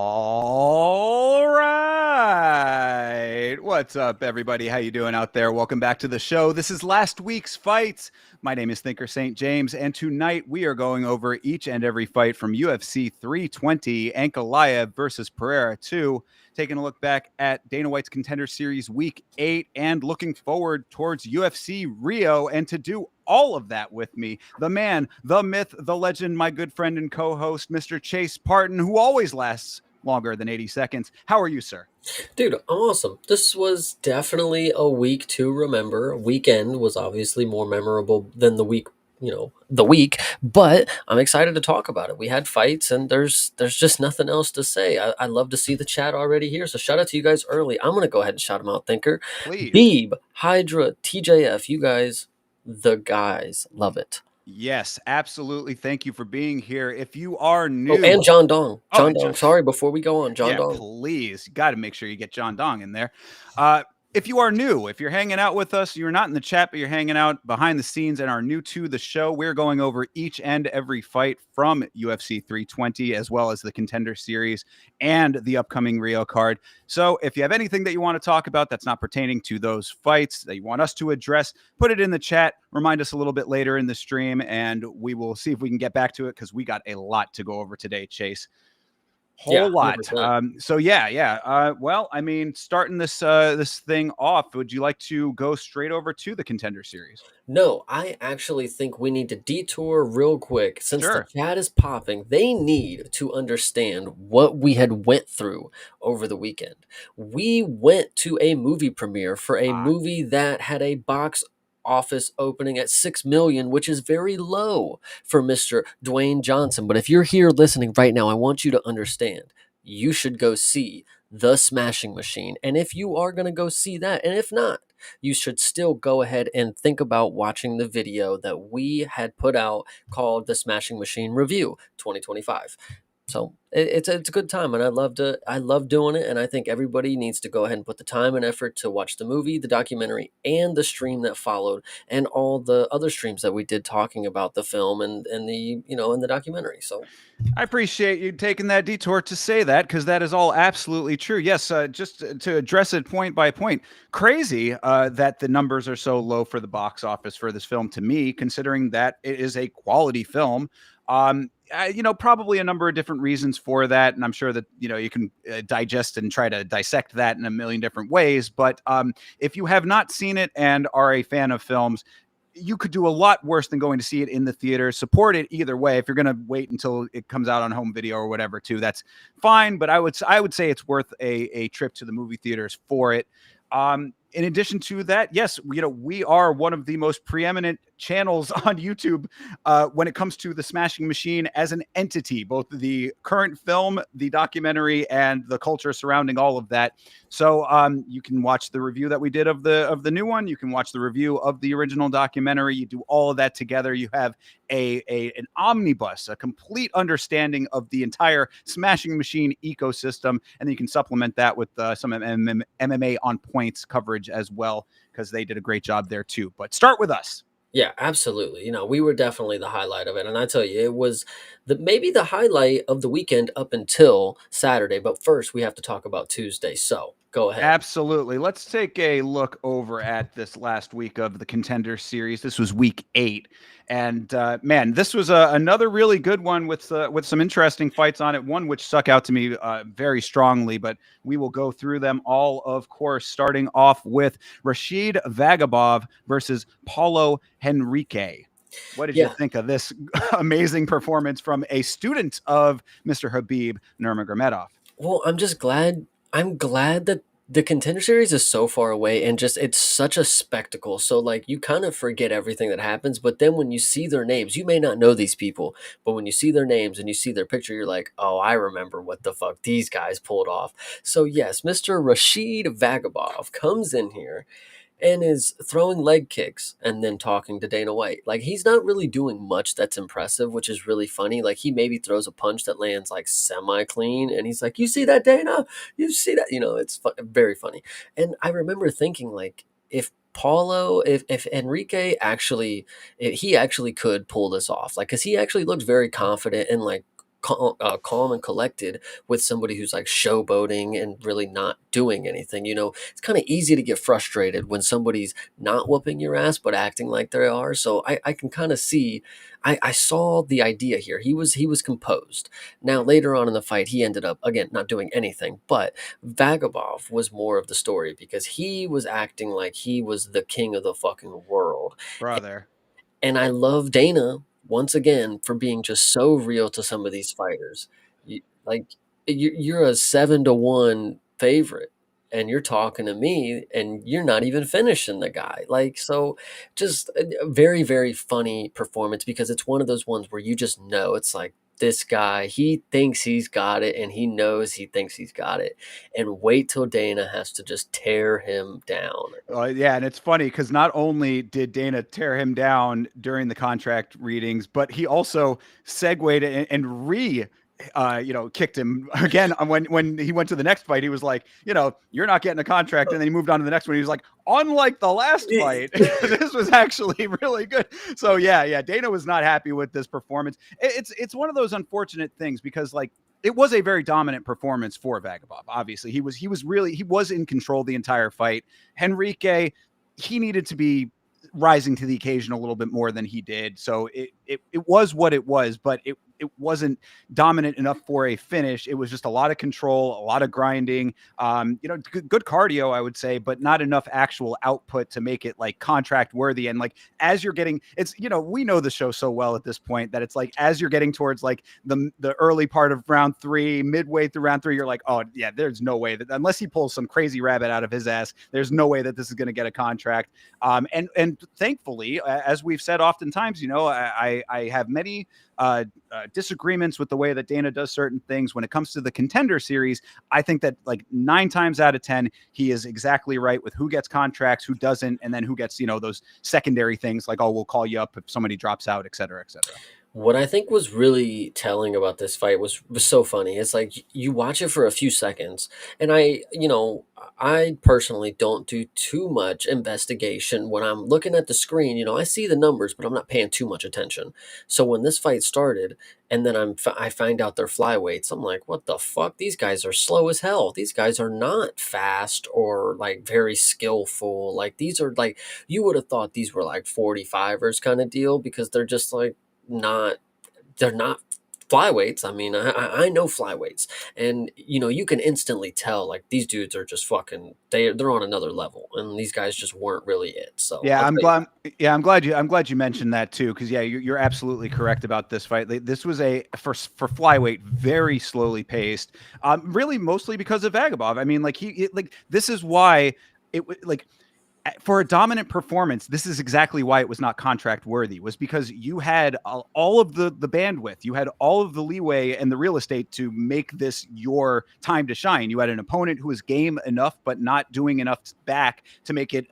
All right. What's up, everybody? How you doing out there? Welcome back to the show. This is last week's fights. My name is Thinker St. James, and tonight we are going over each and every fight from UFC 320, Ankalaev versus Pereira 2, taking a look back at Dana White's Contender Series Week 8, and looking forward towards UFC Rio. And to do all of that with me, the man, the myth, the legend, my good friend and co-host, Mr. Chase Parton, who always lasts longer than 80 seconds. How are you, sir? Dude, awesome. This was definitely a week to remember. Weekend was obviously more memorable than the week, but I'm excited to talk about it. We had fights and there's just nothing else to say. I love to see the chat already here. So shout out to you guys early. I'm gonna go ahead and shout them out, Thinker. Please. Beeb, Hydra, TJF, you guys, the guys. Love it. Yes, absolutely. Thank you for being here. If you are Oh, and new, John Dong. oh, John Dong. Sorry, before we go on, John yeah, Dong. please. Got to make sure you get John Dong in there. Uh, if you are new, if you're hanging out with us, you're not in the chat, but you're hanging out behind the scenes and are new to the show, we're going over each and every fight from UFC 320, as well as the Contender Series and the upcoming Rio card. So if you have anything that you want to talk about that's not pertaining to those fights that you want us to address, put it in the chat. Remind us a little bit later in the stream, and we will see if we can get back to it because we got a lot to go over today, Chase. Yeah, Whole lot. 100%. So yeah, yeah. Well, I mean, starting this thing off, would you like to go straight over to the Contender Series? No, I actually think we need to detour real quick since the Sure. chat is popping. They need to understand what we had went through over the weekend. We went to a movie premiere for a Ah, movie that had a box office opening at 6 million, which is very low for Mr. Dwayne Johnson. But if you're here listening right now, I want you to understand you should go see The Smashing Machine. And if you are going to go see that, and if not, you should still go ahead and think about watching the video that we had put out called the Smashing Machine Review 2025. So it's a good time, and I love doing it, and I think everybody needs to go ahead and put the time and effort to watch the movie, the documentary, and the stream that followed, and all the other streams that we did talking about the film and the and the documentary. So I appreciate you taking that detour to say that because that is all absolutely true. Yes, just to address it point by point, crazy that the numbers are so low for the box office for this film to me, considering that it is a quality film. Probably a number of different reasons for that, and I'm sure that you can digest and try to dissect that in a million different ways. But if you have not seen it and are a fan of films, you could do a lot worse than going to see it in the theater. Support it either way. If you're going to wait until it comes out on home video or whatever, too, that's fine. But I would say it's worth a trip to the movie theaters for it. In addition to that, yes, we are one of the most preeminent channels on YouTube when it comes to the Smashing Machine as an entity, both the current film, the documentary, and the culture surrounding all of that. So you can watch the review that we did of the new one. You can watch the review of the original documentary. You do all of that together. You have an omnibus, a complete understanding of the entire Smashing Machine ecosystem, and then you can supplement that with some MMA on points coverage as well, because they did a great job there too. But start with us. yeah, absolutely. We were definitely the highlight of it, and I tell you, it was maybe the highlight of the weekend up until Saturday. But first, we have to talk about Tuesday. So go ahead. Absolutely. Let's take a look over at this last week of the Contender Series. This was week 8, and man, this was another really good one with some interesting fights on it. One which stuck out to me very strongly, but we will go through them all, of course. Starting off with Rashid Vagabov versus Paulo Henrique. What did you Yeah, think of this amazing performance from a student of Mr. Habib Nurmagomedov? well, I'm just glad. I'm glad that the Contender Series is so far away, and just it's such a spectacle. So like you kind of forget everything that happens, but then when you see their names, you may not know these people, but when you see their names and you see their picture, you're like, oh, I remember what the fuck these guys pulled off. So yes, Mr. Rashid Vagabov comes in here and is throwing leg kicks and then talking to Dana White. Like he's not really doing much that's impressive, which is really funny. Like he maybe throws a punch that lands like semi clean, and he's like, "You see that, Dana? You see that?" It's very funny. And I remember thinking like, if Enrique actually, if he actually could pull this off, like, because he actually looked very confident and like calm and collected with somebody who's like showboating and really not doing anything. It's kind of easy to get frustrated when somebody's not whooping your ass but acting like they are. So I can kind of see. I saw the idea here. He was composed. Now later on in the fight, he ended up again not doing anything. But Vagabov was more of the story because he was acting like he was the king of the fucking world. Brother. And I love Dana once again for being just so real to some of these fighters. Like you're a 7-1 favorite, and you're talking to me, and you're not even finishing the guy. Like so, just a very very funny performance because it's one of those ones where you just know it's like this guy. He thinks he's got it, and he knows he thinks he's got it. And wait till Dana has to just tear him down. Yeah, and it's funny because not only did Dana tear him down during the contract readings, but he also segued and kicked him again when he went to the next fight. He was like, you're not getting a contract, and then he moved on to the next one. He was like, unlike the last fight, this was actually really good. So yeah, Dana was not happy with this performance. It's one of those unfortunate things because like it was a very dominant performance for Vagabov. Obviously, he was in control the entire fight. Henrique, he needed to be rising to the occasion a little bit more than he did. So it was what it was, but it wasn't dominant enough for a finish. It was just a lot of control, a lot of grinding, good cardio, I would say, but not enough actual output to make it like contract worthy. And like, as you're getting, we know the show so well at this point that it's like, as you're getting towards like the early part of round 3, midway through round 3, you're like, oh yeah, there's no way that unless he pulls some crazy rabbit out of his ass, there's no way that this is going to get a contract. And thankfully, as we've said oftentimes, I have many disagreements with the way that Dana does certain things. When it comes to the Contender Series, I think that like 9 times out of 10, he is exactly right with who gets contracts, who doesn't, and then who gets, those secondary things like, oh, we'll call you up if somebody drops out, et cetera, et cetera. What I think was really telling about this fight was so funny. It's like you watch it for a few seconds, and I personally don't do too much investigation when I'm looking at the screen. I see the numbers, but I'm not paying too much attention. So when this fight started, and then I find out their flyweights, I'm like, what the fuck? These guys are slow as hell. These guys are not fast or like very skillful. Like these are like you would have thought these were like 45ers kind of deal because they're just like not they're not flyweights. I mean, I know flyweights, and you can instantly tell like these dudes are just fucking they're on another level, and these guys just weren't really it. So yeah, I'm glad you mentioned that too, because yeah, you're absolutely correct about this fight. This was for flyweight very slowly paced, really mostly because of Vagabov. I mean, like this is why it like. For a dominant performance, this is exactly why it was not contract worthy, was because you had all of the bandwidth, you had all of the leeway and the real estate to make this your time to shine. You had an opponent who was game enough, but not doing enough back to make it,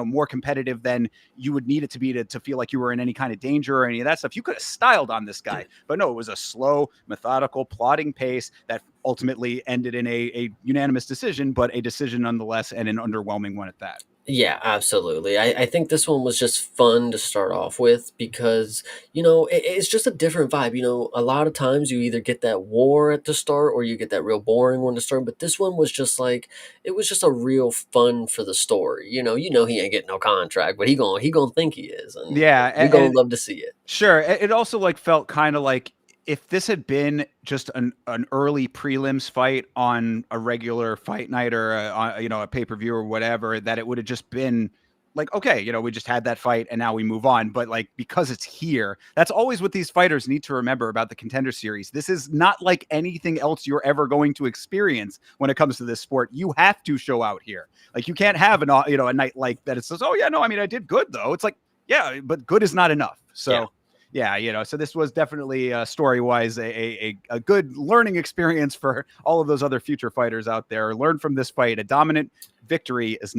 more competitive than you would need it to be to feel like you were in any kind of danger or any of that stuff. You could have styled on this guy, but no, it was a slow, methodical, plodding pace that ultimately ended in a unanimous decision, but a decision nonetheless, and an underwhelming one at that. Yeah, absolutely. I think this one was just fun to start off with because, it's just a different vibe. A lot of times you either get that war at the start or you get that real boring one to start. But this one was just like, it was just a real fun for the story. He ain't getting no contract, but he gonna think he is. And Yeah. we gonna love to see it. Sure. It also like felt kind of like if this had been just an early prelims fight on a regular fight night or a pay-per-view or whatever, that it would have just been like, okay, we just had that fight and now we move on. But like, because it's here, that's always what these fighters need to remember about the Contender Series. This is not like anything else you're ever going to experience when it comes to this sport. You have to show out here. Like you can't have a night like that. It says, oh yeah, no, I mean, I did good though. It's like, yeah, but good is not enough. So yeah, so this was definitely story-wise a good learning experience for all of those other future fighters out there. Learn from this fight. A dominant victory is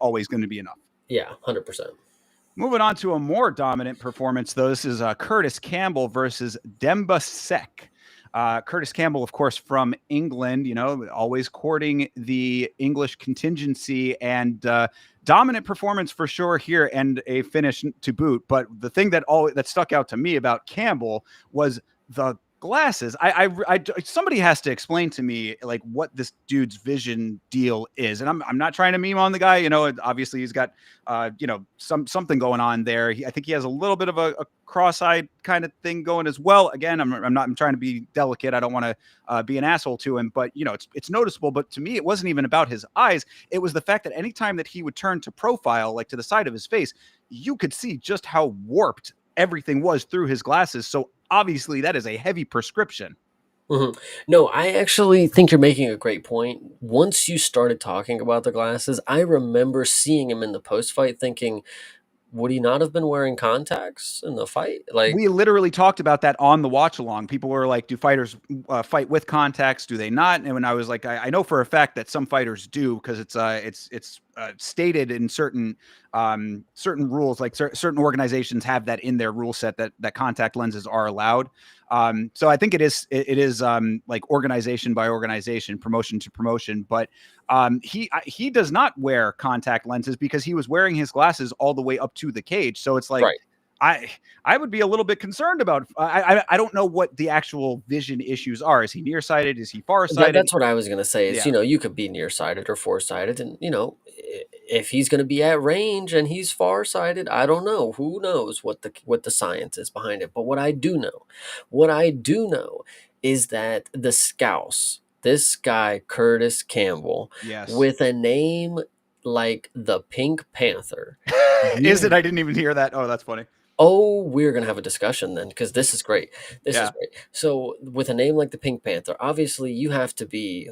always going to be enough. Yeah, 100%. Moving on to a more dominant performance, though, this is Curtis Campbell versus Demba Sek. Curtis Campbell, of course, from England, always courting the English contingency, and dominant performance for sure here, and a finish to boot. But the thing that stuck out to me about Campbell was the Glasses. Somebody has to explain to me like what this dude's vision deal is, and I'm not trying to meme on the guy. You know, obviously he's got something going on there. I think he has a little bit of a cross-eyed kind of thing going as well. Again, I'm trying to be delicate. I don't want to be an asshole to him, but you know, it's noticeable. But to me, it wasn't even about his eyes. It was the fact that anytime that he would turn to profile, like to the side of his face, you could see just how warped everything was through his glasses. So obviously that is a heavy prescription. Mhm. No, I actually think you're making a great point. Once you started talking about the glasses, I remember seeing him in the post fight thinking, would he not have been wearing contacts in the fight? Like, We literally talked about that on the watch along. People were like, do fighters fight with contacts? Do they not? And when I was like, I know for a fact that some fighters do, because it's stated in certain rules, like certain organizations have that in their rule set that contact lenses are allowed. So I think it is like organization by organization, promotion to promotion. But he does not wear contact lenses because he was wearing his glasses all the way up to the cage. So it's like right. I I would be a little bit concerned about. I don't know what the actual vision issues are. Is he nearsighted? Is he farsighted? That's what I was gonna say is, Yeah, you could be nearsighted or foresighted, and if he's gonna be at range and he's farsighted, I don't know. Who knows what the science is behind it? But what I do know is that the Scouse, this guy Curtis Campbell, yes. with a name like the Pink Panther, Is it? you I didn't even hear that. Oh, that's funny. Oh, we're gonna have a discussion then, because this is great. This is Yeah, great. So, with a name like the Pink Panther, obviously you have to be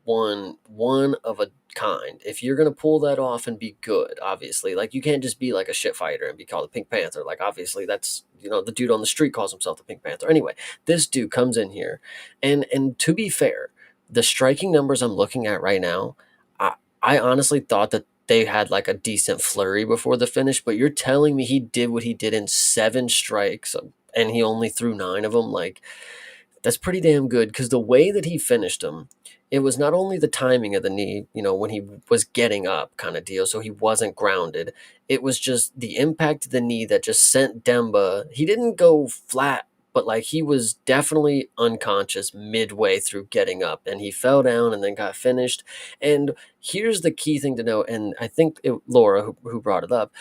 one of a kind. If you're gonna pull that off and be good, obviously, like you can't just be like a shit fighter and be called the Pink Panther. Like obviously, that's the dude on the street calls himself the Pink Panther. Anyway, this dude comes in here, and to be fair, the striking numbers I'm looking at right now, I honestly thought that they had like a decent flurry before the finish, but you're telling me he did what he did in 7 strikes, and he only threw 9 of them? Like, that's pretty damn good, because the way that he finished him, it was not only the timing of the knee, when he was getting up kind of deal, so he wasn't grounded. It was just the impact of the knee that just sent Demba. He didn't go flat, but like he was definitely unconscious midway through getting up, and he fell down and then got finished. And here's the key thing to know, and I think Laura, who brought it up,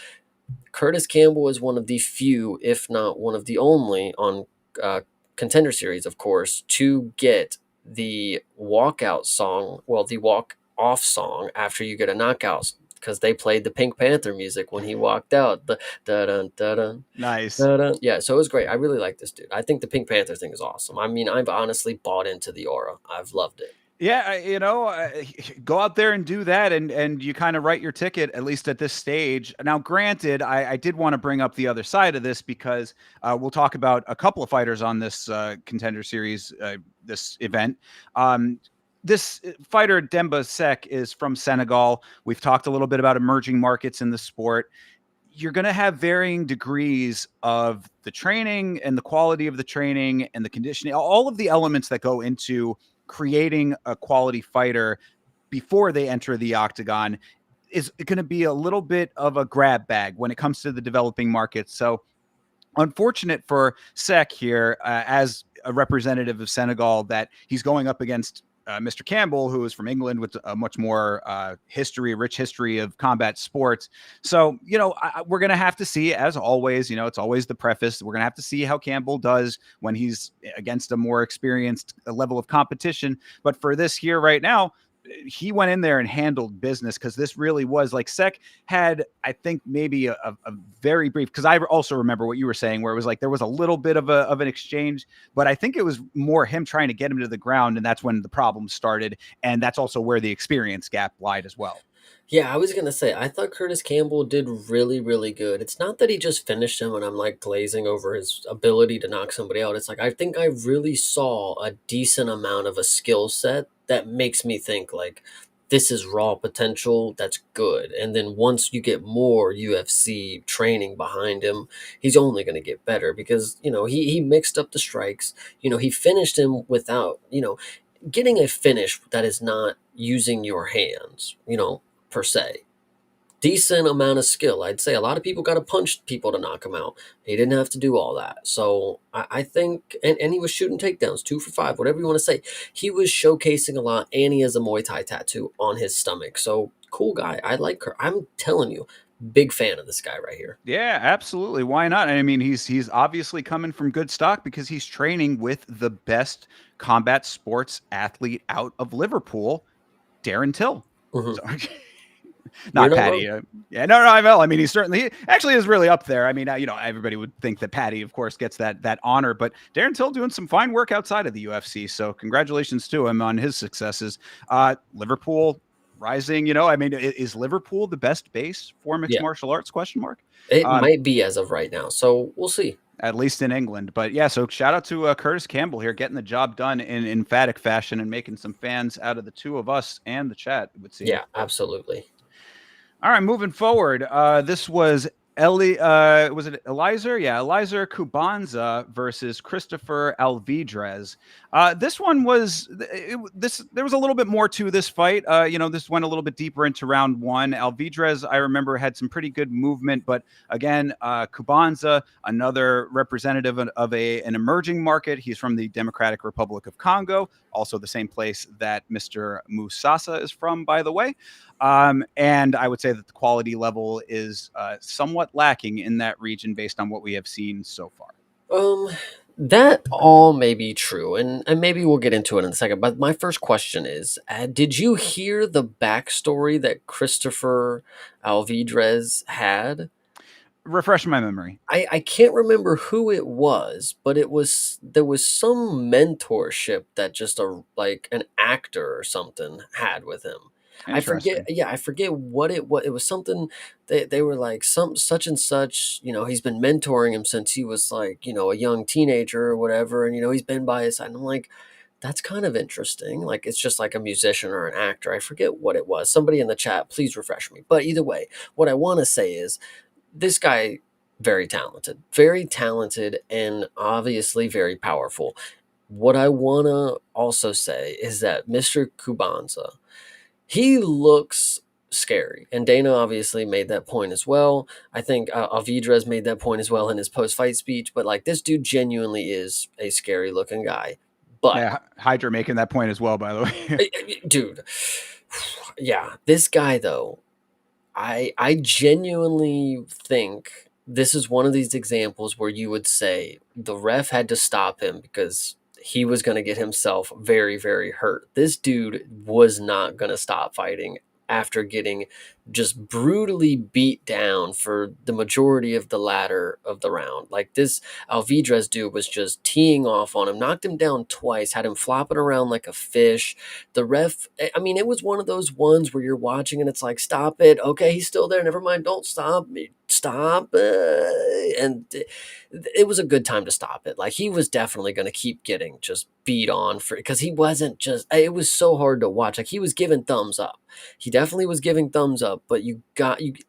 Curtis Campbell is one of the few, if not one of the only, on uh, Contender Series, of course, to get the walkout song, well, the walk off song after you get a knockout, because they played the Pink Panther music when he walked out. The da dun da dun. nice. Da-da. Yeah, so it was great. I really like this dude. I think the Pink Panther thing is awesome. I mean, I've honestly bought into the aura. I've loved it. Yeah, go out there and do that, and you kind of write your ticket at least at this stage. Now, granted, I did want to bring up the other side of this because we'll talk about a couple of fighters on this contender series, this event. This fighter Demba Sek is from Senegal. We've talked a little bit about emerging markets in the sport. You're going to have varying degrees of the training and the quality of the training and the conditioning, all of the elements that go into creating a quality fighter before they enter the octagon is going to be a little bit of a grab bag when it comes to the developing markets. So unfortunate for Sek here, as a representative of Senegal, that he's going up against Mr. Campbell, who is from England with a much more rich history of combat sports. So, we're going to have to see, as always, it's always the preface. We're going to have to see how Campbell does when he's against a more experienced level of competition. But for this here right now, he went in there and handled business, because this really was like Sek had, I think, maybe a very brief, because I also remember what you were saying, where it was like there was a little bit of an exchange, but I think it was more him trying to get him to the ground, and that's when the problem started, and that's also where the experience gap lied as well. Yeah, I was gonna say, I thought Curtis Campbell did really, really good. It's not that he just finished him and I'm like glazing over his ability to knock somebody out. It's like I think I really saw a decent amount of a skill set that makes me think like this is raw potential that's good. And then once you get more UFC training behind him, he's only gonna get better, because he mixed up the strikes. He finished him without, getting a finish that is not using your hands, per se, decent amount of skill. I'd say a lot of people got to punch people to knock him out. He didn't have to do all that. So I think, and he was shooting takedowns, 2 for 5, whatever you want to say. He was showcasing a lot, and he has a Muay Thai tattoo on his stomach. So cool guy. I like her. I'm telling you, big fan of this guy right here. Yeah, absolutely. Why not? I mean, he's obviously coming from good stock because he's training with the best combat sports athlete out of Liverpool, Darren Till. Hmm. So, You're not not Patty. wrong. Yeah, no, I mean, he actually is really up there. I mean, everybody would think that Patty, of course, gets that honor, but Darren Till doing some fine work outside of the UFC. So congratulations to him on his successes. Liverpool rising. I mean, is Liverpool the best base for mixed Yeah, martial arts? Question mark. it Um, might be as of right now. So we'll see. at least in England. But yeah, so shout out to Curtis Campbell here, getting the job done in emphatic fashion and making some fans out of the two of us and the chat, it would seem. Yeah, absolutely. All right, moving forward. This was was it Eliezer? Yeah, Eliezer Kubanza versus Christopher Alvidrez. This one was there was a little bit more to this fight. This went a little bit deeper into round one. Alvidrez, I remember, had some pretty good movement, but again, Kubanza, another representative of an emerging market. He's from the Democratic Republic of Congo, also the same place that Mr. Musasa is from, by the way. And I would say that the quality level is somewhat lacking in that region based on what we have seen so far. Um, that all may be true, and maybe we'll get into it in a second. But my first question is: did you hear the backstory that Christopher Alvidrez had? Refresh my memory. I can't remember who it was, but there was some mentorship that just like an actor or something had with him. I forget, Interesting. yeah, I forget what it was. It was something they were like some such and such, he's been mentoring him since he was like, a young teenager or whatever, and he's been by his side. And I'm like, that's kind of interesting. Like it's just like a musician or an actor. I forget what it was. Somebody in the chat, please refresh me. But either way, what I want to say is this guy very talented and obviously very powerful. What I want to also say is that Mr. Kubanza, he looks scary, and Dana obviously made that point as well. I think Avidrez made that point as well in his post-fight speech, but like this dude genuinely is a scary looking guy. But Yeah, Hydra making that point as well, by the way. dude, yeah, this guy though, I genuinely think this is one of these examples where you would say the ref had to stop him because he was going to get himself very, very hurt. This dude was not going to stop fighting after getting just brutally beat down for the majority of the latter of the round. Like this Alvidrez dude was just teeing off on him, knocked him down twice, had him flopping around like a fish. The ref, I mean, it was one of those ones where you're watching and it's like, stop it. Okay, he's still there. Never mind. Don't stop. Stop. And it was a good time to stop it. Like he was definitely going to keep getting just beat on for because he wasn't just, it was so hard to watch. Like he was giving thumbs up. He definitely was giving thumbs up, but you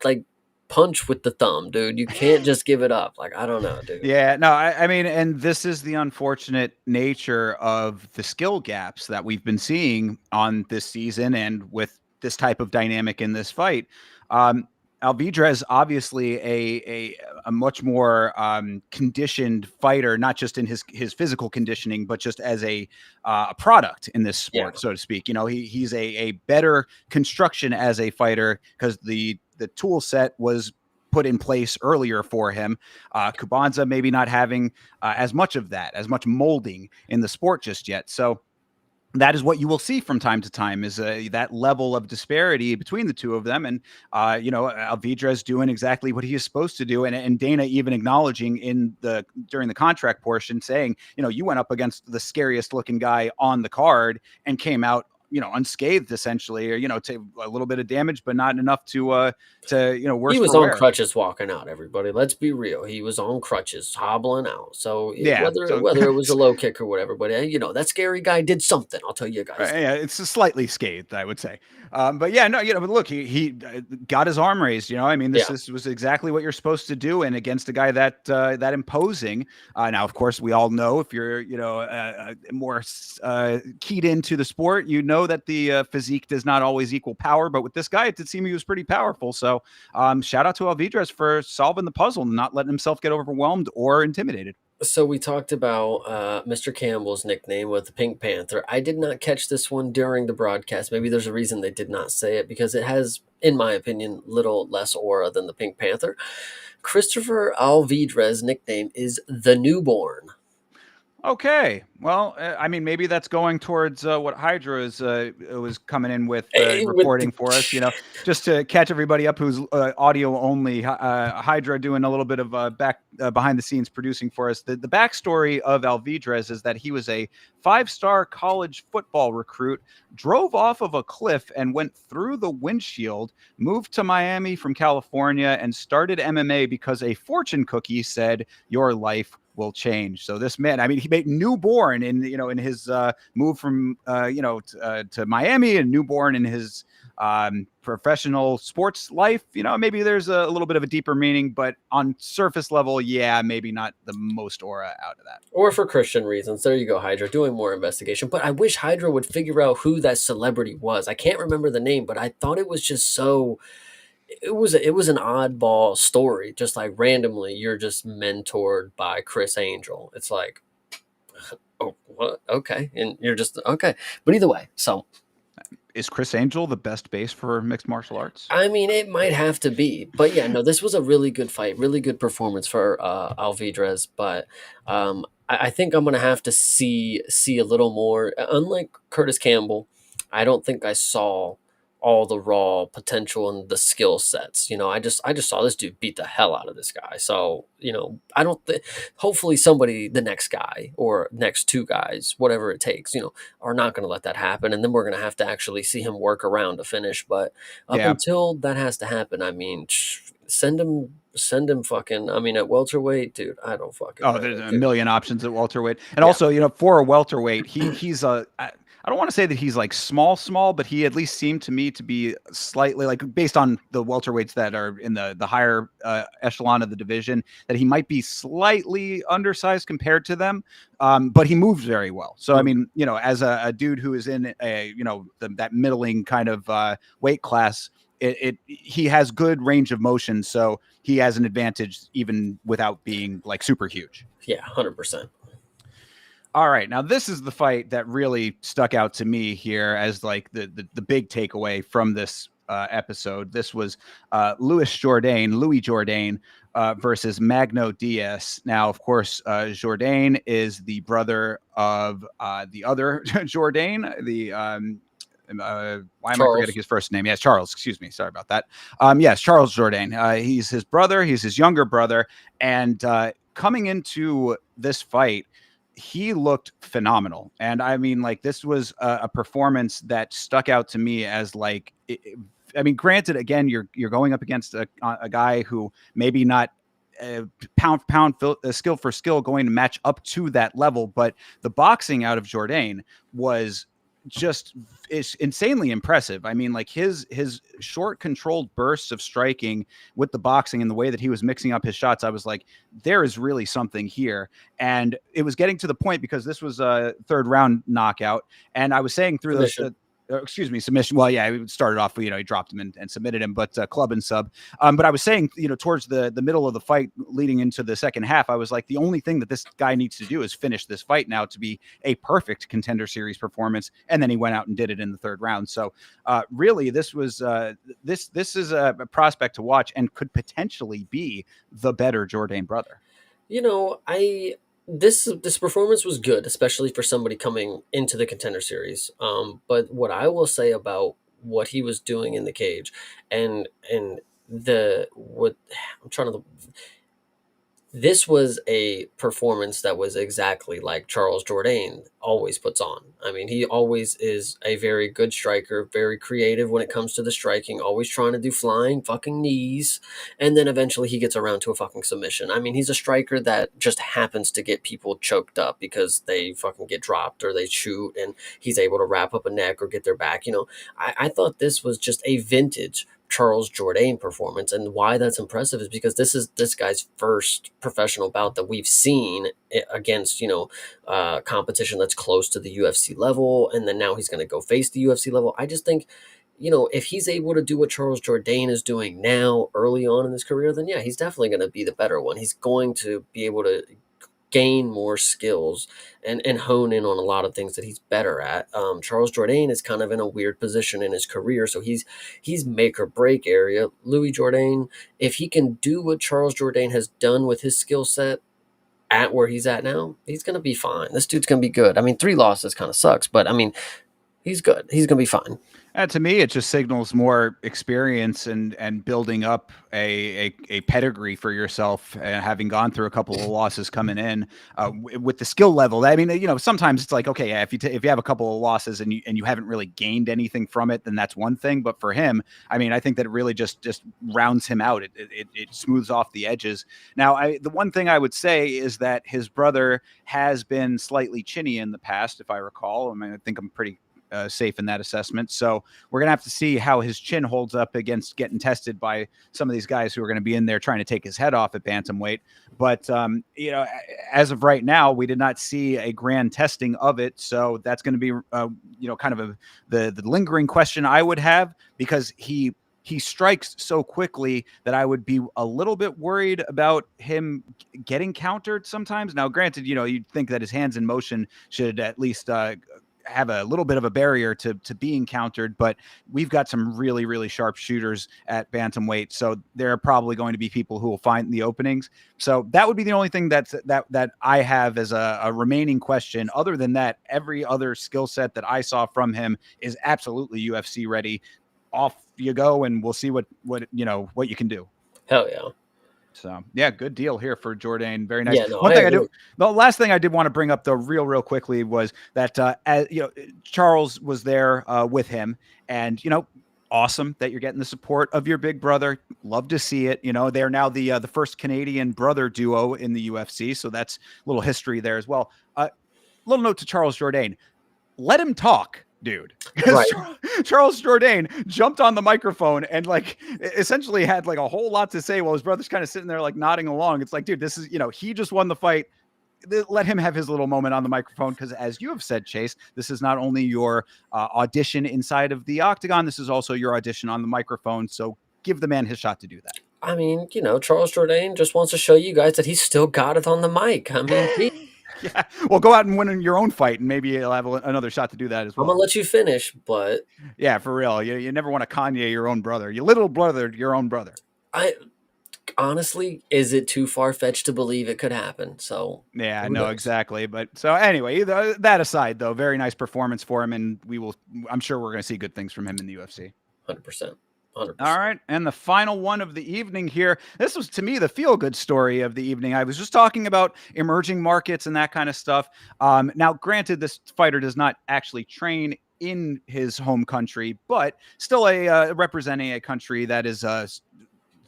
like punch with the thumb, dude. You can't just give it up. Like, I don't know, dude. Yeah, no, I mean, and this is the unfortunate nature of the skill gaps that we've been seeing on this season and with this type of dynamic in this fight. Alvidrez obviously a much more conditioned fighter, not just in his physical conditioning, but just as a product in this Yeah. sport, so to speak. He's a better construction as a fighter because the tool set was put in place earlier for him. Kubanza maybe not having as much of that, as much molding in the sport just yet. So that is what you will see from time to time is that level of disparity between the two of them. And, Alvidrez doing exactly what he is supposed to do. And Dana even acknowledging during the contract portion saying, you went up against the scariest looking guy on the card and came out, unscathed essentially, or, take a little bit of damage, but not enough to worse He was for on wear. crutches walking out, everybody. Let's be real. He was on crutches, hobbling out. So Yeah. whether it was a low kick or whatever, but that scary guy did something. I'll tell you guys. Right, yeah, it's a slightly scathed, I would say. But yeah, no, but look, he got his arm raised. I mean, Yeah. this was exactly what you're supposed to do, and against a guy that imposing. Now, of course, we all know if you're more keyed into the sport, know that the physique does not always equal power, but with this guy, it did seem he was pretty powerful. So shout out to Alvidrez for solving the puzzle and not letting himself get overwhelmed or intimidated. So we talked about Mr. Campbell's nickname with the Pink Panther. I did not catch this one during the broadcast. Maybe there's a reason they did not say it because it has, in my opinion, little less aura than the Pink Panther. Christopher Alvidrez's nickname is the Newborn. Okay. Well, I mean, maybe that's going towards what Hydra is was coming in with With the reporting for us. Just to catch everybody up who's audio only. Hydra doing a little bit of back behind the scenes producing for us. The backstory of Alvidrez is that he was a 5-star college football recruit, drove off of a cliff and went through the windshield, moved to Miami from California, and started MMA because a fortune cookie said your life will change. So this man, I mean, he made newborn in his move from to Miami, and newborn in his professional sports life. Maybe there's a little bit of a deeper meaning, but on surface level, yeah, maybe not the most aura out of that. Or for Christian reasons. There you go, Hydra, doing more investigation. But I wish Hydra would figure out who that celebrity was. I can't remember the name, but I thought it was just so. It was an oddball story. Just like randomly, you're just mentored by Chris Angel. It's like, oh, what? Okay, and you're just okay. But either way, so Is Chris Angel the best base for mixed martial arts? I mean, it might have to be, but yeah, no, this was a really good fight, really good performance for Alvidrez. But I think I'm gonna have to see a little more. Unlike Curtis Campbell, I don't think I saw all the raw potential and the skill sets. I just saw this dude beat the hell out of this guy. So I don't think. Hopefully, somebody, the next guy or next two guys, whatever it takes, are not going to let that happen, and then we're going to have to actually see him work around to finish. But up Yeah. until that has to happen, I mean, send him fucking. I mean, at welterweight, dude, I don't fucking Oh, know, there's a dude. million options at welterweight, and Yeah, also, for a welterweight, he's a. I don't want to say that he's like small, but he at least seemed to me to be slightly like based on the welterweights that are in the higher echelon of the division, that he might be slightly undersized compared to them. But he moves very well. So I mm, mean, as a dude who is in that middling kind of weight class, he has good range of motion, so he has an advantage even without being like super huge. yeah, 100%. All right, now this is the fight that really stuck out to me here as like the big takeaway from this episode. This was Louis Jourdain versus Magno Diaz. Now, of course, Jourdain is the brother of the other Jourdain, the why am I forgetting Charles. his first name? Yes, Charles. Excuse me. Sorry about that. Yes, Charles Jourdain. He's his brother. He's his younger brother. And coming into this fight, he looked phenomenal. And I mean, like, this was a performance that stuck out to me as like, I mean, granted, again, you're going up against a guy who maybe not pound for pound, skill for skill going to match up to that level, but the boxing out of Jourdain was just is insanely impressive. I mean, like his short controlled bursts of striking with the boxing and the way that he was mixing up his shots, I was like, there is really something here. And it was getting to the point because this was a third round knockout, and I was saying through those Submission. excuse me, submission. Well, yeah, it started off, he dropped him and submitted him, but club and sub. But I was saying, towards the middle of the fight leading into the second half, I was like, the only thing that this guy needs to do is finish this fight now to be a perfect Contender Series performance. And then he went out and did it in the third round. So really, this was this is a prospect to watch and could potentially be the better Jourdain brother. I this performance was good, especially for somebody coming into the Contender Series. But what I will say about what he was doing in the cage, and the what I'm trying to this was a performance that was exactly like Charles Jourdain always puts on. I mean, he always is a very good striker, very creative when it comes to the striking, always trying to do flying fucking knees, and then eventually he gets around to a fucking submission. I mean, he's a striker that just happens to get people choked up because they fucking get dropped or they shoot, and he's able to wrap up a neck or get their back. I thought this was just a vintage Charles Jourdain performance. And why that's impressive is because this is this guy's first professional bout that we've seen against, competition that's close to the UFC level. And then now he's going to go face the UFC level. I just think, if he's able to do what Charles Jourdain is doing now early on in his career, then yeah, he's definitely going to be the better one. He's going to be able to gain more skills and hone in on a lot of things that he's better at. Charles Jourdain is kind of in a weird position in his career, so he's make or break area. Louis Jourdain, if he can do what Charles Jourdain has done with his skill set at where he's at now, he's gonna be fine. This dude's gonna be good. I mean, 3 losses kind of sucks, but I mean, he's good. He's gonna be fine. To me, it just signals more experience and building up a pedigree for yourself, having gone through a couple of losses coming in with the skill level. I mean, sometimes it's like, okay, yeah, if you have a couple of losses and you haven't really gained anything from it, then that's one thing. But for him, I mean, I think that it really just rounds him out. It smooths off the edges. Now, the one thing I would say is that his brother has been slightly chinny in the past, if I recall. I mean, I think I'm pretty safe in that assessment. So we're going to have to see how his chin holds up against getting tested by some of these guys who are going to be in there trying to take his head off at bantamweight. But, as of right now, we did not see a grand testing of it. So that's going to be, kind of the lingering question I would have, because he strikes so quickly that I would be a little bit worried about him getting countered sometimes. Now, granted, you'd think that his hands in motion should at least have a little bit of a barrier to being countered, but we've got some really, really sharp shooters at bantamweight. So there are probably going to be people who will find the openings. So that would be the only thing that I have as a remaining question. Other than that, every other skill set that I saw from him is absolutely UFC ready. Off you go, and we'll see what you can do. Hell yeah. So yeah, good deal here for Jourdain. Very nice. Yeah, no, One I thing agree. the last thing I did want to bring up though, real quickly, was that Charles was there with him, and awesome that you're getting the support of your big brother. Love to see it. They're now the first Canadian brother duo in the UFC, so that's a little history there as well. Little note to Charles Jourdain: let him talk, dude. Because Right. Charles Jourdain jumped on the microphone and essentially had a whole lot to say while his brother's kind of sitting there nodding along. It's like, dude, this is, he just won the fight. Let him have his little moment on the microphone, because as you have said, Chase, this is not only your audition inside of the octagon, this is also your audition on the microphone. So give the man his shot to do that. I mean, Charles Jourdain just wants to show you guys that he's still got it on the mic. I mean, gee, Yeah. Well, go out and win your own fight, and maybe you'll have another shot to do that as I'm gonna well. let you finish, but Yeah, for real. You never want to Kanye your own brother. You little brother, your own brother. I honestly, is it too far fetched to believe it could happen? So Yeah, who no, knows? exactly. But so anyway, that aside, though, very nice performance for him, and I'm sure we're going to see good things from him in the UFC. 100%. 100%. All right. And the final one of the evening here. This was, to me, the feel good story of the evening. I was just talking about emerging markets and that kind of stuff. Now, granted, this fighter does not actually train in his home country, but still representing a country that is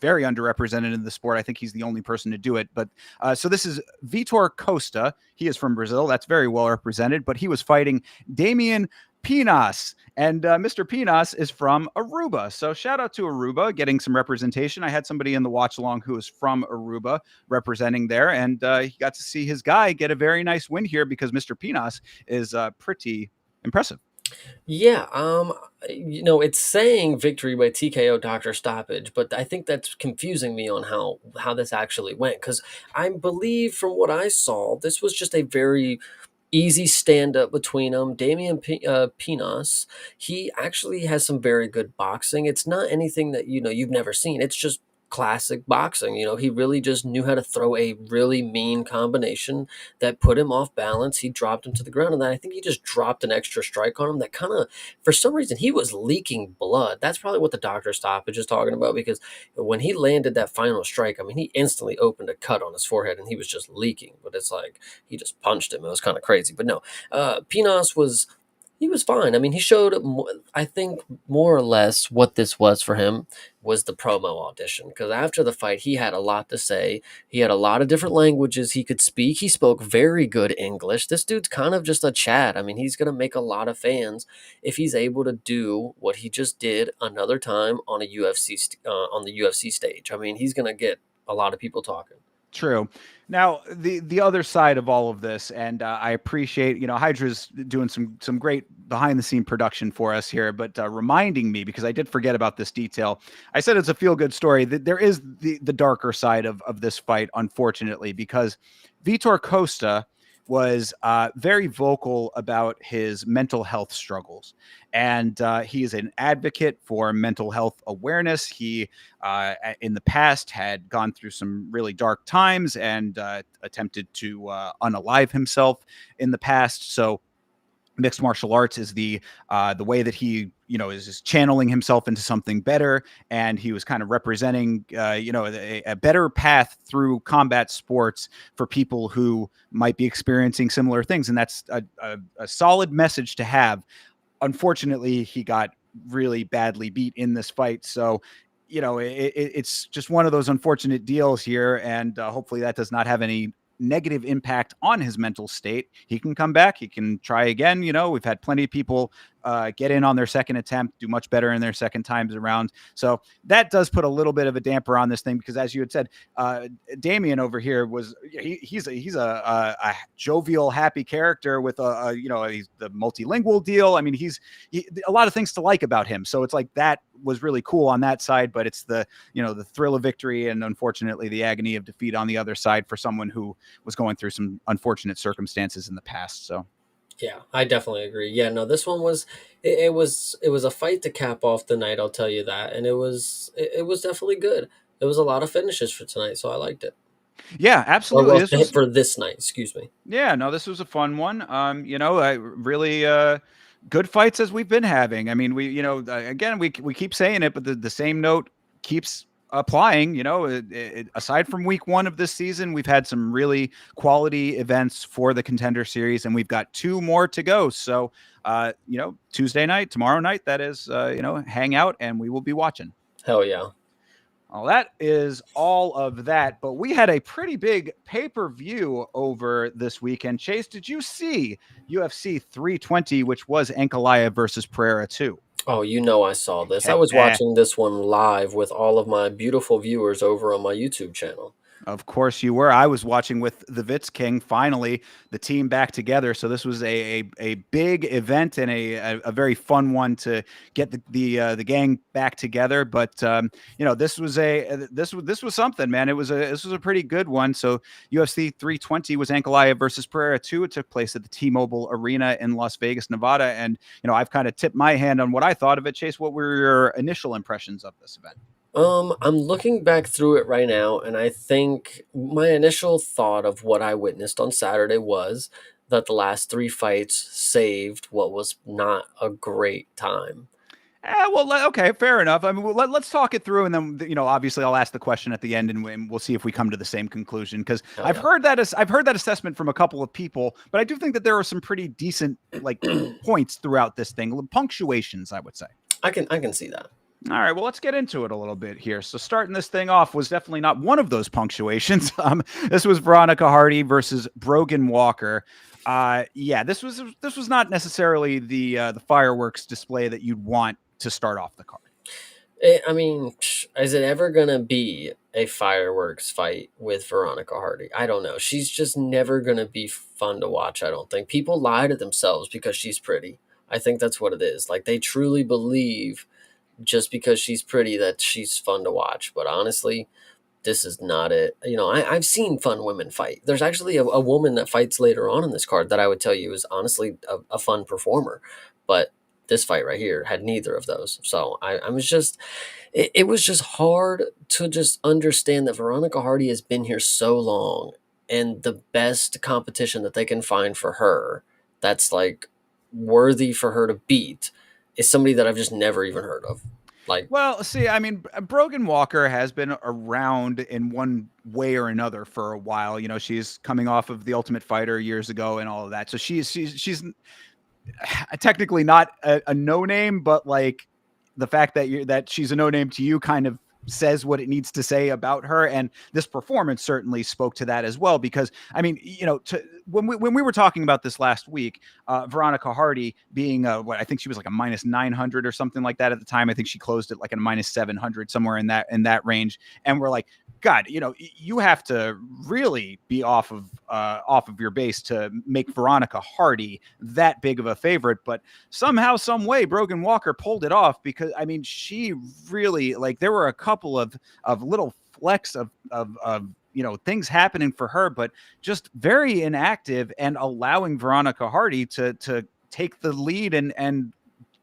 very underrepresented in the sport. I think he's the only person to do it. But so this is Vitor Costa. He is from Brazil. That's very well represented. But he was fighting Damian Pinas. And Mr. Pinas is from Aruba. So shout out to Aruba, getting some representation. I had somebody in the watch along who was from Aruba representing there. And he got to see his guy get a very nice win here, because Mr. Pinas is pretty impressive. Yeah, it's saying victory by TKO doctor stoppage, but I think that's confusing me on how this actually went, because I believe from what I saw, this was just a very easy stand up between them. Damian Pinas, he actually has some very good boxing. It's not anything that you've never seen. It's just classic boxing. He really just knew how to throw a really mean combination that put him off balance. He dropped him to the ground, and then I think he just dropped an extra strike on him that kind of, for some reason, he was leaking blood. That's probably what the doctor stoppage is talking about, because when he landed that final strike, I mean, he instantly opened a cut on his forehead and he was just leaking. But it's like he just punched him. It was kind of crazy. But no, Pinas was He was fine. I mean, he showed, I think, more or less what this was for him was the promo audition. Because after the fight, he had a lot to say. He had a lot of different languages he could speak. He spoke very good English. This dude's kind of just a Chad. I mean, he's going to make a lot of fans if he's able to do what he just did another time on a on the UFC stage. I mean, he's going to get a lot of people talking. True. Now, the other side of all of this, and I appreciate, Hydra's doing some great behind the scene production for us here, but reminding me, because I did forget about this detail. I said it's a feel good story. That there is the darker side of this fight, unfortunately, because Vitor Costa was very vocal about his mental health struggles, and he is an advocate for mental health awareness. He in the past had gone through some really dark times and attempted to unalive himself in the past. So mixed martial arts is the way that he is channeling himself into something better, and he was kind of representing a better path through combat sports for people who might be experiencing similar things, and that's a solid message to have. Unfortunately, he got really badly beat in this fight. So, it's just one of those unfortunate deals here. And hopefully that does not have any negative impact on his mental state. He can come back. He can try again. We've had plenty of people get in on their second attempt, do much better in their second times around. So that does put a little bit of a damper on this thing, because as you had said, Damien over here he's a jovial, happy character with he's the multilingual deal. I mean, he a lot of things to like about him. So it's like that was really cool on that side, but it's the thrill of victory and unfortunately the agony of defeat on the other side for someone who was going through some unfortunate circumstances in the past. So Yeah, I definitely agree. Yeah, no, this one was it was a fight to cap off the night. I'll tell you that, and it was definitely good. There was a lot of finishes for tonight, so I liked it. yeah, Or absolutely. well, This was for this night, excuse me. Yeah, no, this was a fun one. I really good fights as we've been having. I mean, again, we keep saying it, but the same note keeps applying. Aside from week one of this season, we've had some really quality events for the Contender Series, and we've got two more to go. So, Tuesday night, tomorrow night, that is, hang out, and we will be watching. Hell yeah. Well, that is all of that. But we had a pretty big pay-per-view over this weekend. Chase, did you see UFC 320, which was Ankalaev versus Pereira 2? Oh, you know I saw this. I was watching this one live with all of my beautiful viewers over on my YouTube channel. Of course you were. I was watching with the Vitz King. Finally, the team back together. So this was a big event and a very fun one to get the gang back together. But this was this was something, man. This was a pretty good one. So UFC 320 was Ankalaev versus Pereira 2. It took place at the T-Mobile Arena in Las Vegas, Nevada. And I've kind of tipped my hand on what I thought of it. Chase, what were your initial impressions of this event? I'm looking back through it right now, and I think my initial thought of what I witnessed on Saturday was that the last three fights saved what was not a great time. Okay, fair enough. I mean, let's talk it through, and then obviously, I'll ask the question at the end, and we'll see if we come to the same conclusion. Because Hell I've heard that assessment from a couple of people, but I do think that there are some pretty decent points throughout this thing, punctuations, I would say. I can see that. All right, well, let's get into it a little bit here. So, starting this thing off was definitely not one of those punctuations. This was Veronica Hardy versus Brogan Walker. Yeah, this was not necessarily the fireworks display that you'd want to start off the card. I mean, is it ever gonna be a fireworks fight with Veronica Hardy? I don't know. She's just never gonna be fun to watch. I don't think people lie to themselves because she's pretty. I think that's what it is. Like they truly believe just because she's pretty that she's fun to watch. But honestly, this is not it. I've seen fun women fight. There's actually a woman that fights later on in this card that I would tell you is honestly a fun performer. But this fight right here had neither of those. So I was just, it was just hard to just understand that Veronica Hardy has been here so long and the best competition that they can find for her that's like worthy for her to beat is somebody that I've just never even heard of. Like, Well, see, I mean, Brogan Walker has been around in one way or another for a while. She's coming off of The Ultimate Fighter years ago and all of that. So she's technically not a no name, but like the fact that she's a no name to you kind of says what it needs to say about her, and this performance certainly spoke to that as well. Because I mean, when we were talking about this last week, Veronica Hardy being what I think she was like a minus 900 or something like that at the time. I think she closed it like a minus 700 somewhere in that range, and we're like, God, you have to really be off of your base to make Veronica Hardy that big of a favorite. But somehow, some way, Brogan Walker pulled it off, because I mean, she really, like, there were a couple of little flecks of things happening for her, but just very inactive, and allowing Veronica Hardy to take the lead and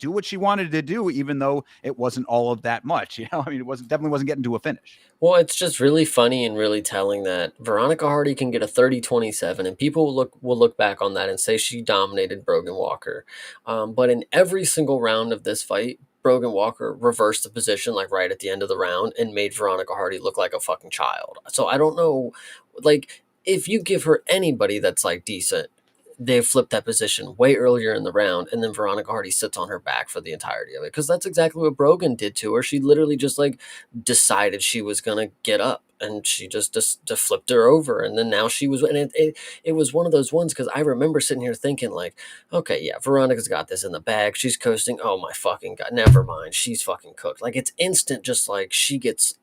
do what she wanted to do, even though it wasn't all of that much. I mean, definitely wasn't getting to a finish. Well, it's just really funny and really telling that Veronica Hardy can get a 30-27, and people will look back on that and say she dominated Brogan Walker. But in every single round of this fight, Brogan Walker reversed the position like right at the end of the round and made Veronica Hardy look like a fucking child. So I don't know, like, if you give her anybody that's like decent, they flip that position way earlier in the round, and then Veronica Hardy sits on her back for the entirety of it. Because that's exactly what Brogan did to her. She literally just like decided she was gonna get up, and she just flipped her over, and then now she was, and it was one of those ones, because I remember sitting here thinking like, okay, yeah, Veronica's got this in the bag. She's coasting. Oh my fucking god, never mind. She's fucking cooked. Like, it's instant. Just like she gets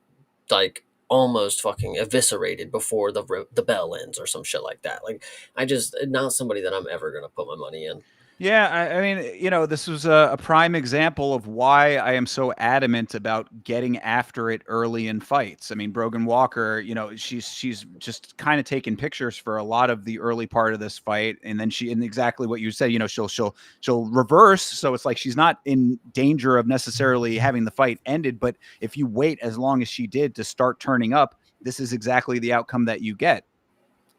like almost fucking eviscerated before the bell ends or some shit like that. Like, I just, not somebody that I'm ever gonna put my money in. Yeah, I mean, this was a prime example of why I am so adamant about getting after it early in fights. I mean, Brogan Walker, she's just kind of taking pictures for a lot of the early part of this fight, and then and exactly what you said, she'll reverse, so it's like she's not in danger of necessarily having the fight ended, but if you wait as long as she did to start turning up, this is exactly the outcome that you get.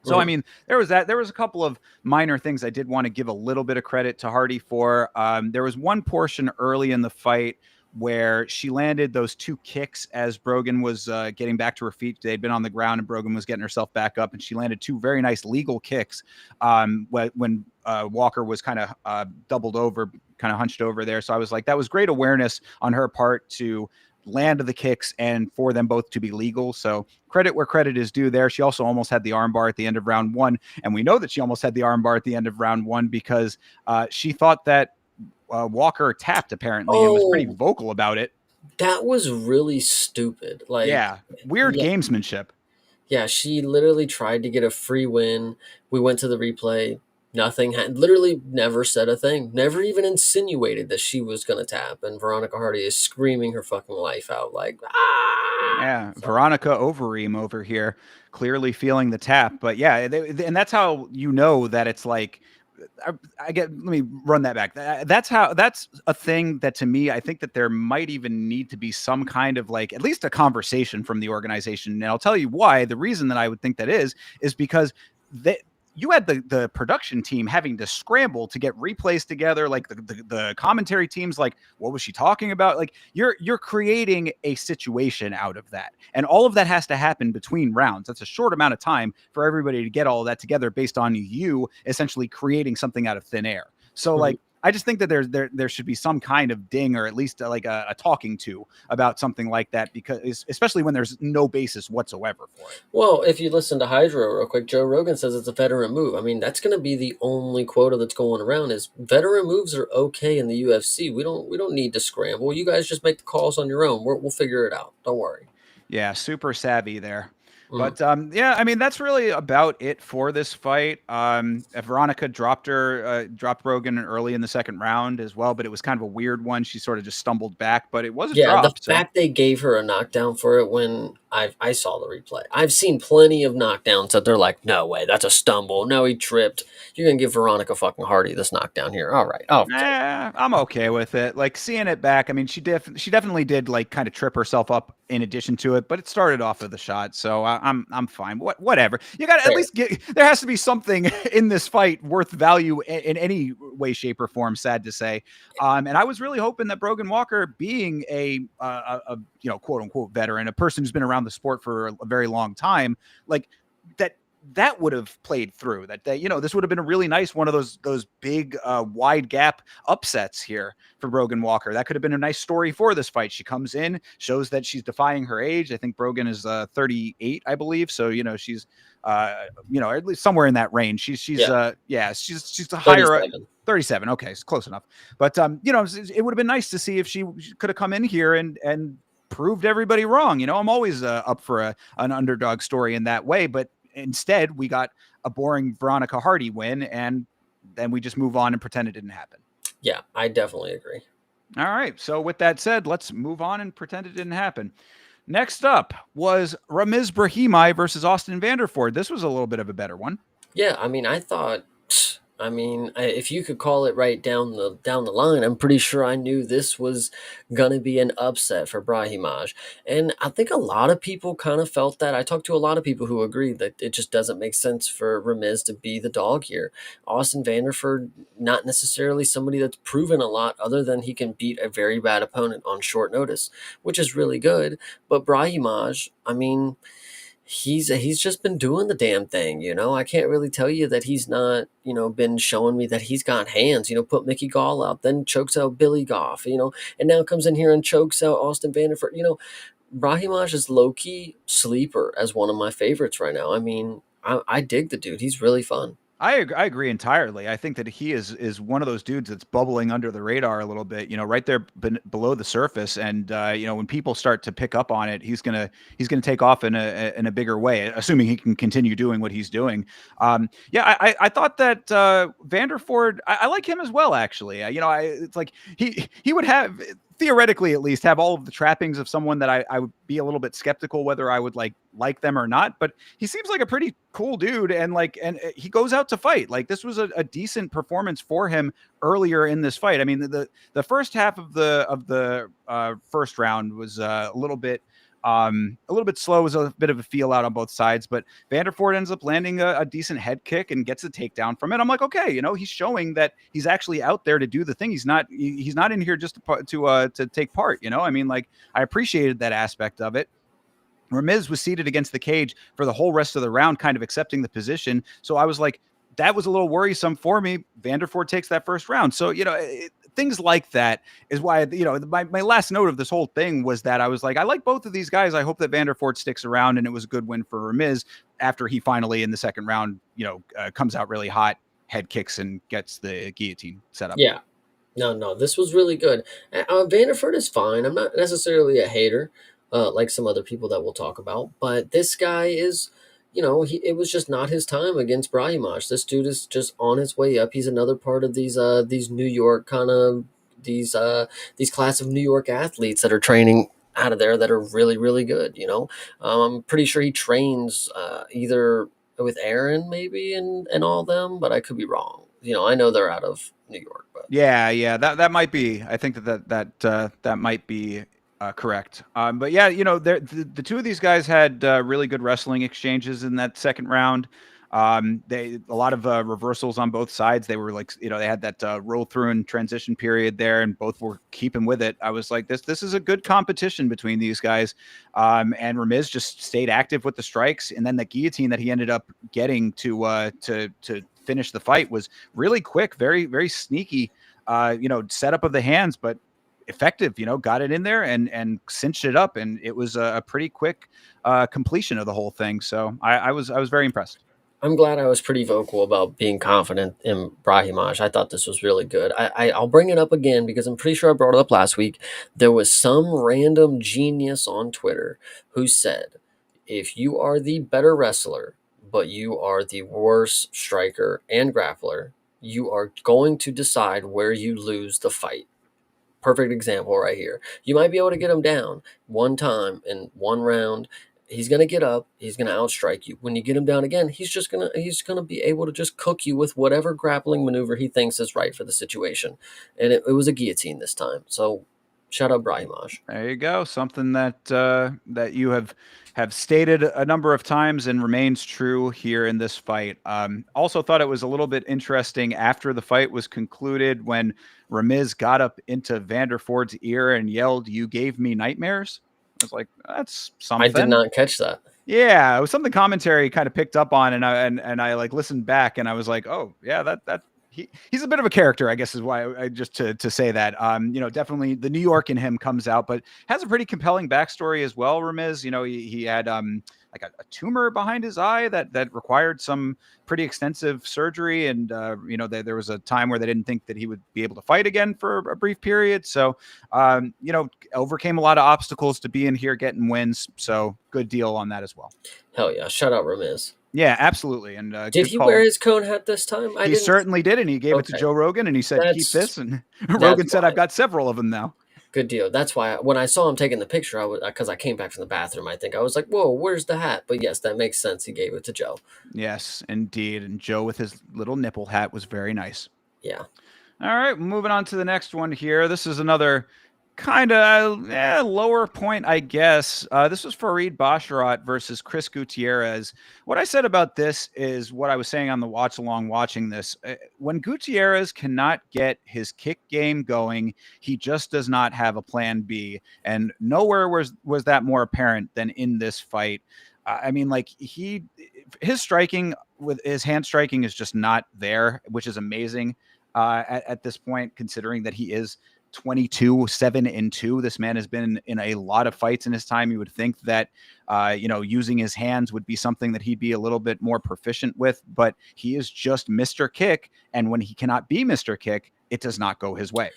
So, I Mhm. mean, there was that. There was a couple of minor things I did want to give a little bit of credit to Hardy for. There was one portion early in the fight where she landed those two kicks as Brogan was getting back to her feet. They'd been on the ground, and Brogan was getting herself back up, and she landed two very nice legal kicks when Walker was kind of doubled over, kind of hunched over there. So I was like, that was great awareness on her part to land the kicks and for them both to be legal. So credit where credit is due there. She also almost had the armbar at the end of round one. And we know that she almost had the armbar at the end of round one because she thought that Walker tapped, apparently, and was pretty Oh, vocal about it. that was really stupid. Like, Yeah. Weird yeah, gamesmanship. yeah, she literally tried to get a free win. We went to the replay. Nothing had, literally never said a thing. Never even insinuated that she was gonna tap. And Veronica Hardy is screaming her fucking life out, like, ah. Yeah, So, Veronica Overeem over here, clearly feeling the tap. But yeah, and that's how that it's like. I get. Let me run that back. That's a thing that, to me, I think that there might even need to be some kind of, like, at least a conversation from the organization. And I'll tell you why. The reason that I would think that is because they. You had the production team having to scramble to get replays together, like the commentary teams, like, what was she talking about? Like, you're creating a situation out of that, and all of that has to happen between rounds. That's a short amount of time for everybody to get all of that together based on you essentially creating something out of thin air. So, mhm. like, I just think that there should be some kind of ding, or at least like a talking to about something like that, because especially when there's no basis whatsoever for it. Well, if you listen to Hydro real quick, Joe Rogan says it's a veteran move. I mean, that's going to be the only quota that's going around is veteran moves are okay in the UFC. We don't need to scramble. You guys just make the calls on your own. We'll figure it out. Don't worry. Yeah, super savvy there. Mhm. But yeah, I mean, that's really about it for this fight. Veronica dropped Rogan early in the second round as well, but it was kind of a weird one. She sort of just stumbled back, but it was a Yeah, the drop. So fact they gave her a knockdown for it, when I saw the replay. I've seen plenty of knockdowns that they're like, no way, that's a stumble. No, he tripped. You're gonna give Veronica fucking Hardy this knockdown here. All right. Oh, okay. I'm okay with it. Like, seeing it back, I mean, she definitely did, like, kind of trip herself up in addition to it, but it started off with a shot, so I'm fine. Whatever. You got to at Fair. least get. There has to be something in this fight worth value in any way, shape, or form. Sad to say, and I was really hoping that Brogan Walker, being a quote unquote veteran, a person who's been around the sport for a very long time, like that. that would have played through. That you know, this would have been a really nice one of those big wide gap upsets here for Brogan Walker. That could have been a nice story for this fight. She comes in, shows that she's defying her age. I think Brogan is 38, I believe. So you know, she's you know, at least somewhere in that range. She's Yeah, yeah, she's a higher 37. 37. Okay, it's close enough. But you know, it would have been nice to see if she could have come in here and proved everybody wrong. You know, I'm always up for an underdog story in that way, but instead we got a boring Veronica Hardy win, and then we just move on and pretend it didn't happen. Yeah, I definitely agree. All right. So with that said, let's move on and pretend it didn't happen. Next up was Ramiz Brahimaj versus Austin Vanderford. This was a little bit of a better one. Yeah, I mean, I thought, I mean, if you could call it right down the line, I'm pretty sure I knew this was gonna be an upset for Brahimaj, and I think a lot of people kind of felt that. I talked to a lot of people who agreed that it just doesn't make sense for Ramiz to be the dog here. Austin Vanderford, not necessarily somebody that's proven a lot, other than he can beat a very bad opponent on short notice, which is really good. But Brahimaj, I mean, he's just been doing the damn thing, you know. I can't really tell you that he's not, you know, been showing me that he's got hands. You know, put Mickey Gall out, then chokes out Billy Goff, you know, and now comes in here and chokes out Austin Vanderford. You know, Brahimaj is low key sleeper as one of my favorites right now. I mean, I dig the dude. He's really fun. I agree entirely. I think that he is one of those dudes that's bubbling under the radar a little bit, you know, right there below the surface. And you know, when people start to pick up on it, he's gonna take off in a bigger way, assuming he can continue doing what he's doing. Yeah, I thought that Vanderford, I like him as well. Actually, you know, it's like he would have, theoretically at least, have all of the trappings of someone that I would be a little bit skeptical whether I would like them or not. But he seems like a pretty cool dude, and he goes out to fight. Like, this was a decent performance for him earlier in this fight. I mean, the first half of the first round was a little bit slow. It was a bit of a feel out on both sides, but Vanderford ends up landing a decent head kick and gets a takedown from it. I'm like, okay, you know, he's showing that he's actually out there to do the thing. He's not in here just to take part. You know, I mean, like, I appreciated that aspect of it. Ramiz was seated against the cage for the whole rest of the round, kind of accepting the position. So I was like, that was a little worrisome for me. Vanderford takes that first round. So, you know, things like that is why, you know, my last note of this whole thing was that I was like, I like both of these guys. I hope that Vanderford sticks around, and it was a good win for Ramiz after he finally in the second round, you know, comes out really hot, head kicks, and gets the guillotine set up. Yeah, no, this was really good. Vanderford is fine. I'm not necessarily a hater, like some other people that we'll talk about, but this guy is, you know, it was just not his time against Brahimaj. This dude is just on his way up. He's another part of these New York kind of these class of New York athletes that are training out of there that are really really good. You know, I'm pretty sure he trains either with Aaron maybe and all them, but I could be wrong. You know, I know they're out of New York, but Yeah, that might be. I think that might be correct. But yeah, you know, the two of these guys had really good wrestling exchanges in that second round. They a lot of reversals on both sides. They were like, you know, they had that roll through and transition period there, and both were keeping with it. I was like, this is a good competition between these guys. And Ramiz just stayed active with the strikes, and then the guillotine that he ended up getting to finish the fight was really quick, very very sneaky. You know, setup of the hands, but effective. You know, got it in there and cinched it up, and it was a pretty quick completion of the whole thing. So I was very impressed. I'm glad I was pretty vocal about being confident in Brahimaj. I thought this was really good. I'll bring it up again because I'm pretty sure I brought it up last week. There was some random genius on Twitter who said, if you are the better wrestler, but you are the worst striker and grappler, you are going to decide where you lose the fight. Perfect example right here. You might be able to get him down one time in one round. He's gonna get up. He's gonna outstrike you. When you get him down again, he's gonna be able to just cook you with whatever grappling maneuver he thinks is right for the situation. And it was a guillotine this time. So shout out Brahimaj. There you go. Something that you have stated a number of times and remains true here in this fight. Also thought it was a little bit interesting after the fight was concluded when Ramiz got up into Vanderford's ear and yelled, "You gave me nightmares." I was like, that's I did something. not catch that. Yeah, it was something commentary kind of picked up on, and I like listened back, and I was like, oh yeah, that he's a bit of a character, I guess is why I just to say that. Definitely the New York in him comes out, but has a pretty compelling backstory as well. Ramiz, he had like a tumor behind his eye that required some pretty extensive surgery, and there was a time where they didn't think that he would be able to fight again for a brief period. So overcame a lot of obstacles to be in here getting wins. So good deal on that as well. Hell yeah! Shout out Ramiz. Yeah, absolutely. And Did good he wear call. his cone hat this time? I He didn't. certainly did. And he gave it to Okay, Joe Rogan and he said, keep that's this. And that's Rogan said, I've why. got several of them now. Good deal. That's why when I saw him taking the picture, I was because I came back from the bathroom. I was like, "Whoa, where's the hat?" But yes, that makes sense. He gave it to Joe. Yes, indeed. And Joe with his little nipple hat was very nice. Yeah. All right, moving on to the next one here. This is another kind of lower point, I guess. This was Farid Basharat versus Chris Gutierrez. What I said about this is what I was saying on the watch along watching this. When Gutierrez cannot get his kick game going, he just does not have a plan B. And nowhere was that more apparent than in this fight. I mean, like his striking with his hand striking is just not there, which is amazing at this point, considering that he is 22, 7-2. This man has been in a lot of fights in his time. You would think that, using his hands would be something that he'd be a little bit more proficient with, but he is just Mr. Kick. And when he cannot be Mr. Kick, it does not go his way.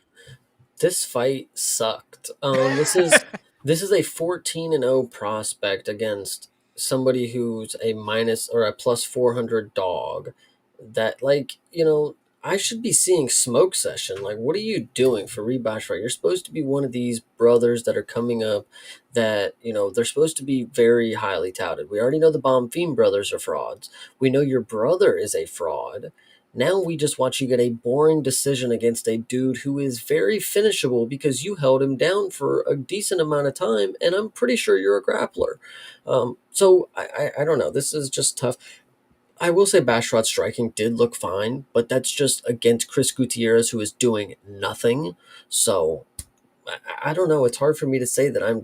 This fight sucked. This is a 14-0 prospect against somebody who's a minus or a plus 400 dog. That I should be seeing smoke session. Like, what are you doing for Rebash? Right, you're supposed to be one of these brothers that are coming up. That they're supposed to be very highly touted. We already know the Bonfim brothers are frauds. We know your brother is a fraud. Now we just watch you get a boring decision against a dude who is very finishable because you held him down for a decent amount of time, and I'm pretty sure you're a grappler. So I don't know. This is just tough. I will say Basharat's striking did look fine, but that's just against Chris Gutierrez, who is doing nothing. So I don't know. It's hard for me to say that I'm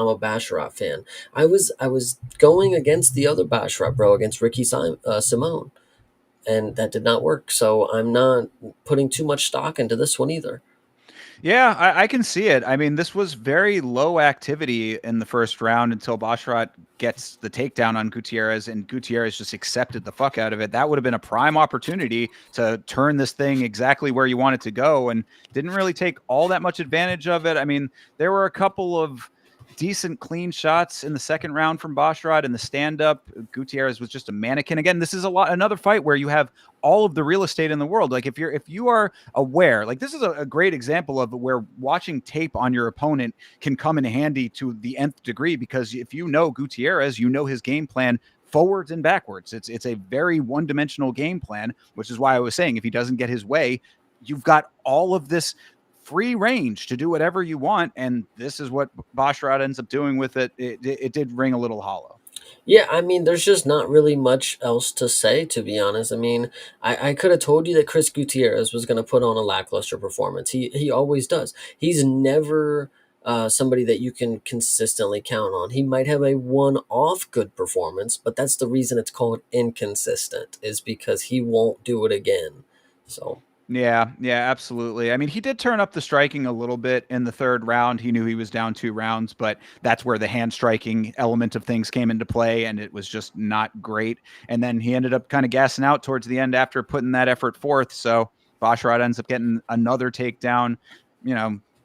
a Basharat fan. I was going against the other Basharat bro against Simone, and that did not work. So I'm not putting too much stock into this one either. Yeah, I can see it. I mean, this was very low activity in the first round until Basharat gets the takedown on Gutierrez, and Gutierrez just accepted the fuck out of it. That would have been a prime opportunity to turn this thing exactly where you want it to go, and didn't really take all that much advantage of it. I mean, there were a couple of decent clean shots in the second round from Basharat in the stand-up. Gutierrez was just a mannequin. Again, this is another fight where you have all of the real estate in the world. Like if you are aware, like this is a great example of where watching tape on your opponent can come in handy to the nth degree, because if you know Gutierrez, you know his game plan forwards and backwards. It's a very one-dimensional game plan, which is why I was saying if he doesn't get his way, you've got all of this free range to do whatever you want, and this is what Basharat ends up doing with it. It did ring a little hollow. Yeah, I mean, there's just not really much else to say, to be honest. I mean, I could have told you that Chris Gutierrez was going to put on a lackluster performance. He always does. He's never somebody that you can consistently count on. He might have a one-off good performance, but that's the reason it's called inconsistent, is because he won't do it again. So. Yeah, absolutely. I mean, he did turn up the striking a little bit in the third round. He knew he was down 2 rounds, but that's where the hand striking element of things came into play, and it was just not great. And then he ended up kind of gassing out towards the end after putting that effort forth. So Basharat ends up getting another takedown.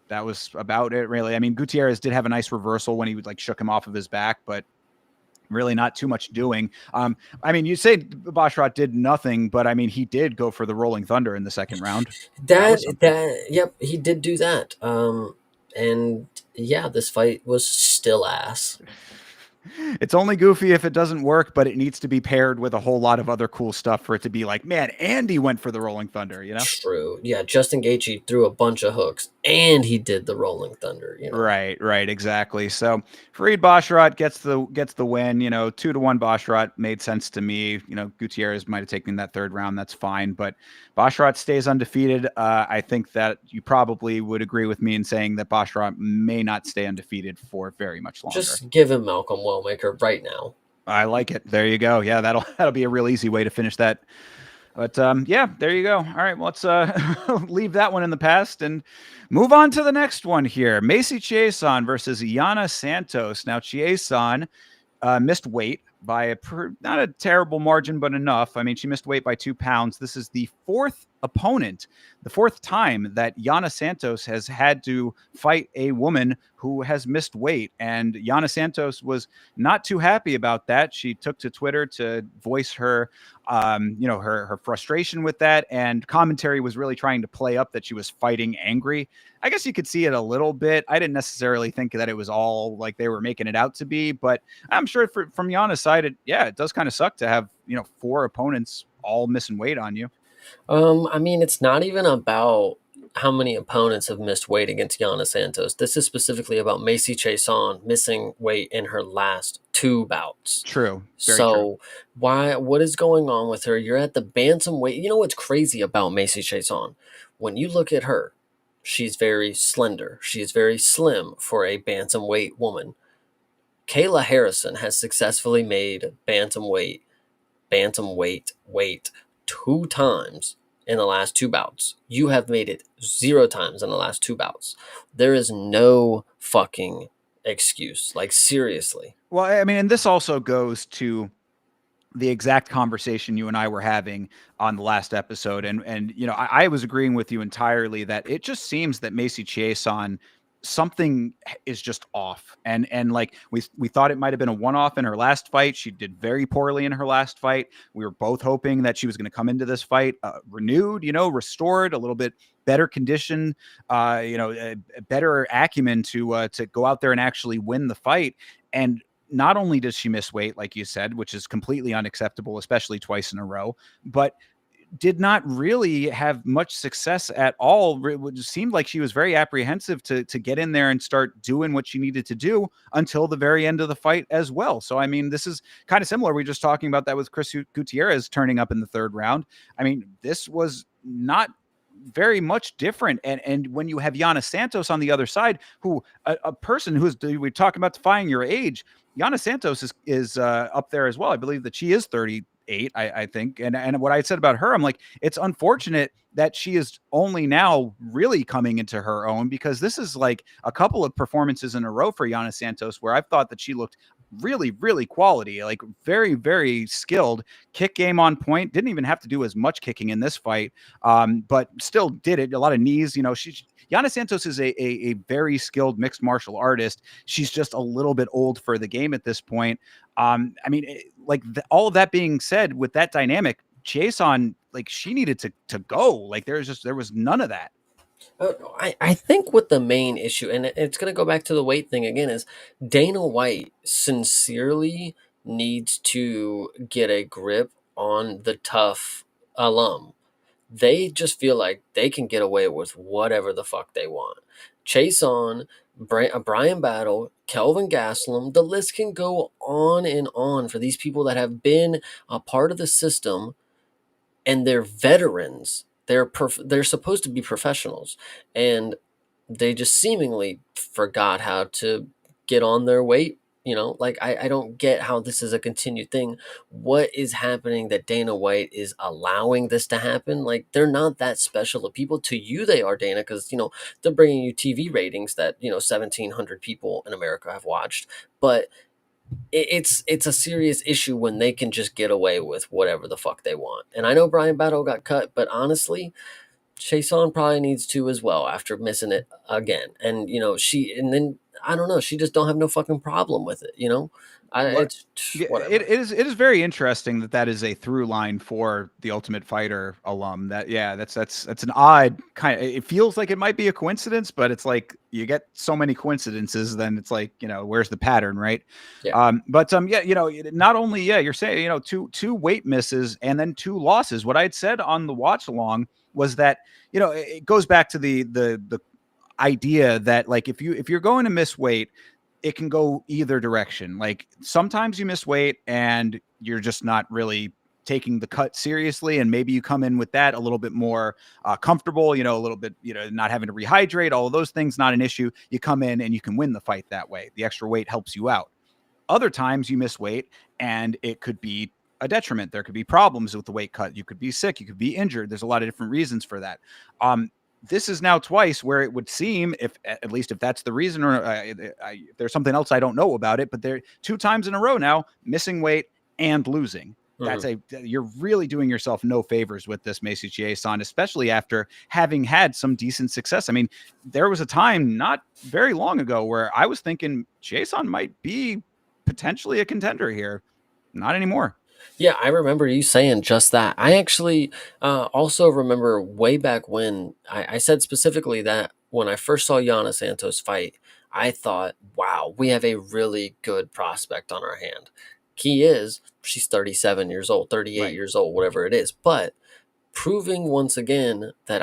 That was about it, really. I mean, Gutierrez did have a nice reversal when he would shook him off of his back, but really not too much doing. I mean, you say Basharat did nothing, but I mean, he did go for the Rolling Thunder in the second round. That was something. Yep, he did do that. And yeah, this fight was still ass. It's only goofy if it doesn't work, but it needs to be paired with a whole lot of other cool stuff for it to be like, man, Andy went for the Rolling Thunder, True. Yeah, Justin Gaethje threw a bunch of hooks, and he did the Rolling Thunder. You know, Right, exactly. So Fareed Basharat gets the win. 2-1 Basharat made sense to me. Gutierrez might have taken that third round. That's fine, but Basharat stays undefeated. I think that you probably would agree with me in saying that Basharat may not stay undefeated for very much longer. just give him Malcolm Wellmaker right now. I like it. There you go. Yeah, that'll be a real easy way to finish that. But yeah, there you go. All right, well, let's leave that one in the past and move on to the next one here. Macy Chiasson versus Yana Santos. Now, Chiasson missed weight by not a terrible margin, but enough. I mean, she missed weight by 2 pounds. This is the fourth opponent, the fourth time that Yana Santos has had to fight a woman who has missed weight. And Yana Santos was not too happy about that. She took to Twitter to voice her, her frustration with that. And commentary was really trying to play up that she was fighting angry. I guess you could see it a little bit. I didn't necessarily think that it was all like they were making it out to be, but I'm sure from Yana's side, it does kind of suck to have, 4 opponents all missing weight on you. I mean, it's not even about how many opponents have missed weight against Yana Santos. This is specifically about Macy Chiasson missing weight in her last 2 bouts. True. Very true. So what is going on with her? You're at the bantamweight. You know what's crazy about Macy Chiasson? When you look at her, she's very slender. She is very slim for a bantamweight woman. Kayla Harrison has successfully made bantamweight weight 2 times in the last 2 bouts. You have made it 0 times in the last 2 bouts. There is no fucking excuse. Like, seriously. Well, I mean, and this also goes to the exact conversation you and I were having on the last episode. And I was agreeing with you entirely that it just seems that Macy Chiasson, something is just off. And like we thought it might have been a one-off in her last fight. She did very poorly in her last fight. We were both hoping that she was going to come into this fight renewed, restored, a little bit better condition, a better acumen to go out there and actually win the fight. And not only does she miss weight, like you said, which is completely unacceptable, especially twice in a row, but did not really have much success at all. It seemed like she was very apprehensive to get in there and start doing what she needed to do until the very end of the fight as well. So, I mean, this is kind of similar. We were just talking about that with Chris Gutierrez turning up in the third round. I mean, this was not very much different. And when you have Yana Santos on the other side, who a person who's, we talk about defying your age, Yana Santos is up there as well. I believe that she is 38, I think. And what I said about her, I'm like, it's unfortunate that she is only now really coming into her own, because this is like a couple of performances in a row for Yana Santos where I've thought that she looked really, really quality, like very, very skilled, kick game on point. Didn't even have to do as much kicking in this fight, but still did it. A lot of knees. Yana Santos is a very skilled mixed martial artist. She's just a little bit old for the game at this point. I mean, all of that being said, with that dynamic, Chiasson, like, she needed to go. Like, there was none of that. I think what the main issue, and it's going to go back to the weight thing again, is Dana White sincerely needs to get a grip on the tough alum. They just feel like they can get away with whatever the fuck they want. Chiasson, Brian Battle, Kelvin Gastelum, the list can go on and on for these people that have been a part of the system, and they're veterans. They're supposed to be professionals, and they just seemingly forgot how to get on their weight. Like, I don't get how this is a continued thing. What is happening that Dana White is allowing this to happen? Like, they're not that special of people. To you, they are, Dana, because, they're bringing you TV ratings that, 1,700 people in America have watched. But it's a serious issue when they can just get away with whatever the fuck they want. And I know Brian Battle got cut, but honestly, Chiasson probably needs to as well after missing it again. And then I don't know, she just don't have no fucking problem with it. It's whatever. It is very interesting that is a through line for the Ultimate Fighter alum. That's an odd kind of, it feels like it might be a coincidence, but it's like you get so many coincidences, then it's like, where's the pattern, right? Yeah. Not only, you're saying, two weight misses and then 2 losses. What I had said on the watch along was that, it goes back to the idea that like if you're going to miss weight, it can go either direction. Like sometimes you miss weight and you're just not really taking the cut seriously, and maybe you come in with that a little bit more comfortable, a little bit, not having to rehydrate, all of those things, not an issue. You come in and you can win the fight that way. The extra weight helps you out. Other times you miss weight and it could be a detriment. There could be problems with the weight cut. You could be sick. You could be injured. There's a lot of different reasons for that. This is now twice where it would seem, if at least if that's the reason, or there's something else I don't know about it, but there 2 times in a row now, missing weight and losing. You're really doing yourself no favors with this, Macy Chiasson, especially after having had some decent success. I mean, there was a time not very long ago where I was thinking Chiasson might be potentially a contender here. Not anymore. Yeah, I remember you saying just that. I actually also remember way back when I said specifically that when I first saw Yana Santos fight, I thought, wow, we have a really good prospect on our hand. Key is she's 37 years old, 38 Right. years old, whatever it is. But proving once again that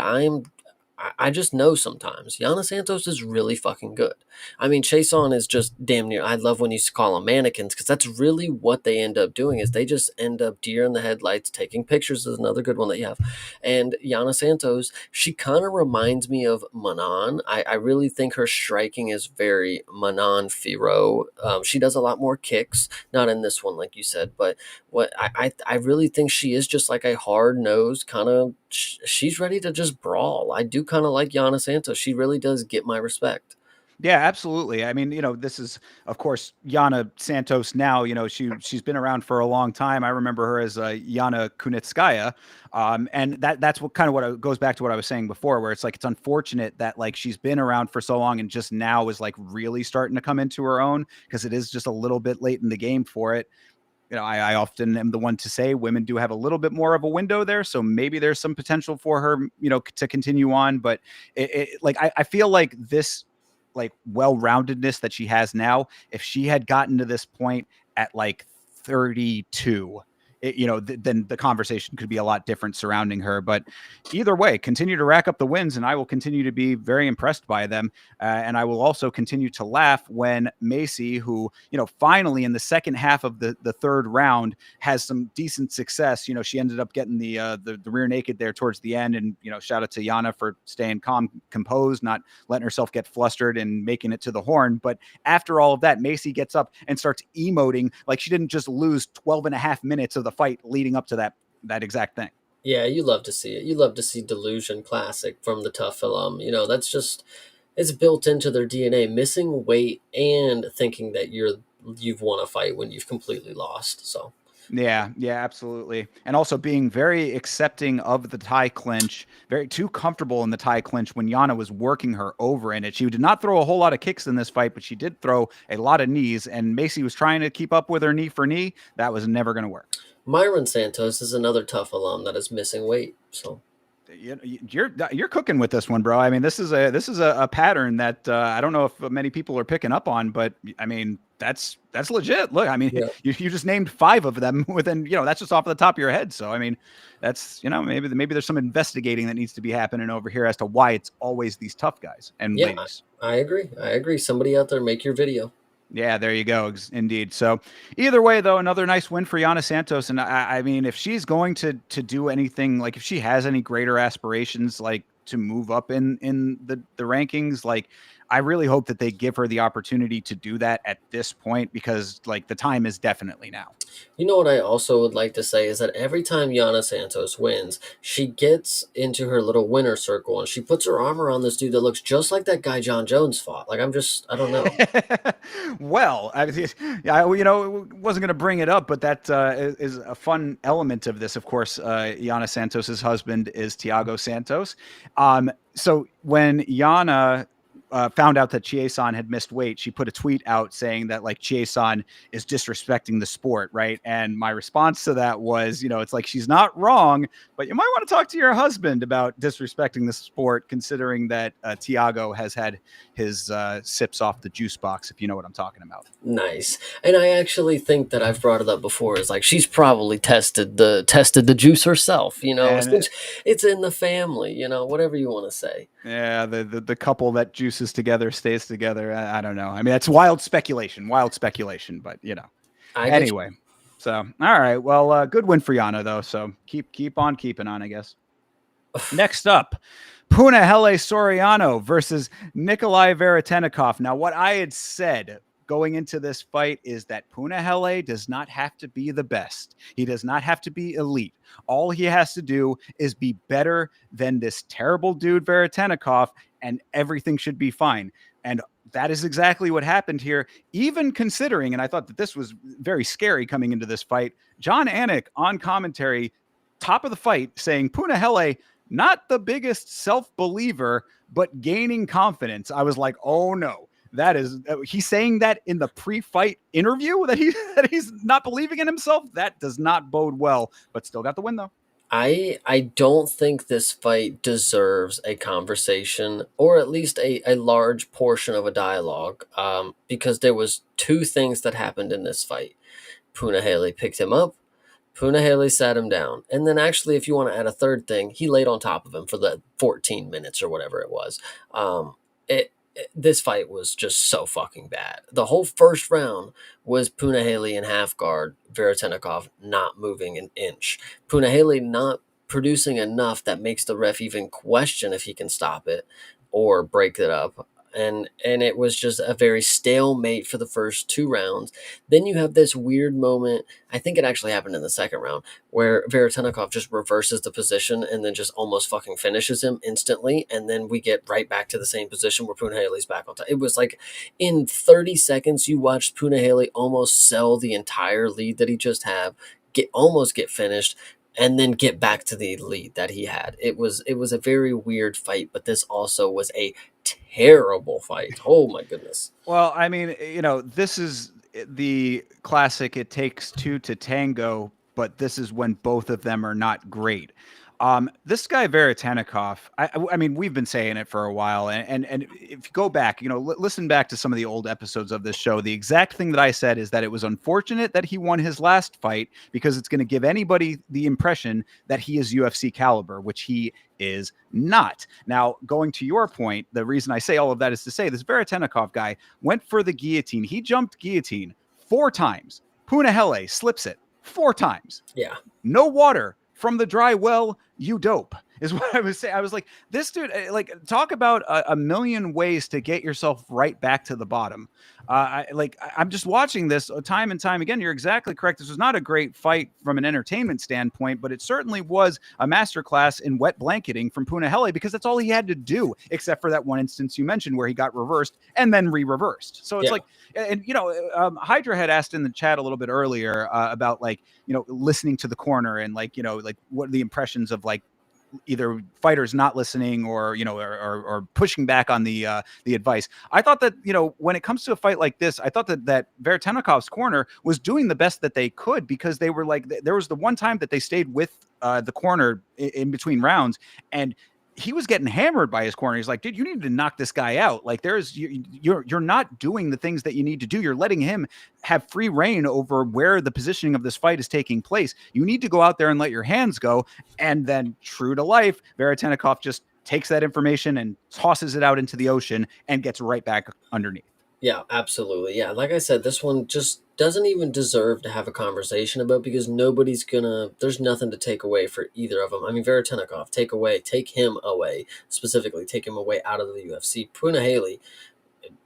I just know sometimes Yana Santos is really fucking good. I mean, Chason is just damn near. I love when you call them mannequins because that's really what they end up doing. Is they just end up deer in the headlights, taking pictures. Is another good one that you have. And Yana Santos, she kind of reminds me of Manon. I really think her striking is very Manon Firo. She does a lot more kicks, not in this one, like you said, but I really think she is just like a hard nosed kind of. She's ready to just brawl. I do kind of like Yana Santos. She really does get my respect. Yeah, absolutely. I mean, this is, of course, Yana Santos now. She's been around for a long time. I remember her as Yana Kunitskaya, and that's what kind of goes back to what I was saying before, where it's like it's unfortunate that like she's been around for so long and just now is like really starting to come into her own, because it is just a little bit late in the game for it. I often am the one to say women do have a little bit more of a window there, so maybe there's some potential for her, to continue on. But like I feel like this like well-roundedness that she has now, if she had gotten to this point at like 32, then the conversation could be a lot different surrounding her. But either way, continue to rack up the wins, and I will continue to be very impressed by them. And I will also continue to laugh when Macy, who, finally in the second half of the third round has some decent success. She ended up getting the rear naked there towards the end. And, shout out to Yana for staying calm, composed, not letting herself get flustered and making it to the horn. But after all of that, Macy gets up and starts emoting like she didn't just lose 12 and a half minutes of the fight leading up to that exact thing. Yeah, you love to see it. You love to see delusion classic from the tough alum. That's just it's built into their DNA. Missing weight and thinking that you've won a fight when you've completely lost. So Yeah, yeah, absolutely. And also being very accepting of the tie clinch, very too comfortable in the tie clinch when Yana was working her over in it. She did not throw a whole lot of kicks in this fight, but she did throw a lot of knees, and Macy was trying to keep up with her knee for knee. That was never going to work. Myron Santos is another tough alum that is missing weight. So You're cooking with this one, bro. I mean, this is a pattern that I don't know if many people are picking up on, but I mean, that's legit. Look, I mean, yeah. you just named 5 of them within, that's just off the top of your head. So I mean, that's, maybe there's some investigating that needs to be happening over here as to why it's always these tough guys and Yeah, ladies. I agree. I agree. Somebody out there, make your video. Yeah, there you go. Indeed. So either way, though, another nice win for Yana Santos. And I mean, if she's going to do anything, like if she has any greater aspirations, like to move up in the rankings, like I really hope that they give her the opportunity to do that at this point, because like the time is definitely now. You know what I also would like to say is that every time Yana Santos wins, she gets into her little winner circle and she puts her arm around this dude that looks just like that guy John Jones fought. Like I don't know. Well, wasn't going to bring it up, but that is a fun element of this. Of course, Yana Santos's husband is Thiago Santos. So when Yana found out that Chiasson had missed weight, she put a tweet out saying that like Chiasson is disrespecting the sport, right? And my response to that was, it's like she's not wrong, but you might want to talk to your husband about disrespecting the sport, considering that Thiago has had his sips off the juice box, if you know what I'm talking about. Nice. And I actually think that I've brought it up before. It's like she's probably tested the juice herself, And since it's in the family, whatever you want to say. Yeah, the couple that juices together stays together. I don't know. I mean, that's wild speculation, but I get you. Anyway. So, all right. Well, good win for Yana though. So keep on keeping on, I guess. Next up, Punahele Soriano versus Nikolai Veretennikov. Now, what I had said going into this fight is that Punahele does not have to be the best. He does not have to be elite. All he has to do is be better than this terrible dude Veretennikov, and everything should be fine. And that is exactly what happened here, even considering, and I thought that this was very scary coming into this fight, John Anik on commentary, top of the fight, saying Punahele, not the biggest self-believer, but gaining confidence. I was like, oh no, that is he's saying that in the pre-fight interview that he's not believing in himself. That does not bode well, but still got the win though. I don't think this fight deserves a conversation or at least a large portion of a dialogue, because there was two things that happened in this fight. Punahele picked him up. Punahele sat him down. And then actually, if you want to add a third thing, he laid on top of him for the 14 minutes or whatever it was. This fight was just so fucking bad. The whole first round was Punahele in half guard, Veretennikov not moving an inch. Punahele not producing enough that makes the ref even question if he can stop it or break it up. And it was just a very stalemate for the first two rounds. Then you have this weird moment. I think it actually happened in the second round where Veretennikov just reverses the position and then just almost fucking finishes him instantly. And then we get right back to the same position where Punahele's back on top. It was like in 30 seconds, you watched Punahele almost sell the entire lead that he just had, almost get finished, and then get back to the lead that he had. It was a very weird fight, but this also was a terrible fight. Oh my goodness. Well, I mean, this is the classic it takes two to tango, but this is when both of them are not great. This guy Veretennikov, I mean, we've been saying it for a while, and if you go back, listen back to some of the old episodes of this show. The exact thing that I said is that it was unfortunate that he won his last fight because it's going to give anybody the impression that he is UFC caliber, which he is not. Now, going to your point, the reason I say all of that is to say this Veretennikov guy went for the guillotine. He jumped guillotine 4 times. Punahele slips it 4 times. Yeah. No water from the dry well, you dope, is what I was saying. I was like, this dude, like, talk about a million ways to get yourself right back to the bottom. I'm just watching this time and time again. You're exactly correct. This was not a great fight from an entertainment standpoint, but it certainly was a masterclass in wet blanketing from Punahele because that's all he had to do, except for that one instance you mentioned where he got reversed and then re-reversed. So it's like, and Hydra had asked in the chat a little bit earlier about listening to the corner and like what are the impressions of like either fighters not listening or or pushing back on the advice. I thought that when it comes to a fight like this, I thought that Veretennikov's corner was doing the best that they could because they were like there was the one time that they stayed with the corner in between rounds and he was getting hammered by his corner. He's like, dude, you need to knock this guy out. Like you're not doing the things that you need to do. You're letting him have free reign over where the positioning of this fight is taking place. You need to go out there and let your hands go. And then true to life, Veretennikov just takes that information and tosses it out into the ocean and gets right back underneath. Yeah, absolutely. Yeah, like I said, this one just doesn't even deserve to have a conversation about because there's nothing to take away for either of them. I mean, Veretennikov, take him away, specifically, take him away out of the UFC. Punahele,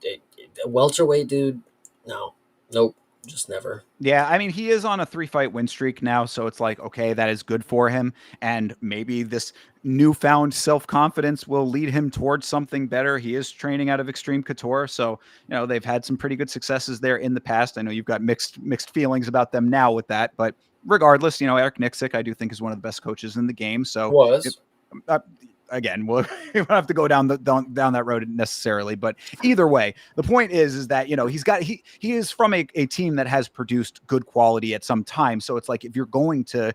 a welterweight dude, no, nope, just never. Yeah, I mean, he is on a 3-fight win streak now, so it's like, okay, that is good for him. And maybe this newfound self-confidence will lead him towards something better. He is training out of Extreme Couture, so, they've had some pretty good successes there in the past. I know you've got mixed feelings about them now with that, but regardless, Eric Nixick, I do think is one of the best coaches in the game. So again, we don't have to go down that road necessarily, but either way, the point is that he is from a team that has produced good quality at some time. So it's like if you're going to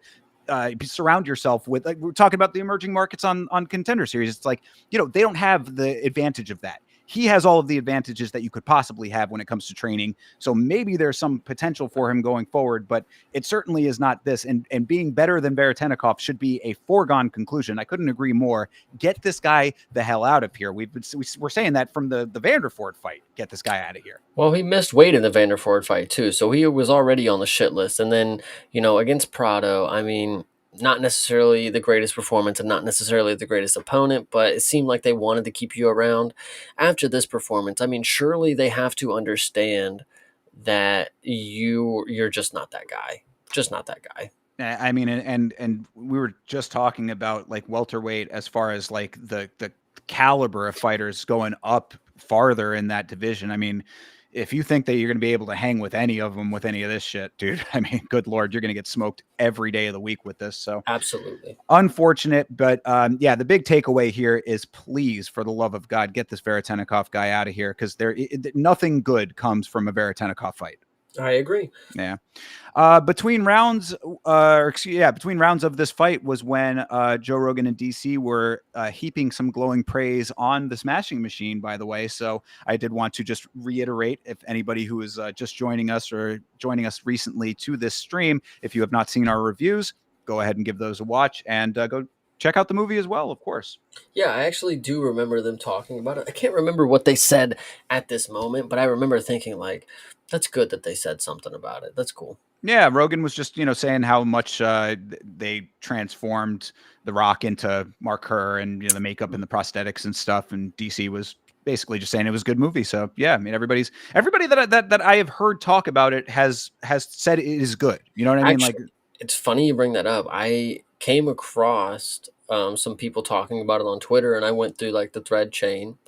surround yourself with, like we're talking about the emerging markets on Contender Series, it's like they don't have the advantage of that. he has all of the advantages that you could possibly have when it comes to training. So maybe there's some potential for him going forward, but it certainly is not this. And being better than Veretennikov should be a foregone conclusion. I couldn't agree more. Get this guy the hell out of here. We're saying that from the Vanderford fight. Get this guy out of here. Well, he missed weight in the Vanderford fight too, so he was already on the shit list. And then, against Prado, I mean, not necessarily the greatest performance and not necessarily the greatest opponent, but it seemed like they wanted to keep you around. After this performance, I mean, surely they have to understand that you're just not that guy. Just not that guy. I mean, and we were just talking about like welterweight as far as like the caliber of fighters going up farther in that division. I mean, if you think that you're going to be able to hang with any of them with any of this shit, dude, I mean, good Lord, you're going to get smoked every day of the week with this. So Absolutely. unfortunate, but yeah, the big takeaway here is please, for the love of God, get this Veretennikov guy out of here because nothing good comes from a Veretennikov fight. I agree. Yeah. Between rounds of this fight was when Joe Rogan and DC were heaping some glowing praise on the Smashing Machine, by the way. So I did want to just reiterate, if anybody who is just joining us or joining us recently to this stream, if you have not seen our reviews, go ahead and give those a watch and go check out the movie as well, of course. Yeah, I actually do remember them talking about it. I can't remember what they said at this moment, but I remember thinking like, that's good that they said something about it. That's cool. Yeah, Rogan was just, saying how much they transformed The Rock into Mark Kerr and the makeup and the prosthetics and stuff, and DC was basically just saying it was a good movie. So yeah, I mean everybody that I have heard talk about it has said it is good. You know what I mean? Actually, it's funny you bring that up. I came across some people talking about it on Twitter, and I went through like the thread chain.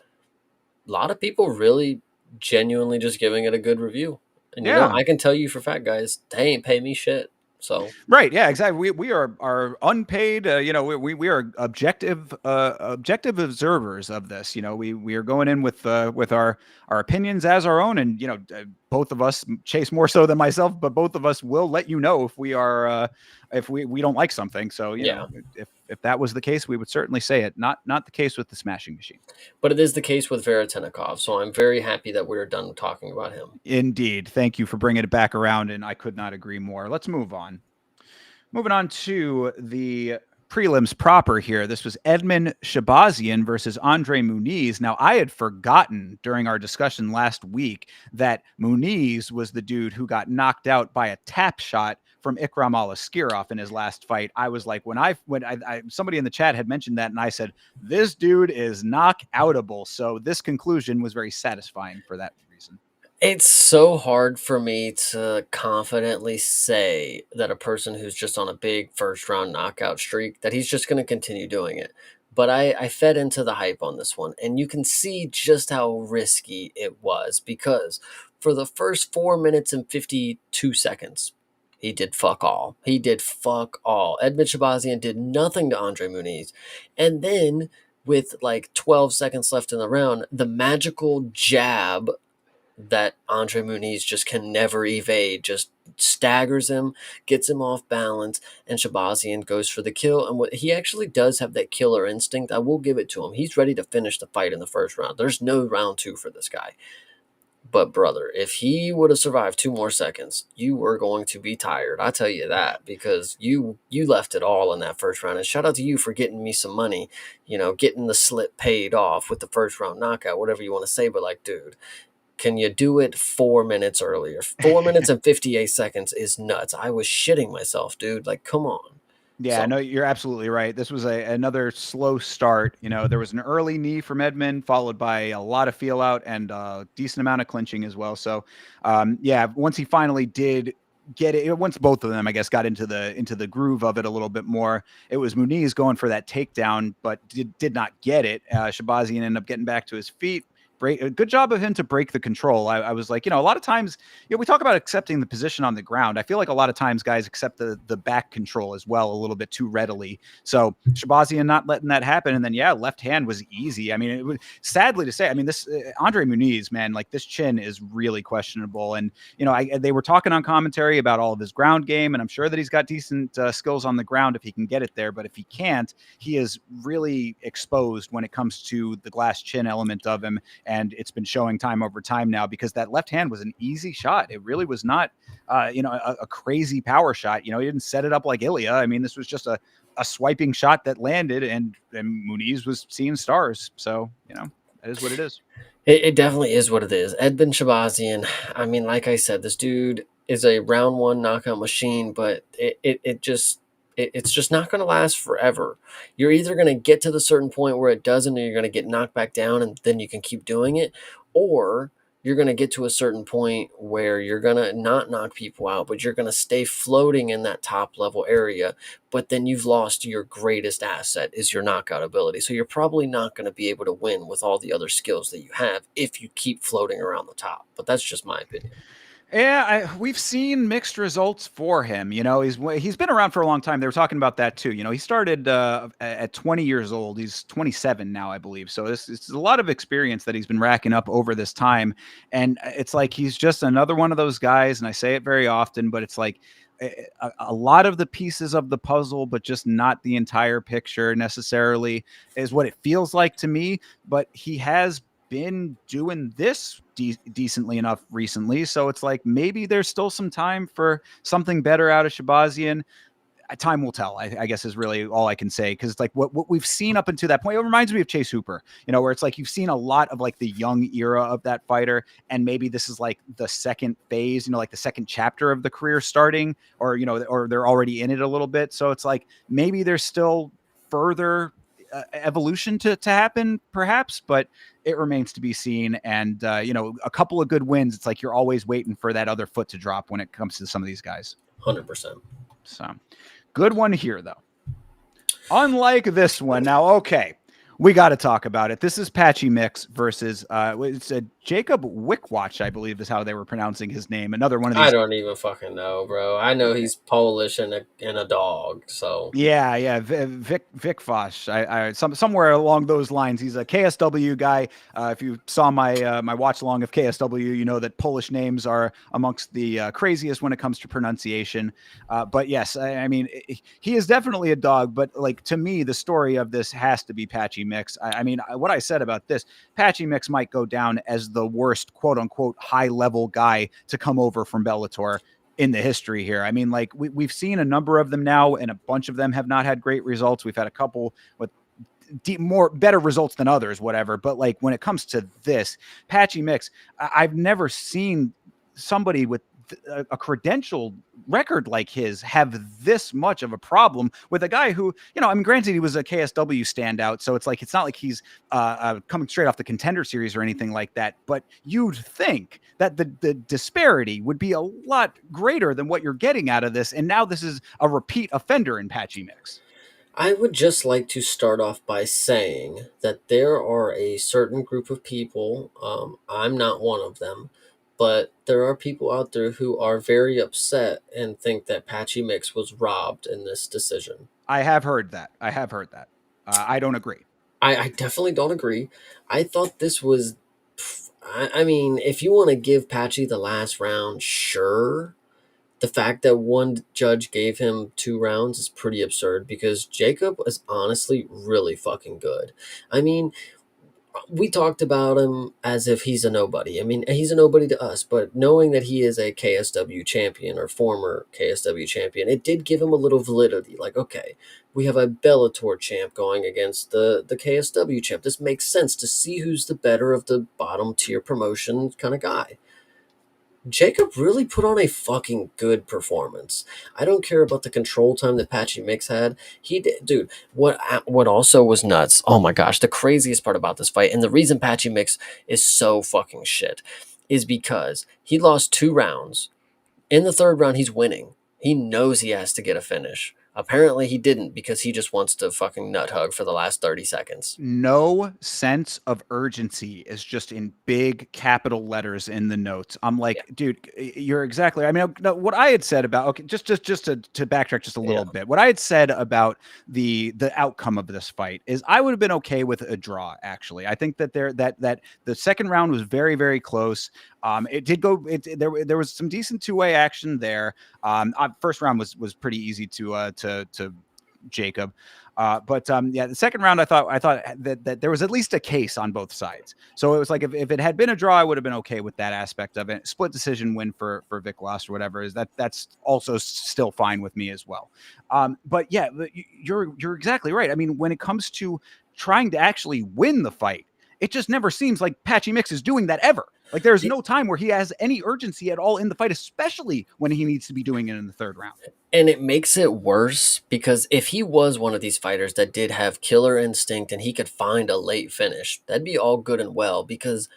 A lot of people really genuinely just giving it a good review. And yeah. I can tell you for fact, guys, they ain't pay me shit. So right, yeah, exactly. We are unpaid. We are objective observers of this. We are going in with our opinions as our own, and both of us, Chase more so than myself, but both of us will let you know if we are if we don't like something. So yeah, if that was the case, we would certainly say it. Not the case with the Smashing Machine. But it is the case with Veretennikov, so I'm very happy that we're done talking about him. Indeed. Thank you for bringing it back around, and I could not agree more. Let's move on. Moving on to the prelims proper here. This was Edmen Shahbazyan versus Andre Muniz. Now, I had forgotten during our discussion last week that Muniz was the dude who got knocked out by a tap shot from Ikram Alaskirov in his last fight. I was like, when somebody in the chat had mentioned that, and I said, this dude is knockoutable. So this conclusion was very satisfying for that reason. It's so hard for me to confidently say that a person who's just on a big first round knockout streak, that he's just going to continue doing it. But I fed into the hype on this one, and you can see just how risky it was because for the first 4 minutes and 52 seconds, he did fuck all. He did fuck all. Edmen Shahbazyan did nothing to Andre Muniz. And then with like 12 seconds left in the round, the magical jab that Andre Muniz just can never evade just staggers him, gets him off balance, and Shahbazyan goes for the kill. And he actually does have that killer instinct. I will give it to him. He's ready to finish the fight in the first round. There's no round two for this guy. But brother, if he would have survived 2 more seconds, you were going to be tired. I tell you that because you left it all in that first round. And shout out to you for getting me some money, getting the slip paid off with the first round knockout, whatever you want to say. But like, dude, can you do it 4 minutes earlier? 4 minutes and 58 seconds is nuts. I was shitting myself, dude. Like, come on. Yeah, no, you're absolutely right. This was another slow start. There was an early knee from Edmen, followed by a lot of feel out and a decent amount of clinching as well. So, yeah, once he finally did get it, once both of them, I guess, got into the groove of it a little bit more, it was Muniz going for that takedown, but did not get it. Shahbazyan ended up getting back to his feet. A good job of him to break the control. I was like, a lot of times, we talk about accepting the position on the ground. I feel like a lot of times guys accept the back control as well a little bit too readily. So Shahbazyan not letting that happen. And then, yeah, left hand was easy. I mean, it was sadly to say, this Andre Muniz, man, like this chin is really questionable. And, they were talking on commentary about all of his ground game, and I'm sure that he's got decent skills on the ground if he can get it there. But if he can't, he is really exposed when it comes to the glass chin element of him. and it's been showing time over time now because that left hand was an easy shot. It really was not, a crazy power shot. He didn't set it up like Ilya. I mean, this was just a swiping shot that landed, and Muniz was seeing stars. So, that is what it is. It definitely is what it is. Edben Shabazian, I mean, like I said, this dude is a round one knockout machine, but it's just not going to last forever. You're either going to get to the certain point where it doesn't, or you're going to get knocked back down, and then you can keep doing it, or you're going to get to a certain point where you're going to not knock people out, but you're going to stay floating in that top level area. But then you've lost your greatest asset, is your knockout ability. So you're probably not going to be able to win with all the other skills that you have if you keep floating around the top. But that's just my opinion. Yeah, we've seen mixed results for him. He's been around for a long time. They were talking about that too. He started at 20 years old. He's 27 now, I believe. So this is a lot of experience that he's been racking up over this time. And it's like he's just another one of those guys. And I say it very often, but it's like a lot of the pieces of the puzzle, but just not the entire picture necessarily, is what it feels like to me. But he has been doing this decently enough recently, so it's like maybe there's still some time for something better out of Shabazian. Time will tell, I guess, is really all I can say, because it's like what we've seen up until that point. It reminds me of Chase Hooper, where it's like you've seen a lot of like the young era of that fighter, and maybe this is like the second phase, like the second chapter of the career starting, or or they're already in it a little bit. So it's like maybe there's still further evolution to happen, perhaps, but it remains to be seen. And a couple of good wins, it's like you're always waiting for that other foot to drop when it comes to some of these guys. 100%. So good one here, though. Unlike this one. Now, okay, we got to talk about it. This is Patchy Mix versus it's a Jacob Wickwatch, I believe is how they were pronouncing his name. Another one of these. I don't even fucking know, bro. I know he's Polish and a dog. So Yeah, Vic Fosh. Somewhere along those lines. He's a KSW guy. If you saw my watch along of KSW, you know that Polish names are amongst the craziest when it comes to pronunciation. But yes, I mean he is definitely a dog. But like, to me, the story of this has to be Patchy Mix. I mean, what I said about this, Patchy Mix might go down as the worst quote unquote high level guy to come over from Bellator in the history here. I mean, like we've seen a number of them now, and a bunch of them have not had great results. We've had a couple with better results than others, whatever. But like when it comes to this Patchy Mix, I've never seen somebody with a credentialed record like his have this much of a problem with a guy who, I mean, granted, he was a KSW standout, so it's like it's not like he's coming straight off the Contender Series or anything like that. But you'd think that the disparity would be a lot greater than what you're getting out of this, and now this is a repeat offender in Patchy Mix. I would just like to start off by saying that there are a certain group of people, I'm not one of them, but there are people out there who are very upset and think that Patchy Mix was robbed in this decision. I have heard that. I don't agree. I definitely don't agree. I thought this was, I mean, if you want to give Patchy the last round, sure. The fact that one judge gave him 2 rounds is pretty absurd because Jacob is honestly really fucking good. I mean, we talked about him as if he's a nobody. I mean, he's a nobody to us, but knowing that he is a KSW champion or former KSW champion, it did give him a little validity. Like, okay, we have a Bellator champ going against the KSW champ. This makes sense to see who's the better of the bottom tier promotion kind of guy. Jacob really put on a fucking good performance. I don't care about the control time that Patchy Mix had. He did, dude. What also was nuts? Oh my gosh, the craziest part about this fight, and the reason Patchy Mix is so fucking shit, is because he lost 2 rounds. In the third round, he's winning. He knows he has to get a finish. Apparently, he didn't because he just wants to fucking nut hug for the last 30 seconds. No sense of urgency is just in big capital letters in the notes. I'm like, Yeah. dude, you're exactly. I mean, what I had said about, okay, just to backtrack just a little Yeah. bit. What I had said about the outcome of this fight is I would have been okay with a draw. Actually, I think that that the second round was very, very close. It did go. There was some decent two-way action there. First round was pretty easy to Jacob. But yeah, the second round, I thought that there was at least a case on both sides. So it was like if it had been a draw, I would have been okay with that aspect of it. Split decision win for Vic Lost or whatever is that's also still fine with me as well. But yeah, you're exactly right. I mean, when it comes to trying to actually win the fight, it just never seems like Patchy Mix is doing that ever. Like there's no time where he has any urgency at all in the fight, especially when he needs to be doing it in the third round. And it makes it worse because if he was one of these fighters that did have killer instinct and he could find a late finish, that'd be all good and well because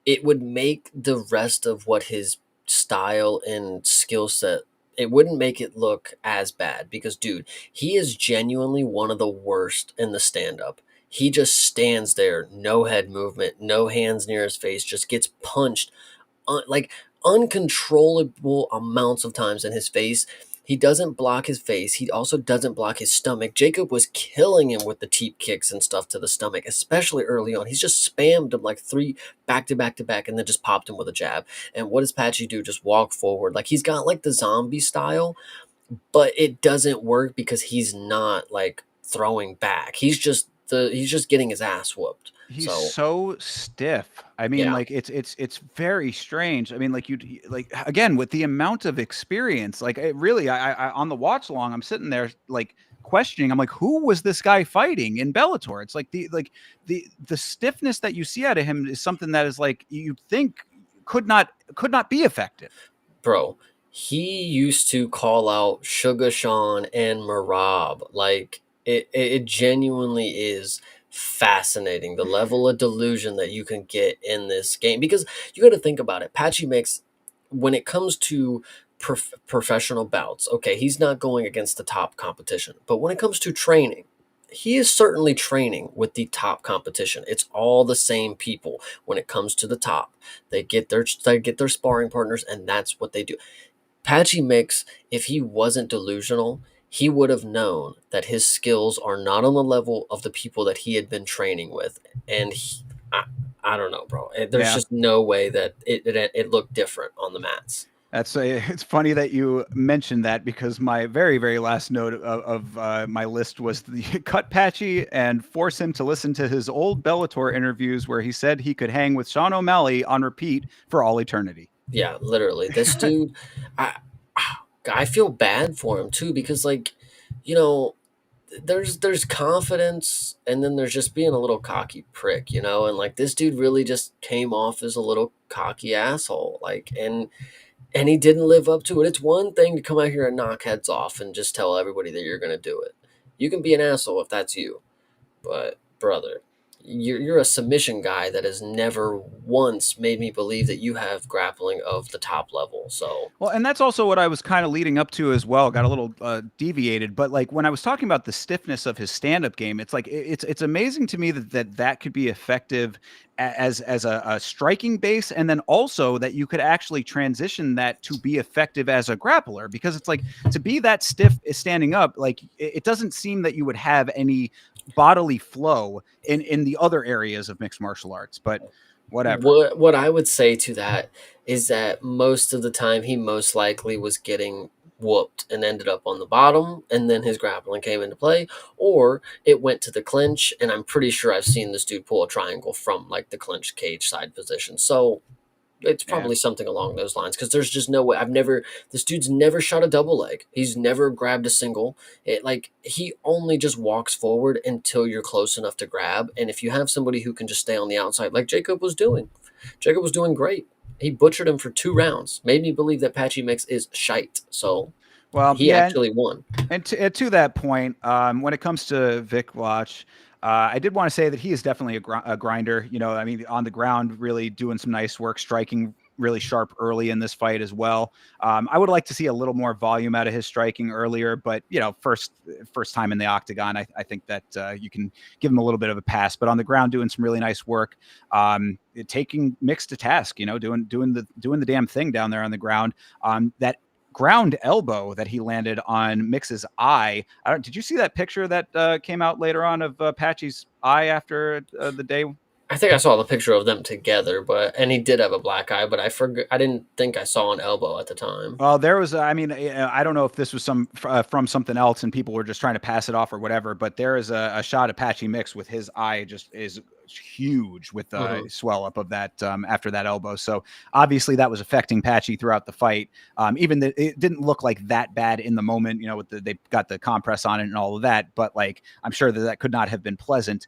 it would make the rest of what his style and skill set, it wouldn't make it look as bad because dude, he is genuinely one of the worst in the stand up. He just stands there, no head movement, no hands near his face, just gets punched like uncontrollable amounts of times in his face. He doesn't block his face. He also doesn't block his stomach. Jacob was killing him with the teep kicks and stuff to the stomach, especially early on. He's just spammed him like three back to back to back and then just popped him with a jab. And what does Patchy do? Just walk forward. Like he's got like the zombie style, but it doesn't work because he's not like throwing back. He's just getting his ass whooped. He's So so stiff. I mean, yeah, like it's very strange. I mean, like you like again with the amount of experience, like it really, I on the watch along, I'm sitting there like questioning. I'm like, who was this guy fighting in Bellator? It's like the stiffness that you see out of him is something that is like you think could not be effective. bro, he used to call out Sugar Sean and Marab. Like it genuinely is fascinating the level of delusion that you can get in this game because you got to think about it. Patchy Mix, when it comes to professional bouts, okay, he's not going against the top competition, but when it comes to training, he is certainly training with the top competition. It's all the same people when it comes to the top. They get their sparring partners, and that's what they do. Patchy Mix, if he wasn't delusional, he would have known that his skills are not on the level of the people that he had been training with. And I don't know, bro. There's Yeah. just no way that it looked different on the mats. It's funny that you mentioned that because my very last note of my list was the cut Patchy and force him to listen to his old Bellator interviews where he said he could hang with Sean O'Malley on repeat for all eternity. Yeah, literally. This dude, I I feel bad for him too because like, you know, there's confidence and then there's just being a little cocky prick, and like this dude really just came off as a little cocky asshole. Like and he didn't live up to it. It's one thing to come out here and knock heads off and just tell everybody that you're going to do it. You can be an asshole if that's you, but brother, you're a submission guy that has never once made me believe that you have grappling of the top level. So Well, and that's also what I was kind of leading up to as well. Got a little deviated, but like when I was talking about the stiffness of his stand-up game, it's like it's amazing to me that could be effective as a striking base, and then also that you could actually transition that to be effective as a grappler. Because it's like to be that stiff standing up, like it doesn't seem that you would have any bodily flow in the other areas of mixed martial arts. But whatever. what I would say to that is that most of the time he most likely was getting whooped and ended up on the bottom and then his grappling came into play, or it went to the clinch, and I'm pretty sure I've seen this dude pull a triangle from like the clinch cage side position. So it's Yeah. probably something along those lines because there's just no way. This dude's never shot a double leg. He's never grabbed a single. Like he only just walks forward until you're close enough to grab. And if you have somebody who can just stay on the outside, like Jacob was doing great. He butchered him for 2 rounds, made me believe that Patchy Mix is shite. So Well, he yeah, actually won. and to that point, when it comes to Vic Watch, I did want to say that he is definitely a grinder. I mean, on the ground, really doing some nice work, striking really sharp early in this fight as well. I would like to see a little more volume out of his striking earlier, but first time in the octagon, I think that you can give him a little bit of a pass. But on the ground, doing some really nice work, taking Mix to task. Doing the damn thing down there on the ground. That ground elbow that he landed on Mix's eye. Did you see that picture that came out later on of Patchy's eye after the day? I think I saw the picture of them together, and he did have a black eye, but I forgot. I didn't think I saw an elbow at the time. Well, there was, I mean, I don't know if this was from something else and people were just trying to pass it off or whatever, but there is a shot of Patchy Mix with his eye just is huge with the Hmm. swell up of that after that elbow. So obviously that was affecting Patchy throughout the fight. Even it didn't look like that bad in the moment, you know, with they got the compress on it and all of that, but like I'm sure that could not have been pleasant.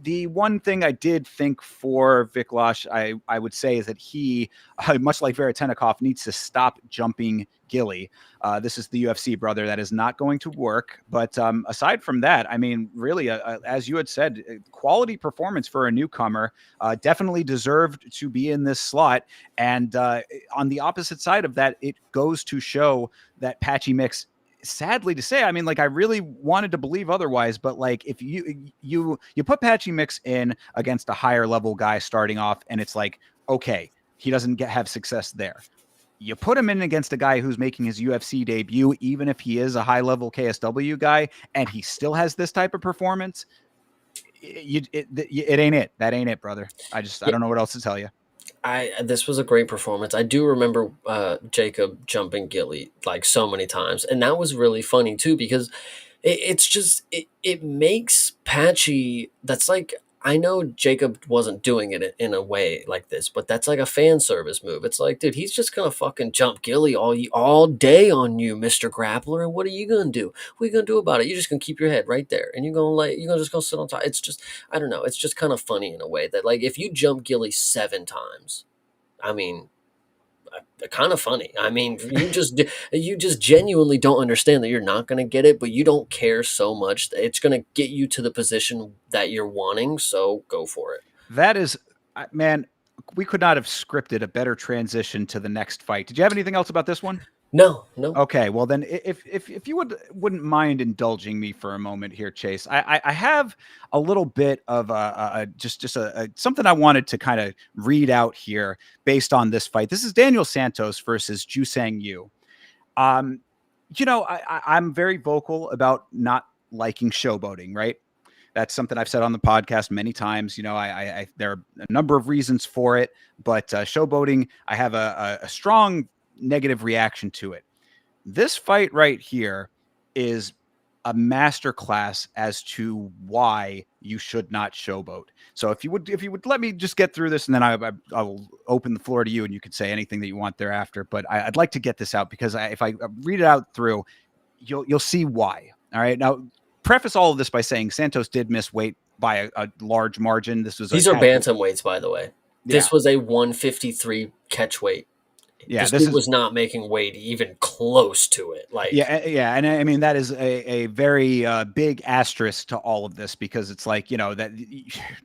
The one thing I did think for Viklash, I would say is that he, much like Veretennikov, needs to stop jumping Gilly. This is the UFC, brother. That is not going to work. But aside from that, I mean, really, as you had said, quality performance for a newcomer. Definitely deserved to be in this slot. And on the opposite side of that, it goes to show that Patchy Mix, sadly to say, I mean, like I really wanted to believe otherwise, but like if you put Patchy Mix in against a higher level guy starting off, and it's like, okay, he doesn't have success there. You put him in against a guy who's making his UFC debut, even if he is a high level KSW guy, and he still has this type of performance. It ain't it. That ain't it, brother. I don't know what else to tell you. This was a great performance. I do remember Jacob jumping Gilly like so many times, and that was really funny too because it's just it makes Patchy. That's like I know Jacob wasn't doing it in a way like this, but that's like a fan service move. It's like, dude, he's just gonna fucking jump Gilly all day on you, Mister Grappler, and what are you gonna do? What are you gonna do about it? You're just gonna keep your head right there, and you're gonna just go sit on top. It's just I don't know. It's just kind of funny in a way that like if you jump Gilly 7 times. I mean, kind of funny. I mean, you just genuinely don't understand that you're not going to get it, but you don't care so much. It's going to get you to the position that you're wanting, so go for it. That is, man, we could not have scripted a better transition to the next fight. Did you have anything else about this one? No, no. Okay, well then, if you wouldn't mind indulging me for a moment here, Chase, I have a little bit of a something I wanted to kind of read out here based on this fight. This is Daniel Santos versus Jusang Yu. Um, you know, I'm very vocal about not liking showboating, right? That's something I've said on the podcast many times. You know, I there are a number of reasons for it, but showboating, I have a strong negative reaction to it. This fight right here is a masterclass as to why you should not showboat. So if you would let me just get through this, and then I will open the floor to you, and you could say anything that you want thereafter. But I'd like to get this out because if I read it out through, you'll see why. All right, now preface all of this by saying Santos did miss weight by a large margin. This was a These are casual, bantamweights, by the way. yeah, This was a 153 catch weight. yeah. This This dude is was not making weight even close to it. Like, Yeah, and I mean that is a very big asterisk to all of this because it's like that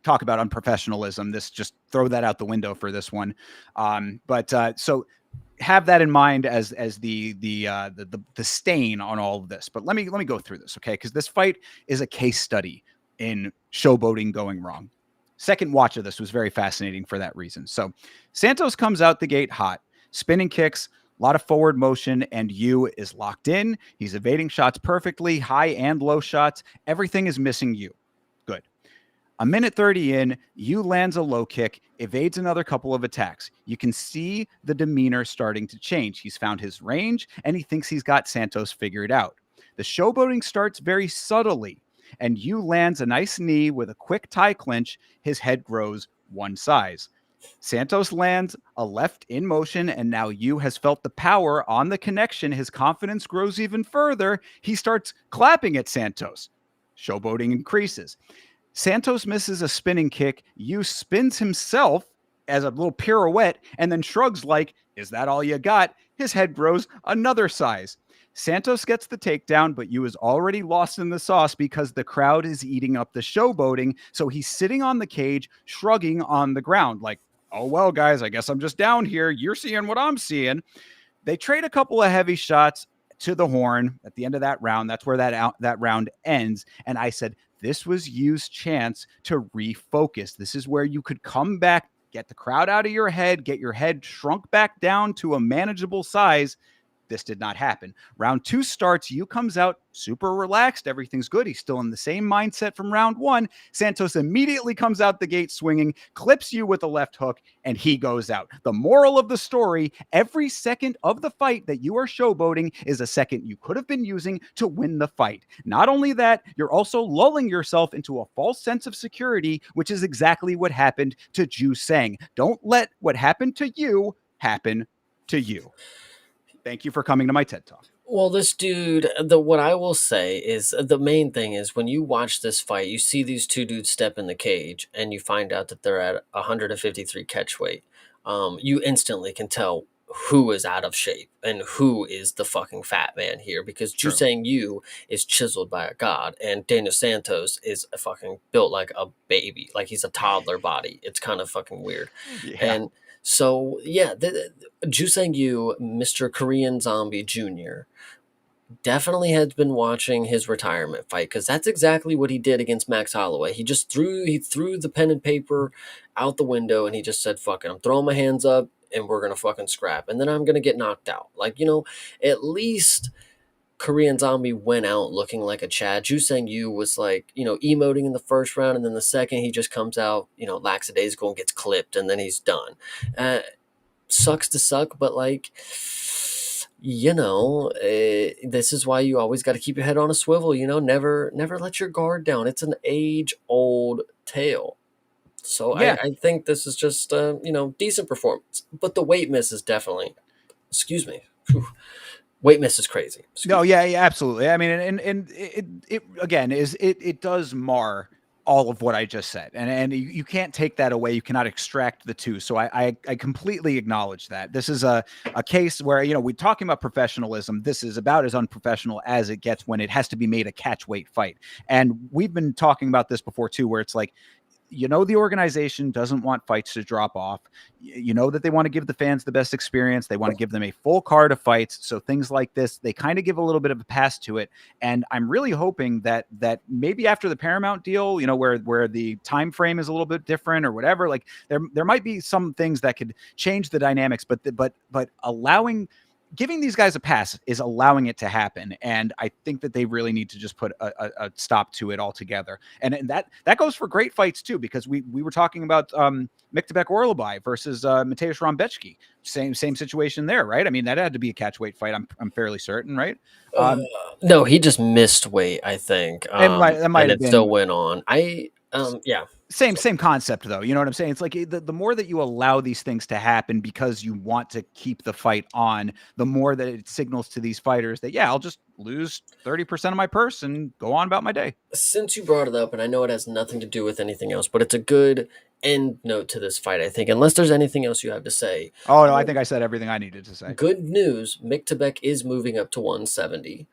talk about unprofessionalism. This just throw that out the window for this one. But so have that in mind as the stain on all of this. But let me go through this, okay? Because this fight is a case study in showboating going wrong. Second watch of this was very fascinating for that reason. So Santos comes out the gate hot, spinning kicks, a lot of forward motion, and Yu is locked in. He's evading shots perfectly, high and low shots. Everything is missing Yu. Good. A minute 30 in, Yu lands a low kick, evades another couple of attacks. You can see the demeanor starting to change. He's found his range, and he thinks he's got Santos figured out. The showboating starts very subtly, and Yu lands a nice knee with a quick tie clinch. His head grows one size. Santos lands a left in motion, and now Yu has felt the power on the connection. His confidence grows even further. He starts clapping at Santos. Showboating increases. Santos misses a spinning kick. Yu spins himself as a little pirouette and then shrugs like, is that all you got? His head grows another size. Santos gets the takedown, but Yu is already lost in the sauce because the crowd is eating up the showboating. So he's sitting on the cage, shrugging on the ground like, oh, well, guys, I guess I'm just down here. You're seeing what I'm seeing. They trade a couple of heavy shots to the horn at the end of that round. That's where that round ends. And I said, this was Yu's chance to refocus. This is where you could come back, get the crowd out of your head, get your head shrunk back down to a manageable size. This did not happen. Round 2 starts. Yu comes out super relaxed. Everything's good. He's still in the same mindset from round 1. Santos immediately comes out the gate swinging, clips Yu with a left hook, and he goes out. The moral of the story, every second of the fight that you are showboating is a second you could have been using to win the fight. Not only that, you're also lulling yourself into a false sense of security, which is exactly what happened to Ju Sang. Don't let what happened to you happen to you. Thank you for coming to my TED Talk. Well, this dude, what I will say is the main thing is when you watch this fight, you see these two dudes step in the cage, and you find out that they're at 153 catch weight. You instantly can tell who is out of shape and who is the fucking fat man here, because True. Jusang Yu is chiseled by a god, and Daniel Santos is a fucking built like a baby, like he's a toddler body. It's kind of fucking weird, Yeah. and so yeah, Jusang Yu, Mr. Korean Zombie Jr., definitely has been watching his retirement fight, because that's exactly what he did against Max Holloway. He threw the pen and paper out the window, and he just said, "Fuck it, I'm throwing my hands up, and we're gonna fucking scrap, and then I'm gonna get knocked out." Like, at least Korean Zombie went out looking like a Chad. Ju Sang Yu was like, emoting in the first round, and then the second he just comes out, lackadaisical and gets clipped, and then he's done. Sucks to suck, but like, this is why you always got to keep your head on a swivel. Never let your guard down. It's an age old tale. So Yeah. I think this is just decent performance, but the weight miss is definitely, excuse me, whew, weight miss is crazy. No, yeah, absolutely. I mean, and it again it does mar all of what I just said, and you can't take that away. You cannot extract the two. So I completely acknowledge that. This is a case where we're talking about professionalism. This is about as unprofessional as it gets when it has to be made a catch weight fight. And we've been talking about this before too, where it's like, the organization doesn't want fights to drop off. That they want to give the fans the best experience. They want to give them a full card of fights. So things like this, they kind of give a little bit of a pass to it. And I'm really hoping that maybe after the Paramount deal, where the time frame is a little bit different or whatever, like there might be some things that could change the dynamics. But giving these guys a pass is allowing it to happen. And I think that they really need to just put a stop to it altogether. And that goes for great fights too, because we were talking about Miktabek Orlobai versus Mateusz Rambecki. Same situation there, right? I mean, that had to be a catch weight fight. I'm fairly certain, right? No, he just missed weight, I think. That might and have it been still went on. Yeah. Same concept though. You know what I'm saying? It's like the more that you allow these things to happen because you want to keep the fight on, the more that it signals to these fighters that, I'll just lose 30% of my purse and go on about my day. Since you brought it up, and I know it has nothing to do with anything else, but it's a good end note to this fight, I think, unless there's anything else you have to say. Oh no, I think I said everything I needed to say. Good news, Mick Tebek is moving up to 170.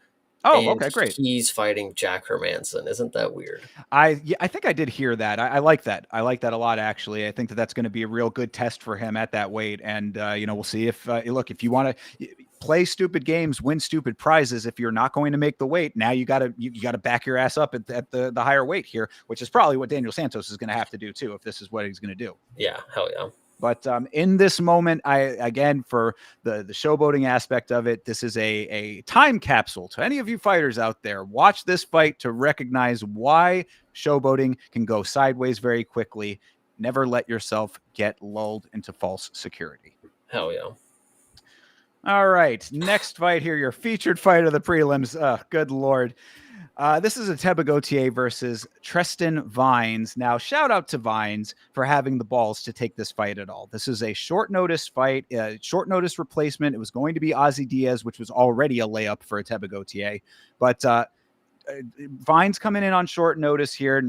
Oh, And okay, great. he's fighting Jack Hermanson. Isn't that weird? I think I did hear that. I like that. I like that a lot, actually. I think that that's going to be a real good test for him at that weight. And we'll see if if you want to play stupid games, win stupid prizes. If you're not going to make the weight, now you gotta back your ass up at the higher weight here, which is probably what Daniel Santos is going to have to do too, if this is what he's going to do. Yeah, hell yeah. But in this moment, for the showboating aspect of it, this is a time capsule to any of you fighters out there. Watch this fight to recognize why showboating can go sideways very quickly. Never let yourself get lulled into false security. Hell yeah. All right, next fight here, your featured fight of the prelims. Good Lord. This is a Teba Gautier versus Tristan Vines. Now, shout out to Vines for having the balls to take this fight at all. This is a short notice fight, short notice replacement. It was going to be Ozzy Diaz, which was already a layup for a Teba Gautier. But Vines coming in on short notice here.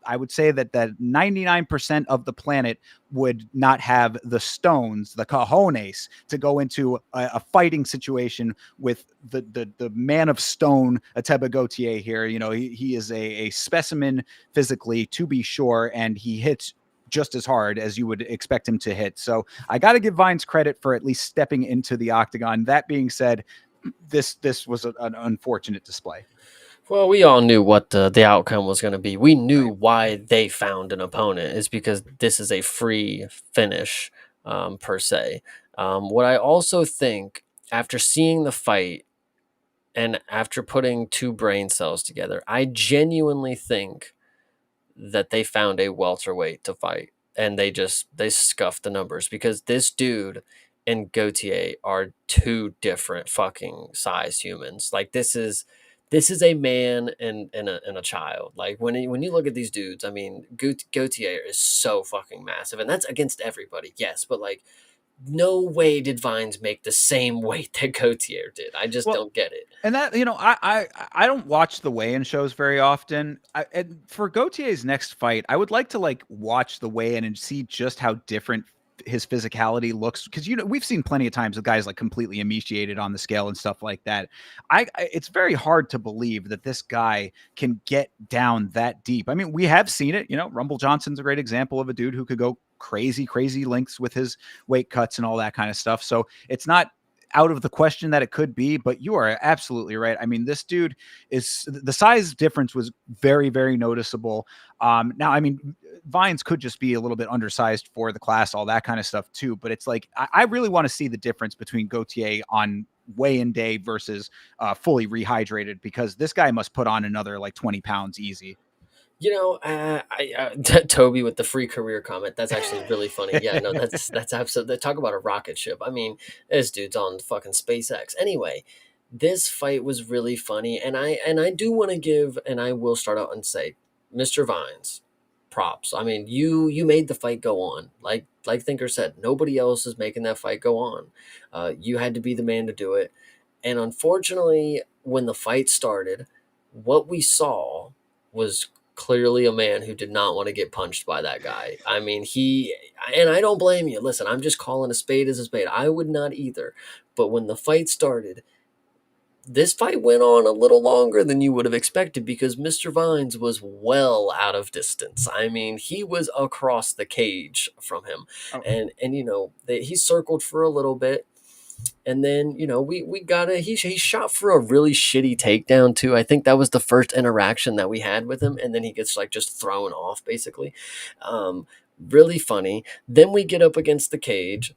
I would say that 99% of the planet would not have the stones, the cojones, to go into a fighting situation with the man of stone, Teba Gautier here. He is a specimen physically, to be sure, and he hits just as hard as you would expect him to hit. So I got to give Vines credit for at least stepping into the octagon. That being said, this was an unfortunate display. Well, we all knew what the outcome was going to be. We knew why they found an opponent is because this is a free finish, per se. What I also think after seeing the fight and after putting two brain cells together, I genuinely think that they found a welterweight to fight, and they scuffed the numbers because this dude and Gautier are two different fucking size humans. Like this is a man and a child. Like when you look at these dudes, I mean, Gautier is so fucking massive, and that's against everybody. Yes, but like no way did Vines make the same weight that Gautier did. I just Well, don't get it. and that, I don't watch the weigh-in shows very often. And for Gautier's next fight, I would like to like watch the weigh-in and see just how different his physicality looks, because we've seen plenty of times with guys like completely emaciated on the scale and stuff like that. It's very hard to believe that this guy can get down that deep. I mean, we have seen it. Rumble Johnson's a great example of a dude who could go crazy lengths with his weight cuts and all that kind of stuff. So it's not out of the question that it could be, but you are absolutely right. I mean, this dude is, the size difference was very noticeable. Now, I mean, Vines could just be a little bit undersized for the class, all that kind of stuff too. But it's like, I really want to see the difference between Gautier on weigh-in day versus fully rehydrated, because this guy must put on another like 20 pounds easy. Toby with the free career comment. That's actually really funny. Yeah, no, that's absolutely. Talk about a rocket ship. I mean, this dude's on fucking SpaceX. Anyway, this fight was really funny, and I do want to give, and I will start out and say, Mr. Vines, props. I mean, you made the fight go on. Like Thinker said, nobody else is making that fight go on. You had to be the man to do it, and unfortunately, when the fight started, what we saw was clearly a man who did not want to get punched by that guy. I mean, and I don't blame you. Listen, I'm just calling a spade as a spade. I would not either. But when the fight started, this fight went on a little longer than you would have expected because Mr. Vines was well out of distance. I mean, he was across the cage from him. Oh, And he circled for a little bit. And then, we got he shot for a really shitty takedown too. I think that was the first interaction that we had with him. And then he gets like just thrown off basically. Really funny. Then we get up against the cage.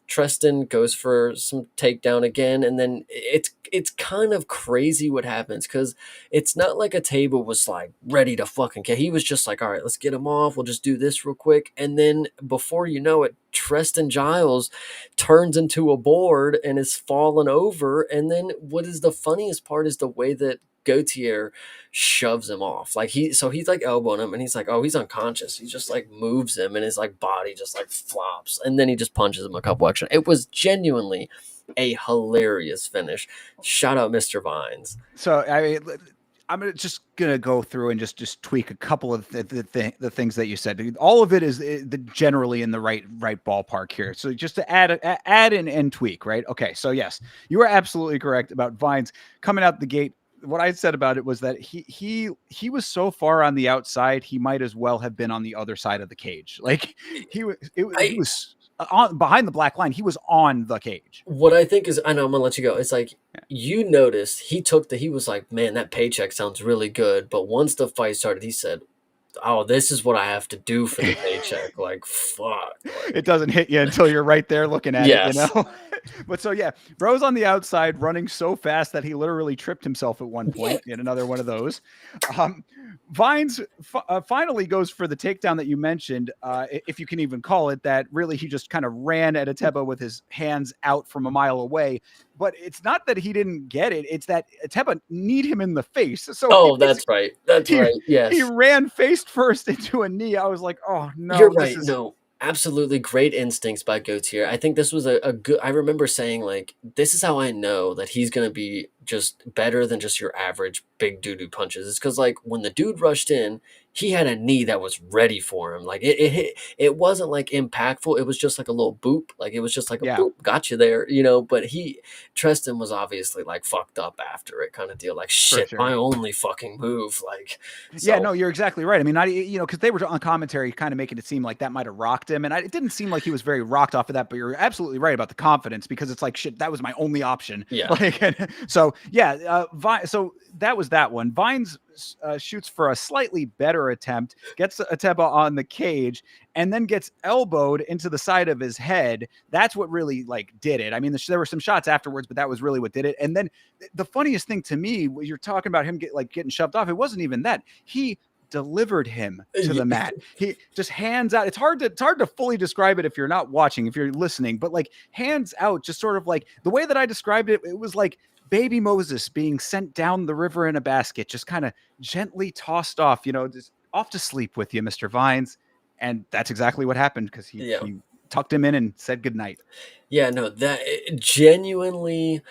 Tristan goes for some takedown again. And then it's kind of crazy what happens because it's not like a table was like ready to fucking get. He was just like, all right, let's get him off. We'll just do this real quick. And then before you know it, Tristan Giles turns into a board and is fallen over. And then what is the funniest part is the way that Gautier shoves him off. Like he's like elbowing him and he's like, oh, he's unconscious. He just like moves him and his like body just like flops. And then he just punches him a couple extra. It was genuinely a hilarious finish. Shout out Mr. Vines. so I mean, I'm just gonna go through and just tweak a couple of the things that you said. All of it is generally in the right ballpark here. So just to add in and tweak, right? Okay, so yes, you are absolutely correct about Vines coming out the gate. What I said about it was that he was so far on the outside, he might as well have been on the other side of the cage. Like he was on behind the black line. He was on the cage. What I think is, I know I'm gonna let you go. It's like you noticed he was like, man, that paycheck sounds really good. But once the fight started, he said, oh, this is what I have to do for the paycheck. Like, fuck. Like, It doesn't hit you until you're right there looking at yes. it, But so yeah, bro's on the outside running so fast that he literally tripped himself at one point. Yet another one of those. Vines finally goes for the takedown that you mentioned, if you can even call it that. Really, he just kind of ran at Ateba with his hands out from a mile away. But it's not that he didn't get it; it's that Ateba kneed him in the face. So That's right. That's right. Yes, he ran face first into a knee. I was like, oh no, you're right. No, absolutely great instincts by Gautier. I think this was a good. I remember saying like, this is how I know that he's going to be just better than just your average big doo-doo punches. It's because like when the dude rushed in, he had a knee that was ready for him. Like it wasn't like impactful. It was just like a little boop. Like it was just like a boop, got you there, But Tristan was obviously like fucked up after it, kind of deal. Like shit, my only fucking move. Like yeah, no, you're exactly right. I mean, because they were on commentary, kind of making it seem like that might have rocked him, and it didn't seem like he was very rocked off of that. But you're absolutely right about the confidence, because it's like shit, that was my only option. Yeah. Like, so yeah, so that was that one. Vines shoots for a slightly better attempt, gets Ateba on the cage, and then gets elbowed into the side of his head. That's what really like did it. I mean, there were some shots afterwards, but that was really what did it. And then the funniest thing to me was you're talking about him getting shoved off. It wasn't even that. He delivered him to the mat. He just hands out. It's hard to fully describe it if you're not watching, if you're listening, but like hands out, just sort of like the way that I described it, it was like baby Moses being sent down the river in a basket, just kind of gently tossed off, just off to sleep with you, Mr. Vines. And that's exactly what happened because he tucked him in and said goodnight. Yeah, no, that genuinely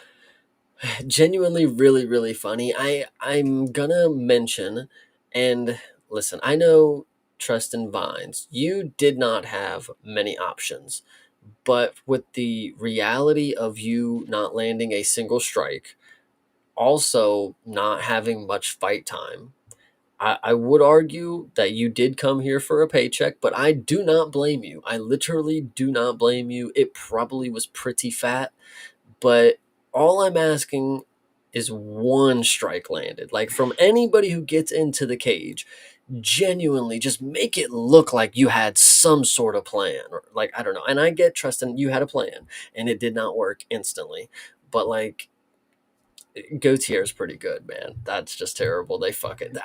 really really funny. I'm gonna mention, and listen, I know Tristan Vines, you did not have many options, but with the reality of you not landing a single strike, also not having much fight time, I would argue that you did come here for a paycheck, but I do not blame you. I literally do not blame you. It probably was pretty fat, but all I'm asking is one strike landed. Like from anybody who gets into the cage, genuinely just make it look like you had some sort of plan. Or like, I don't know. And I get Tristan, you had a plan and it did not work instantly. But like Gautier is pretty good, man. That's just terrible. They fuck it.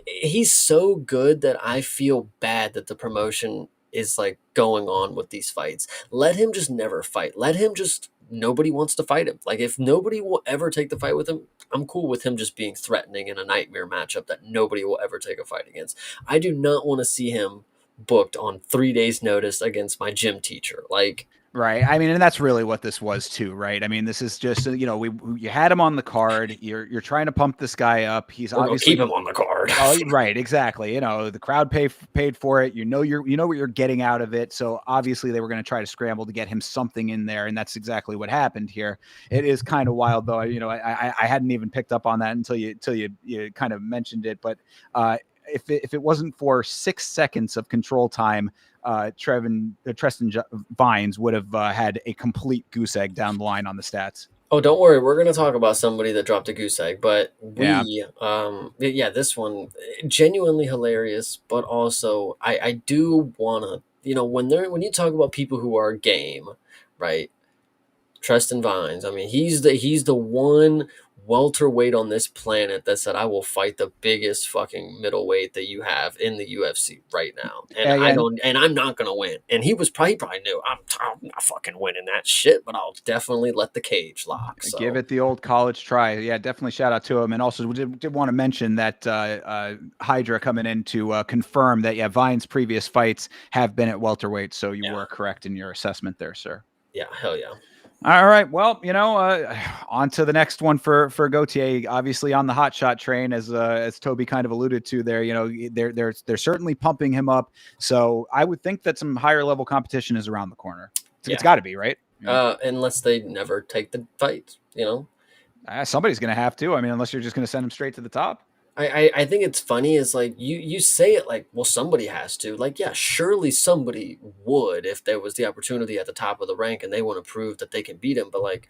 He's so good that I feel bad that the promotion is like going on with these fights. Let him just never fight. Let him just nobody wants to fight him. Like if nobody will ever take the fight with him, I'm cool with him just being threatening in a nightmare matchup that nobody will ever take a fight against. I do not want to see him booked on 3 days notice against my gym teacher. Like Right. I mean, and that's really what this was too, right? I mean, this is just you had him on the card. You're trying to pump this guy up. He's we're gonna obviously keep him on the card. oh, right, exactly. The crowd paid for it. You know what you're getting out of it. So obviously they were going to try to scramble to get him something in there, and that's exactly what happened here. It is kind of wild, though. I hadn't even picked up on that until you kind of mentioned it. But if it wasn't for 6 seconds of control time, Tristan Vines would have had a complete goose egg down the line on the stats. Oh, don't worry. We're going to talk about somebody that dropped a goose egg, but Yeah. this one genuinely hilarious, but also I do want to, when you talk about people who are game, right? Tristan Vines. I mean, he's the one welterweight on this planet that said, "I will fight the biggest fucking middleweight that you have in the UFC right now, and Yeah, I'm not gonna win." And he probably knew I'm not fucking winning that shit, but I'll definitely let the cage lock. So give it the old college try. Yeah, definitely shout out to him. And also, we did want to mention that Hydra coming in to confirm that, yeah, Vine's previous fights have been at welterweight. So you were correct in your assessment there, sir. Yeah, hell yeah. All right. Well, on to the next one for Gautier. Obviously, on the hot shot train, as Toby kind of alluded to there. They're certainly pumping him up. So I would think that some higher level competition is around the corner. It's got to be, right? Unless they never take the fight, somebody's going to have to. I mean, unless you're just going to send him straight to the top. I think it's funny is like you say it like, well, somebody has to. Like, yeah, surely somebody would if there was the opportunity at the top of the rank and they want to prove that they can beat him. But like,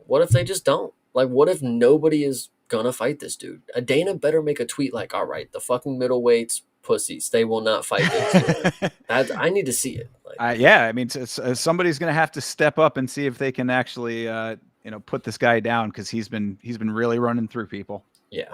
what if they just don't? Like, what if nobody is gonna fight this dude? A Dana better make a tweet like, all right, the fucking middleweights pussies, they will not fight this. I need to see it. Like, yeah, I mean, somebody's going to have to step up and see if they can actually put this guy down, because he's been really running through people. Yeah.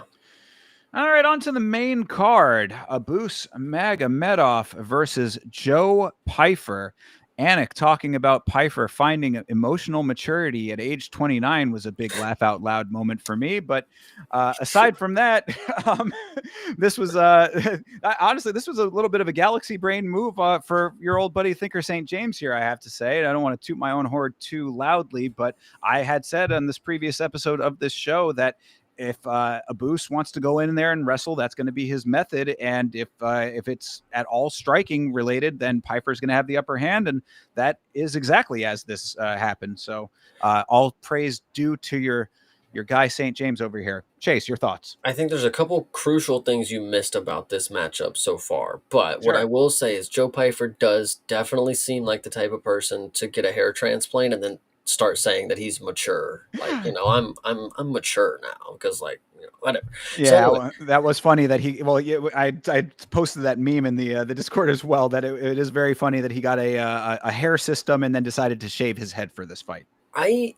All right, on to the main card. Abus Magomedov versus Joe Pyfer. Anik talking about Pyfer finding emotional maturity at age 29 was a big laugh out loud moment for me. But aside from that, this was honestly, this was a little bit of a galaxy brain move for your old buddy Thinker St. James here, I have to say. I don't want to toot my own horn too loudly, but I had said on this previous episode of this show that if Abus wants to go in there and wrestle, that's going to be his method. And if it's at all striking related, then Piper's going to have the upper hand. And that is exactly as this happened. So all praise due to your guy, St. James over here. Chase, your thoughts? I think there's a couple crucial things you missed about this matchup so far. But what I will say is Joe Pyfer does definitely seem like the type of person to get a hair transplant and then start saying that he's mature. Like, I'm mature now, because like Whatever. So Yeah, anyway, well, that was funny that he. Well, yeah, I posted that meme in the Discord as well. That it is very funny that he got a hair system and then decided to shave his head for this fight. I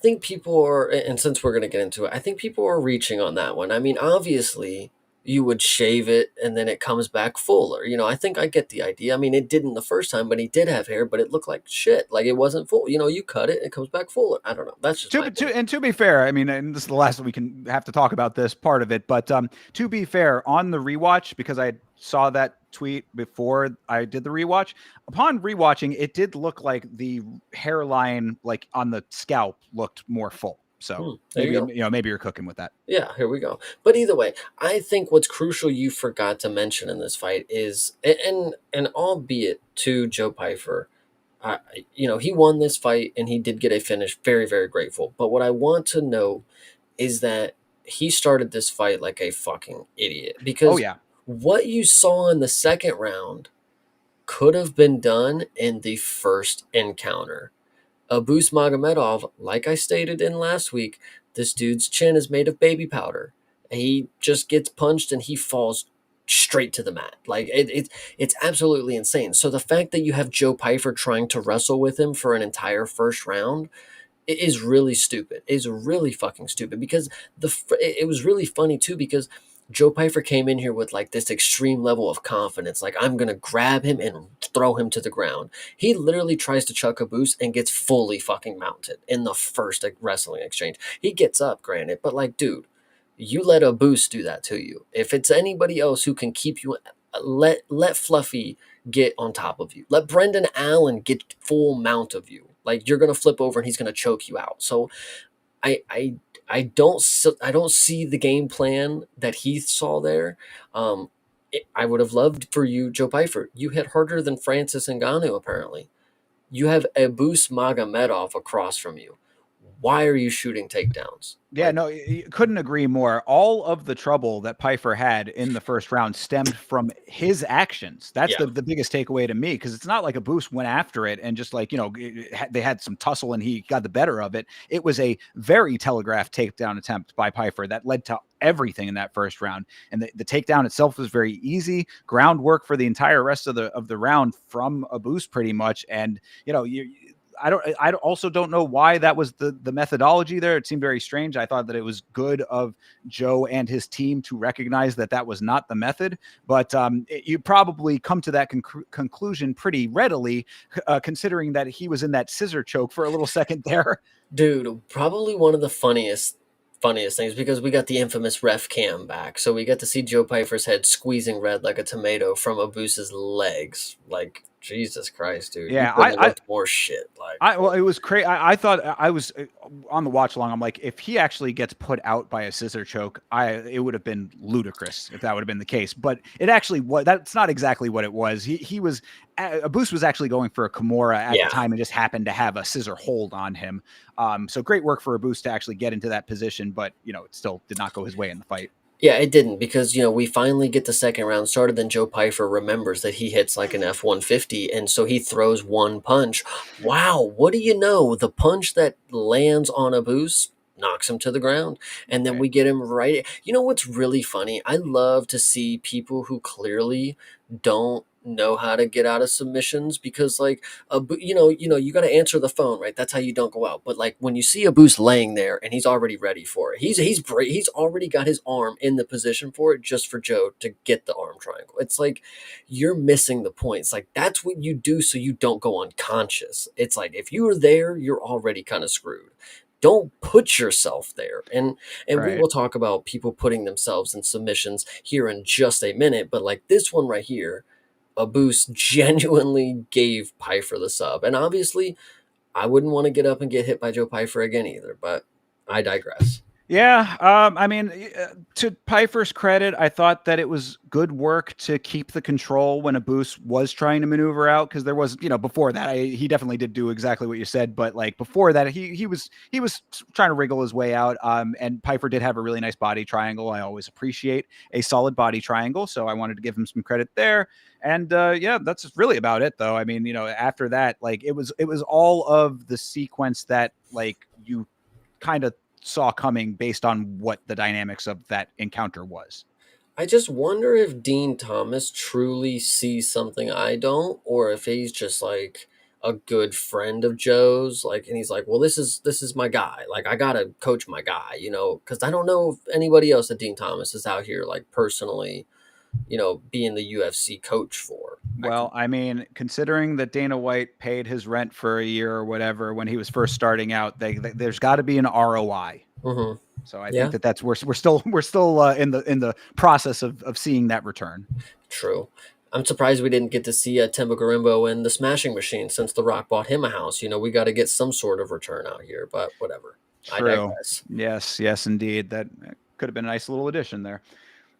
think people are, and since we're going to get into it, I think people are reaching on that one. I mean, obviously, you would shave it and then it comes back fuller. I think I get the idea. I mean, it didn't the first time, but he did have hair, but it looked like shit. Like it wasn't full. You cut it, it comes back fuller. I don't know. That's just my opinion. To be fair, I mean, and this is the last we can have to talk about this part of it, but to be fair, on the rewatch, because I saw that tweet before I did the rewatch, upon rewatching, it did look like the hairline, like on the scalp, looked more full. So There maybe you go. maybe you're cooking with that. Yeah, here we go. But either way, I think what's crucial you forgot to mention in this fight is, and albeit to Joe Pyfer, he won this fight and he did get a finish. Very, very grateful. But what I want to know is that he started this fight like a fucking idiot Oh because yeah, what you saw in the second round could have been done in the first encounter. Abus Magomedov, like I stated in last week, this dude's chin is made of baby powder. He just gets punched and he falls straight to the mat. Like it's absolutely insane. So the fact that you have Joe Pyfer trying to wrestle with him for an entire first round is really stupid. Is really fucking stupid because it was really funny too because Joe Pyfer came in here with like this extreme level of confidence, like I'm gonna grab him and throw him to the ground. He literally tries to chuck a boost and gets fully fucking mounted in the first like, wrestling exchange. He gets up, granted, but like, dude, you let a boost do that to you. If it's anybody else who can keep you, let Fluffy get on top of you. Let Brendan Allen get full mount of you. Like you're gonna flip over and he's gonna choke you out. So I I I don't see the game plan that he saw there. I would have loved for you, Joe Pyfer. You hit harder than Francis Ngannou. Apparently, you have Abus Magomedov across from you. Why are you shooting takedowns? yeah, Like, no, couldn't agree more. All of the trouble that Piper had in the first round stemmed from his actions. That's yeah, the biggest takeaway to me because it's not like a boost went after it and just like, they had some tussle and he got the better of it. It was a very telegraphed takedown attempt by Piper that led to everything in that first round. And the takedown itself was very easy. Groundwork for the entire rest of the round from a boost pretty much. And, I also don't know why that was the methodology there. It seemed very strange. I thought that it was good of Joe and his team to recognize that that was not the method, but you probably come to that conclusion pretty readily, considering that he was in that scissor choke for a little second there. dude, probably one of the funniest things because we got the infamous ref cam back, so we get to see Joe Pyfer's head squeezing red like a tomato from Abus's legs. Like Jesus Christ, dude, you Yeah, couldn't have looked more shit. Like well, it was crazy. I thought I was on the watch along. I'm like, if he actually gets put out by a scissor choke, it would have been ludicrous if that would have been the case. But it actually was. That's not exactly what it was. He was Abus was actually going for a Kimura at the yeah, time and just happened to have a scissor hold on him. So great work for Abus to actually get into that position, but it still did not go his way in the fight. yeah, it didn't because we finally get the second round started. Then Joe Pyfer remembers that he hits like an F-150, and so he throws one punch. Wow, what do you know? The punch that lands on Abus knocks him to the ground, and then Right. we get him right. You know what's really funny? I love to see people who clearly don't know how to get out of submissions because like you got to answer the phone, right? That's how you don't go out. But like when you see a boost laying there and he's already ready for it, he's already got his arm in the position for it just for Joe to get the arm triangle. It's like you're missing the point. It's like that's what you do so you don't go unconscious. It's like if you were there, you're already kind of screwed. Don't put yourself there. And we Right. will talk about people putting themselves in submissions here in just a minute, but like this one right here, a boost genuinely gave Pyfer the sub. And obviously, I wouldn't want to get up and get hit by Joe Pyfer again either, but I digress. Yeah, I mean, to Piper's credit, I thought that it was good work to keep the control when a boost was trying to maneuver out because there was, before that, he definitely did do exactly what you said, but like before that, he was trying to wriggle his way out. And Piper did have a really nice body triangle. I always appreciate a solid body triangle, so I wanted to give him some credit there. And yeah, that's really about it, though. I mean, after that, like it was all of the sequence that like you kind of saw coming based on what the dynamics of that encounter was. I just wonder if Dean Thomas truly sees something I don't, or if he's just like a good friend of Joe's, like, and he's like, well, this is my guy. Like, I gotta coach my guy, because I don't know if anybody else that Dean Thomas is out here like personally, being the UFC coach for. I Well, could. I mean, considering that Dana White paid his rent for a year or whatever when he was first starting out, there's got to be an ROI. Mm-hmm. So I think Yeah, that's we're still in the process of seeing that return. true. I'm surprised we didn't get to see Temba Garimbo and the Smashing Machine since The Rock bought him a house. We got to get some sort of return out here, but whatever. I True. digress. Yes, yes, indeed. That could have been a nice little addition there.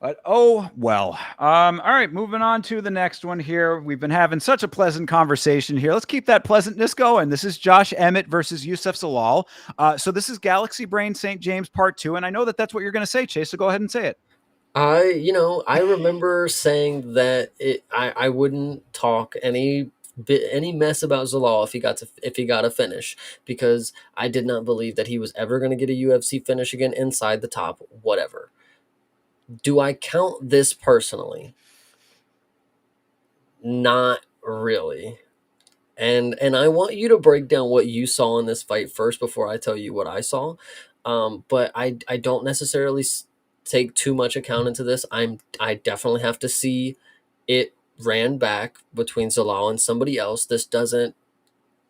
But oh well. All right, moving on to the next one here. We've been having such a pleasant conversation here. Let's keep that pleasantness going. This is Josh Emmett versus Yusuf Zalal. So this is Galaxy Brain St. James Part 2, and I know that that's what you're going to say, Chase. So go ahead and say it. I remember saying that I wouldn't talk any mess about Zalal if he got a finish, because I did not believe that he was ever going to get a UFC finish again inside the top whatever. Do I count this personally? Not really. And I want you to break down what you saw in this fight first before I tell you what I saw. But I don't necessarily take too much account into this. I definitely have to see it ran back between Zalal and somebody else. This doesn't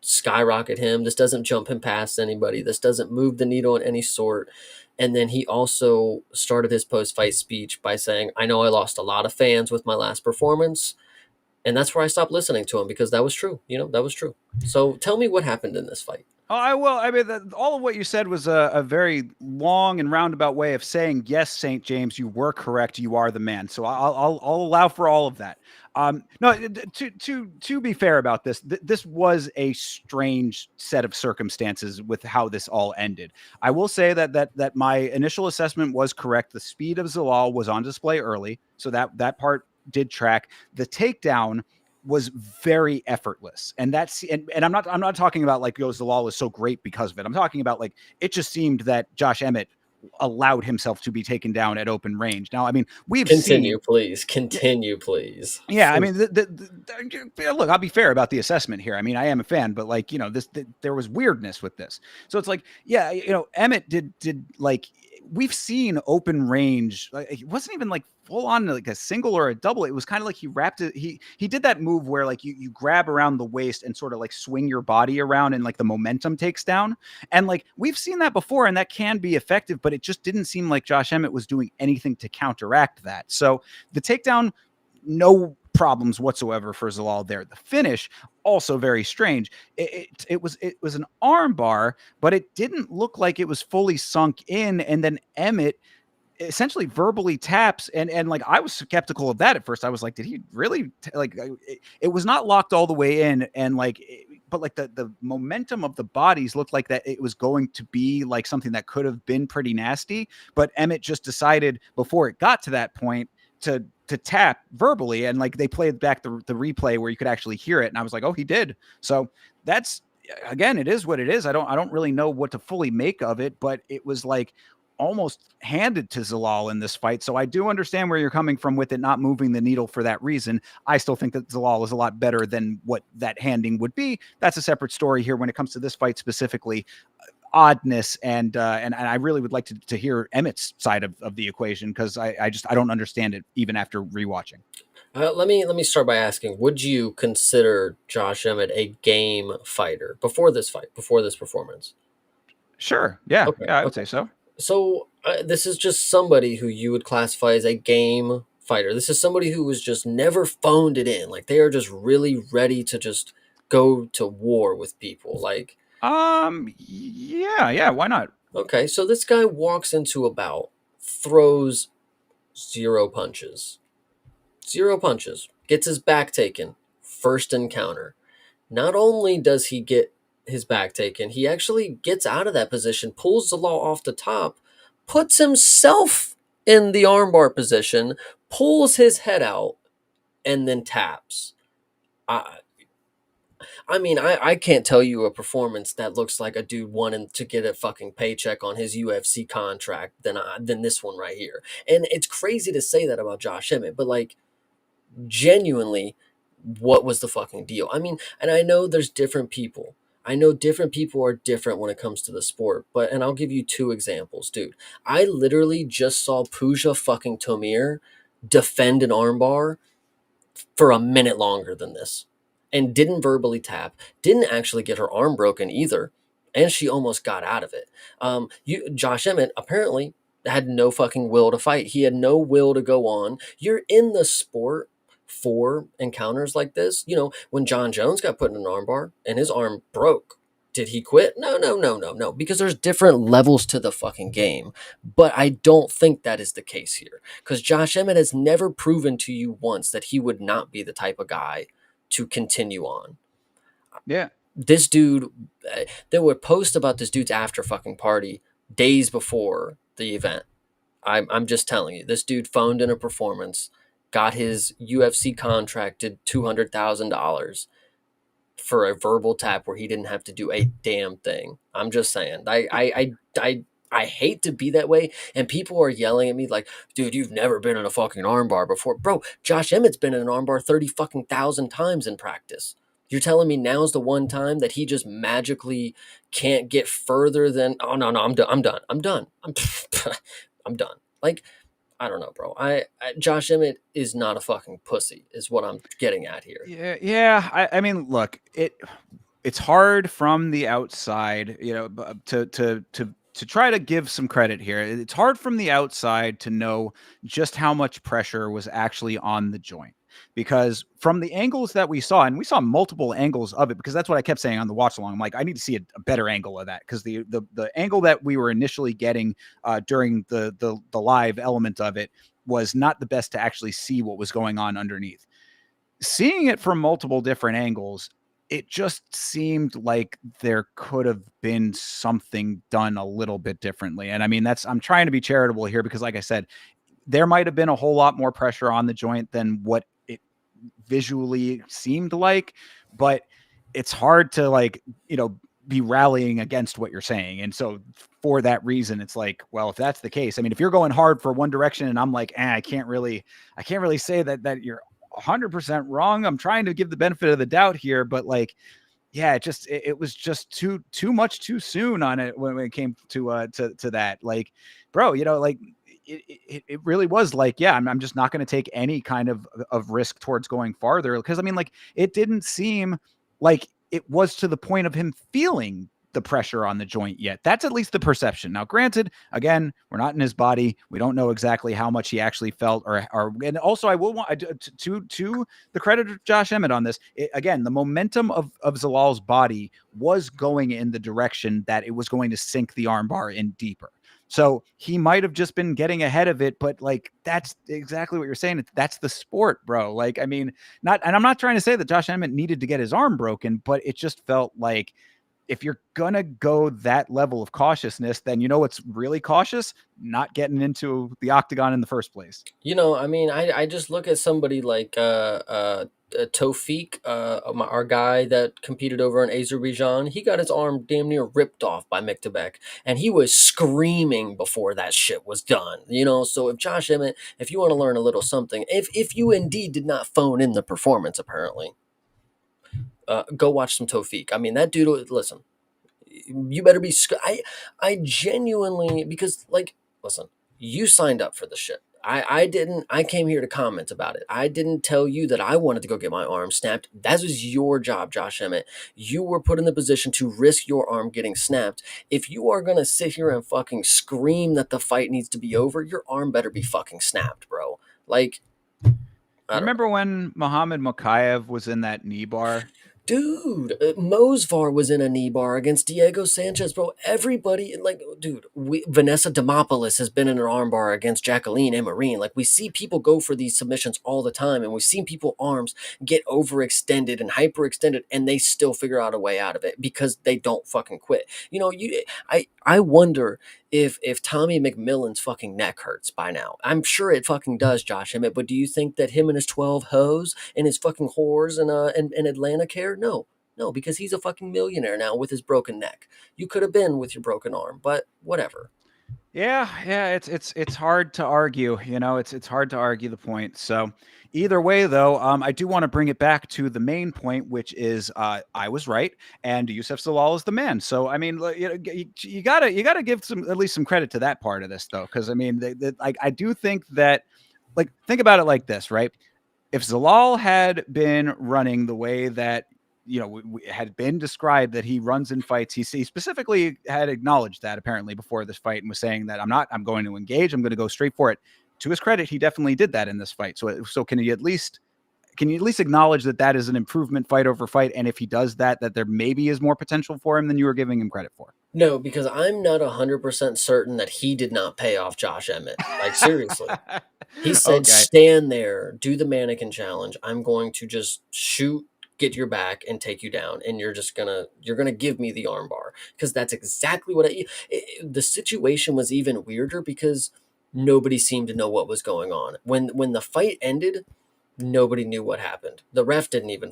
skyrocket him. This doesn't jump him past anybody. This doesn't move the needle in any sort. And then he also started his post fight speech by saying, I know I lost a lot of fans with my last performance. And that's where I stopped listening to him, because that was true. That was true. So tell me what happened in this fight. Oh, I will. I mean, all of what you said was a very long and roundabout way of saying, yes, St. James, you were correct. You are the man. So I'll allow for all of that. No, to be fair about this, this was a strange set of circumstances with how this all ended. I will say that my initial assessment was correct. The speed of Zalal was on display early, so that part did track. The takedown was very effortless. And I'm not talking about like Zalal was so great because of it. I'm talking about like it just seemed that Josh Emmett allowed himself to be taken down at open range. Now, I mean, we've Continue, seen please. Continue, please. yeah, I mean, look, I'll be fair about the assessment here. I mean, I am a fan, but like, there was weirdness with this. So it's like, yeah, Emmett did like we've seen open range. Like, it wasn't even like full on like a single or a double. It was kind of like he wrapped it. He did that move where like you grab around the waist and sort of like swing your body around, and like the momentum takes down. And like we've seen that before, and that can be effective, but it just didn't seem like Josh Emmett was doing anything to counteract that. So the takedown, no problems whatsoever for Zalal there. The finish, also very strange. It was an arm bar, but it didn't look like it was fully sunk in. And then Emmett essentially verbally taps, and like I was skeptical of that at first. I was like, did he really it was not locked all the way in, and like but like the momentum of the bodies looked like that it was going to be like something that could have been pretty nasty, but Emmett just decided before it got to that point to tap verbally, and like they played back the replay where you could actually hear it, and I was like, oh, he did. So that's, again, it is what it is. I don't really know what to fully make of it, but it was like almost handed to Zalal in this fight. So I do understand where you're coming from with it not moving the needle for that reason. I still think that Zalal is a lot better than what that handing would be. That's a separate story here when it comes to this fight specifically. Oddness, and I really would like to hear Emmett's side of the equation, because I don't understand it even after rewatching. Let me start by asking: would you consider Josh Emmett a game fighter before this fight, before this performance? Sure. Yeah. Okay. Yeah. I would Okay. say so. So this is just somebody who you would classify as a game fighter. This is somebody who was just never phoned it in. Like, they are just really ready to just go to war with people. Like, Yeah. Yeah. Why not? okay, so this guy walks into a bout, throws zero punches. Zero punches. Gets his back taken. First encounter. Not only does he get his back taken, he actually gets out of that position, pulls the law off the top, puts himself in the armbar position, pulls his head out, and then taps. I, I mean, I can't tell you a performance that looks like a dude wanting to get a fucking paycheck on his UFC contract than this one right here. And it's crazy to say that about Josh Emmett, but like genuinely, what was the fucking deal? I mean, and I know there's different people. I know different people are different when it comes to the sport, but and I'll give you two examples, dude. I literally just saw Pooja fucking Tomir defend an armbar for a minute longer than this and didn't verbally tap, didn't actually get her arm broken either, and she almost got out of it. Josh Emmett apparently had no fucking will to fight. He had no will to go on. You're in the sport for encounters like this. You know, when John Jones got put in an armbar and his arm broke, did he quit? No, no, no, no, no. Because there's different levels to the fucking game. But I don't think that is the case here. Because Josh Emmett has never proven to you once that he would not be the type of guy to continue on. Yeah. This dude, there were posts about this dude's after fucking party days before the event. I'm just telling you, this dude phoned in a performance, got his UFC contracted $200,000 for a verbal tap where he didn't have to do a damn thing. I'm just saying. I hate to be that way, and people are yelling at me like, "Dude, you've never been in a fucking armbar before, bro." Josh Emmett's been in an armbar 30 fucking thousand times in practice. You're telling me now's the one time that he just magically can't get further than? Oh no, no, I'm done. I'm done. I'm done. I'm done. Like, I don't know, bro. Josh Emmett is not a fucking pussy, is what I'm getting at here. Yeah, yeah. I mean, look, it's hard from the outside, to try to give some credit here. It's hard from the outside to know just how much pressure was actually on the joint. Because from the angles that we saw, and we saw multiple angles of it, because that's what I kept saying on the watch along. I'm like, I need to see a better angle of that, because the angle that we were initially getting during the live element of it was not the best to actually see what was going on underneath. Seeing it from multiple different angles, it just seemed like there could have been something done a little bit differently. And I mean, I'm trying to be charitable here, because like I said, there might have been a whole lot more pressure on the joint than what it visually seemed like, but it's hard to be rallying against what you're saying. And so for that reason, it's like, well, if that's the case, I mean, if you're going hard for one direction and I'm like, I can't really say that you're 100% wrong. I'm trying to give the benefit of the doubt here, but like, yeah, it was just too much too soon on it when it came to that. Like, bro, like it really was like, yeah, I'm just not going to take any kind of risk towards going farther, because I mean, like, it didn't seem like it was to the point of him feeling the pressure on the joint yet. That's at least the perception. Now, granted, again, we're not in his body. We don't know exactly how much he actually felt, and also I will want to the credit of Josh Emmett on this. Again, the momentum of Zalal's body was going in the direction that it was going to sink the armbar in deeper. So he might have just been getting ahead of it, but like, that's exactly what you're saying. That's the sport, bro. Like, I mean, and I'm not trying to say that Josh Emmett needed to get his arm broken, but it just felt like, if you're gonna go that level of cautiousness, then you know what's really cautious? Not getting into the octagon in the first place. I mean, I just look at somebody like Tofik, our guy that competed over in Azerbaijan. He got his arm damn near ripped off by Miktabek, and he was screaming before that shit was done. So if Josh Emmett, if you want to learn a little something, if you indeed did not phone in the performance, apparently, go watch some Tofik. I mean, that dude. Listen, you better be. I genuinely, because like, listen, you signed up for the shit. I didn't. I came here to comment about it. I didn't tell you that I wanted to go get my arm snapped. That was your job, Josh Emmett. You were put in the position to risk your arm getting snapped. If you are gonna sit here and fucking scream that the fight needs to be over, your arm better be fucking snapped, bro. Like, I don't know. Remember when Muhammad Mokaev was in that knee bar? Dude, Mosvar was in a knee bar against Diego Sanchez, bro. Everybody, like, dude, Vanessa Demopoulos has been in an armbar against Jacqueline and Marine. Like, we see people go for these submissions all the time, and we've seen people arms get overextended and hyperextended, and they still figure out a way out of it because they don't fucking quit. I wonder if Tommy McMillan's fucking neck hurts by now. I'm sure it fucking does, Josh Emmett. But do you think that him and his 12 hoes and his fucking whores in Atlanta care? No, No, because he's a fucking millionaire now with his broken neck. You could have been with your broken arm, but whatever. Yeah, it's hard to argue. It's hard to argue the point. So either way, though, I do want to bring it back to the main point, which is I was right, and Yusuf Zalal is the man. So I mean, you gotta give some at least some credit to that part of this, though, because I mean, I do think that think about it like this, right? If Zalal had been running the way that had been described that he runs in fights, he specifically had acknowledged that apparently before this fight and was saying that I'm going to engage, I'm going to go straight for it. To his credit, he definitely did that in this fight. So can you at least acknowledge that that is an improvement fight over fight? And if he does that, that there maybe is more potential for him than you were giving him credit for. No, because I'm not 100% certain that he did not pay off Josh Emmett. Like, seriously. He said, Okay. stand there, do the mannequin challenge. I'm going to just shoot, get your back, and take you down. And you're gonna give me the armbar. Because that's exactly what the situation was even weirder because nobody seemed to know what was going on. When the fight ended, nobody knew what happened. The ref didn't even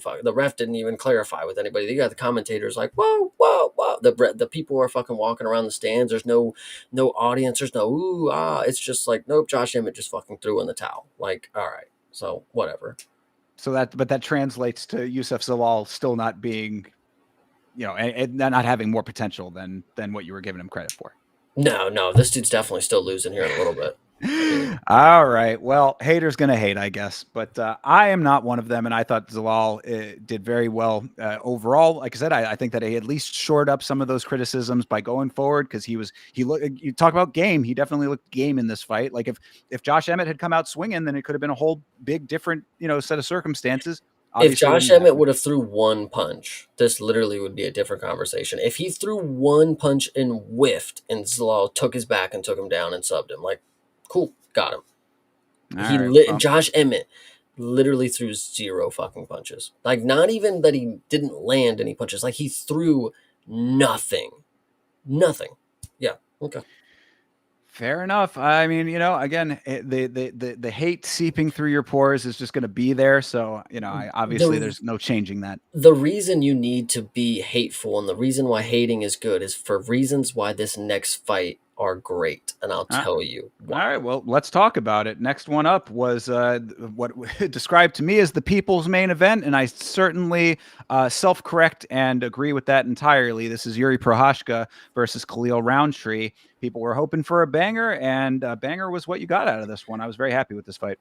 clarify with anybody. You got the commentators like, whoa, whoa, whoa. The people are fucking walking around the stands. There's no audience. There's no ooh ah. It's just like, nope. Josh Emmett just fucking threw in the towel. Like, all right, so whatever. But that translates to Yusuf Zalal still not being, and not having more potential than what you were giving him credit for. No, this dude's definitely still losing here in a little bit. I mean, All right. Well, haters gonna hate, I guess, but I am not one of them, and I thought Zalal did very well overall. Like I said, I think that he at least shored up some of those criticisms by going forward because he looked. You talk about game, he definitely looked game in this fight. Like if Josh Emmett had come out swinging, then it could have been a whole big different set of circumstances. if Obviously, that Josh didn't Emmett happen. would have threw one punch, this literally would be a different conversation. If he threw one punch and whiffed, and Zalal took his back and took him down and subbed him, like, cool, got him. All right. Well, Josh Emmett literally threw zero fucking punches. Like, not even that he didn't land any punches. Like, he threw nothing. Nothing. Yeah. Okay. fair enough. I mean, again, the hate seeping through your pores is just going to be there. So, obviously The there's no changing that. the reason you need to be hateful and the reason why hating is good is for reasons why this next fight are great, and I'll Uh, tell you all why. right. Well, let's talk about it. Next one up was what described to me as the people's main event, and I certainly self-correct and agree with that entirely. This is Yuri Prohashka versus Khalil Roundtree. People were hoping for a banger, and a banger was what you got out of this one. I was very happy with this fight.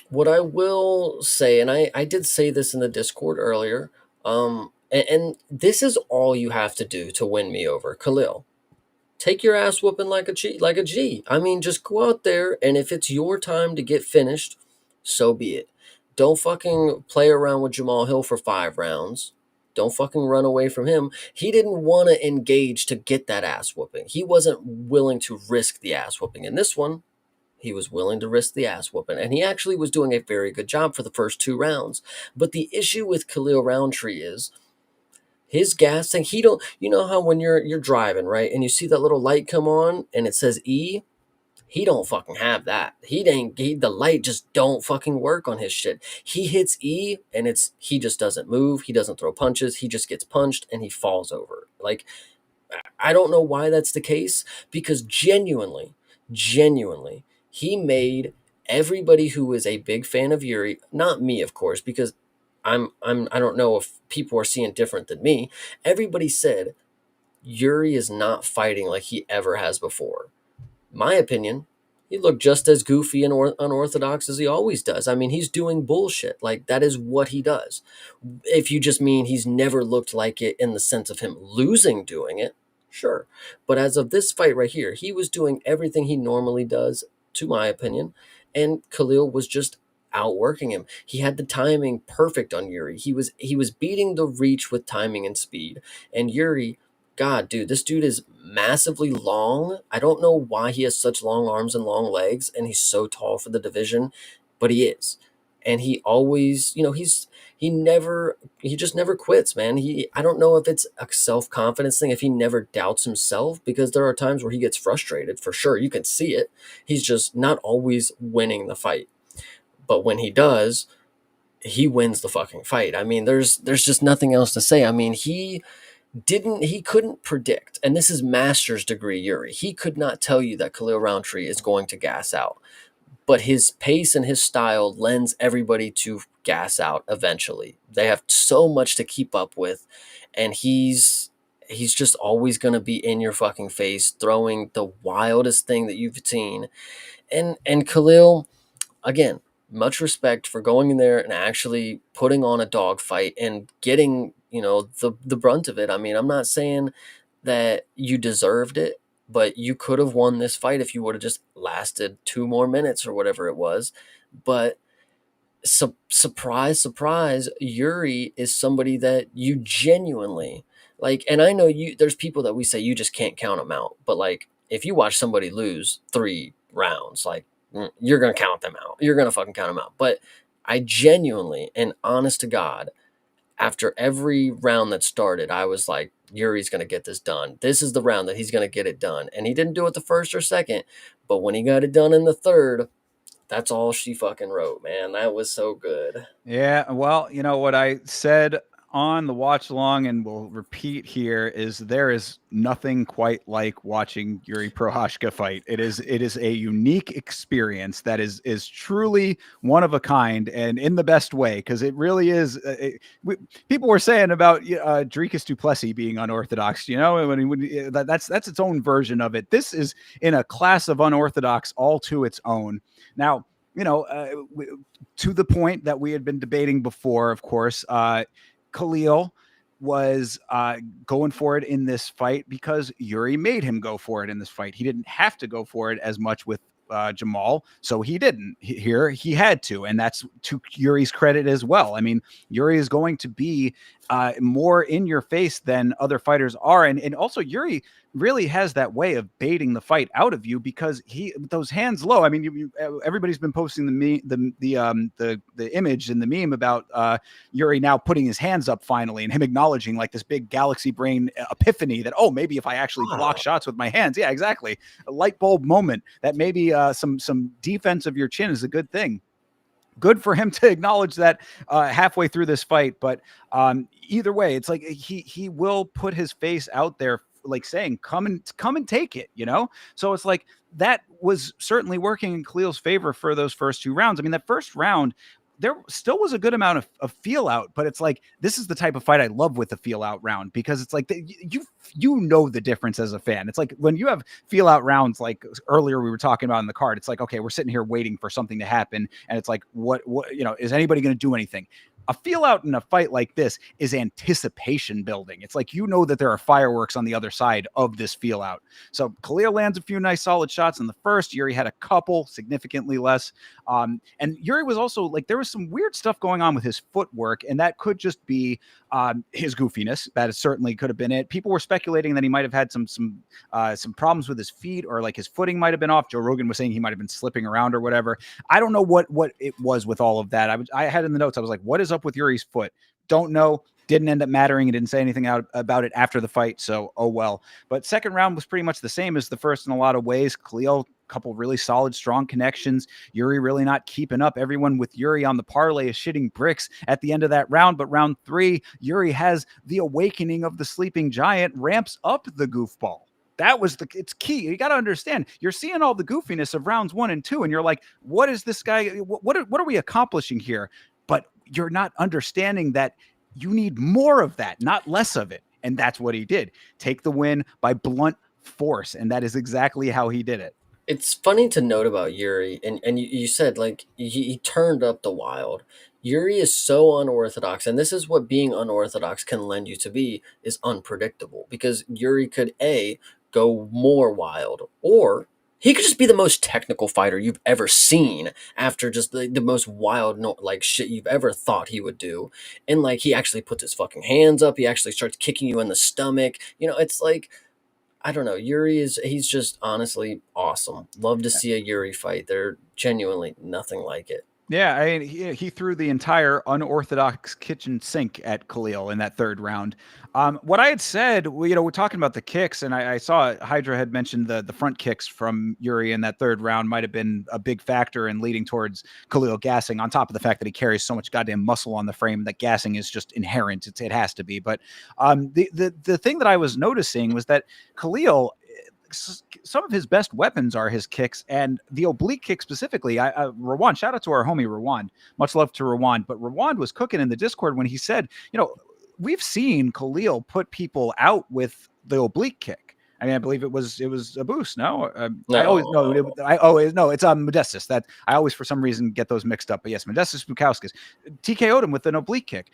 What I will say, and I did say this in the Discord earlier, and this is all you have to do to win me over, Khalil. Take your ass whooping like a G, like a G. I mean, just go out there, and if it's your time to get finished, so be it. Don't fucking play around with Jamal Hill for 5 rounds. Don't fucking run away from him. He didn't want to engage to get that ass whooping. He wasn't willing to risk the ass whooping. In this one, he was willing to risk the ass whooping, and he actually was doing a very good job for the first 2 rounds. But the issue with Khalil Roundtree is his gas tank. He don't. You know how when you're driving, right, and you see that little light come on and it says E. He don't fucking have that. The light just don't fucking work on his shit. He hits E and he just doesn't move. He doesn't throw punches. He just gets punched and he falls over. Like, I don't know why that's the case because genuinely, he made everybody who is a big fan of Yuri, not me, of course, because I don't know if people are seeing different than me. Everybody said Yuri is not fighting like he ever has before. My opinion, he looked just as goofy and unorthodox as he always does. I mean, he's doing bullshit. Like, that is what he does. If you just mean he's never looked like it in the sense of him losing doing it, sure. But as of this fight right here, he was doing everything he normally does, to my opinion, and Khalil was just outworking him. He had the timing perfect on Yuri. He was beating the reach with timing and speed. And Yuri, God, dude, this dude is massively long. I don't know why he has such long arms and long legs, and he's so tall for the division, but he is. And he always, he just never quits, man. I don't know if it's a self confidence thing, if he never doubts himself, because there are times where he gets frustrated for sure. You can see it. He's just not always winning the fight, but when he does, he wins the fucking fight. I mean, there's just nothing else to say. I mean, he couldn't predict, and this is master's degree Yuri. He could not tell you that Khalil Roundtree is going to gas out, but his pace and his style lends everybody to gas out eventually. They have so much to keep up with, and he's just always going to be in your fucking face throwing the wildest thing that you've seen. And Khalil, again, much respect for going in there and actually putting on a dogfight and getting, the brunt of it. I mean, I'm not saying that you deserved it, but you could have won this fight if you would have just lasted 2 more minutes or whatever it was. But surprise, surprise, Yuri is somebody that you genuinely like. And I know there's people that we say you just can't count them out. But like, if you watch somebody lose 3 rounds, like, you're going to count them out. You're going to fucking count them out. But I genuinely and honest to God, after every round that started, I was like, Yuri's going to get this done. This is the round that he's going to get it done. And he didn't do it the first or second, but when he got it done in the third, that's all she fucking wrote, man. That was so good. Yeah, well, you know what I said on the watch along, and will repeat here, is there is nothing quite like watching Yuri Prohashka fight. It is a unique experience that is truly one of a kind, and in the best way, because it really is. People were saying about Dricus du Plessis being unorthodox, that's its own version of it. This is in a class of unorthodox all to its own. Now, to the point that we had been debating before, of course, Khalil was going for it in this fight because Yuri made him go for it in this fight. He didn't have to go for it as much with Jamal, so he didn't. Here he had to, and that's to Yuri's credit as well. I mean, Yuri is going to be more in your face than other fighters are, and also Yuri really has that way of baiting the fight out of you because those hands low. I mean, everybody's been posting the image and the meme about Yuri now putting his hands up finally and him acknowledging like this big galaxy brain epiphany that, oh, maybe if I actually block shots with my hands, yeah, exactly, a light bulb moment that maybe some defense of your chin is a good thing. Good for him to acknowledge that halfway through this fight. But either way, it's like he will put his face out there, like saying, come and take it, So it's like that was certainly working in Khalil's favor for those first 2 rounds. I mean, that first round, there still was a good amount of feel out, but it's like this is the type of fight I love with the feel out round, because it's like you know the difference as a fan. It's like when you have feel out rounds, like earlier we were talking about in the card, it's like, okay, we're sitting here waiting for something to happen, and it's like, what is anybody going to do anything? A feel out in a fight like this is anticipation building. It's like, that there are fireworks on the other side of this feel out. So Khalil lands a few nice solid shots in the first. Yuri had a couple, significantly less. And Yuri was also like, there was some weird stuff going on with his footwork, and that could just be his goofiness. That certainly could have been it. People were speculating that he might have had some problems with his feet, or like his footing might have been off. Joe Rogan was saying he might have been slipping around or whatever. I don't know what it was with all of that. I had in the notes, I was like, what is up with Yuri's foot? Don't know. Didn't end up mattering. He didn't say anything about it after the fight, so oh well. But second round was pretty much the same as the first in a lot of ways. Khalil, couple really solid, strong connections. Yuri really not keeping up. Everyone with Yuri on the parlay is shitting bricks at the end of that round. But round 3, Yuri has the awakening of the sleeping giant, ramps up the goofball. It's key. You got to understand, you're seeing all the goofiness of rounds 1 and 2, and you're like, what is this guy? What are we accomplishing here? But you're not understanding that you need more of that, not less of it. And that's what he did. Take the win by blunt force. And that is exactly how he did it. It's funny to note about Yuri, and you said like he turned up the wild. Yuri is so unorthodox, and this is what being unorthodox can lend you to be, is unpredictable, because Yuri could go more wild, or he could just be the most technical fighter you've ever seen after just the most wild like shit you've ever thought he would do. And like, he actually puts his fucking hands up, he actually starts kicking you in the stomach. It's like, I don't know. He's just honestly awesome. Love to see a Yuri fight. They're genuinely nothing like it. Yeah, I mean, he threw the entire unorthodox kitchen sink at Khalil in that third round. What I had said, we're talking about the kicks, and I saw Hydra had mentioned the front kicks from Yuri in that third round might have been a big factor in leading towards Khalil gassing. On top of the fact that he carries so much goddamn muscle on the frame, that gassing is just inherent. It has to be. But the thing that I was noticing was that Khalil, some of his best weapons are his kicks, and the oblique kick specifically. Rawan, shout out to our homie Rawan. Much love to Rawan. But Rawan was cooking in the Discord when he said, we've seen Khalil put people out with the oblique kick. I mean, I believe it was a boost. No, I always no. No. I always no. It's Modestus. That I always for some reason get those mixed up. But yes, Modestus Bukauskas TKO'd him with an oblique kick.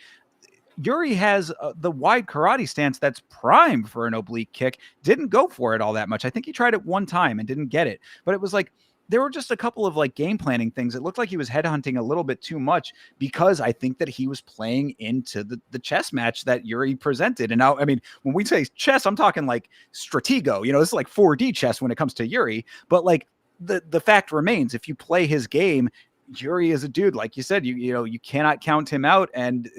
Yuri has the wide karate stance that's prime for an oblique kick. Didn't go for it all that much. I think he tried it one time and didn't get it. But it was like there were just a couple of like game planning things. It looked like he was headhunting a little bit too much because I think that he was playing into the chess match that Yuri presented. And now, I mean, when we say chess, I'm talking like Stratego. This is like 4D chess when it comes to Yuri. But like the fact remains, if you play his game, Yuri is a dude, like you said, you cannot count him out, and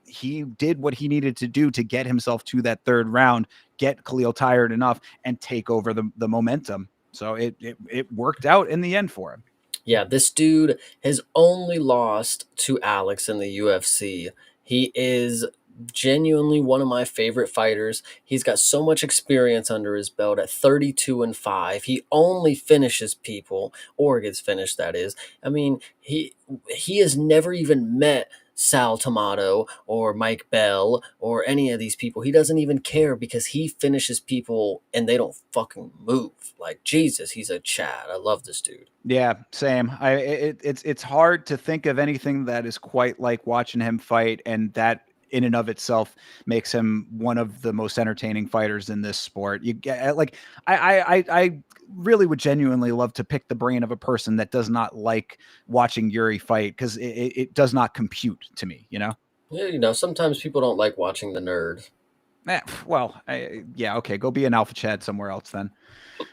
he did what he needed to do to get himself to that third round, get Khalil tired enough, and take over the momentum. So it worked out in the end for him. Yeah, this dude has only lost to Alex in the UFC. He is genuinely one of my favorite fighters. He's got so much experience under his belt at 32 and 5. He only finishes people, or gets finished, that is. I mean, he has never even met Sal Tomato or Mike Bell or any of these people. He doesn't even care because he finishes people and they don't fucking move. Like, Jesus, he's a Chad. I love this dude. Yeah, same. It's hard to think of anything that is quite like watching him fight, and that in and of itself makes him one of the most entertaining fighters in this sport. You get like I really would genuinely love to pick the brain of a person that does not like watching Yuri fight, because it does not compute to me. Yeah, sometimes people don't like watching the nerd. Well, yeah, okay, go be an alpha Chad somewhere else then.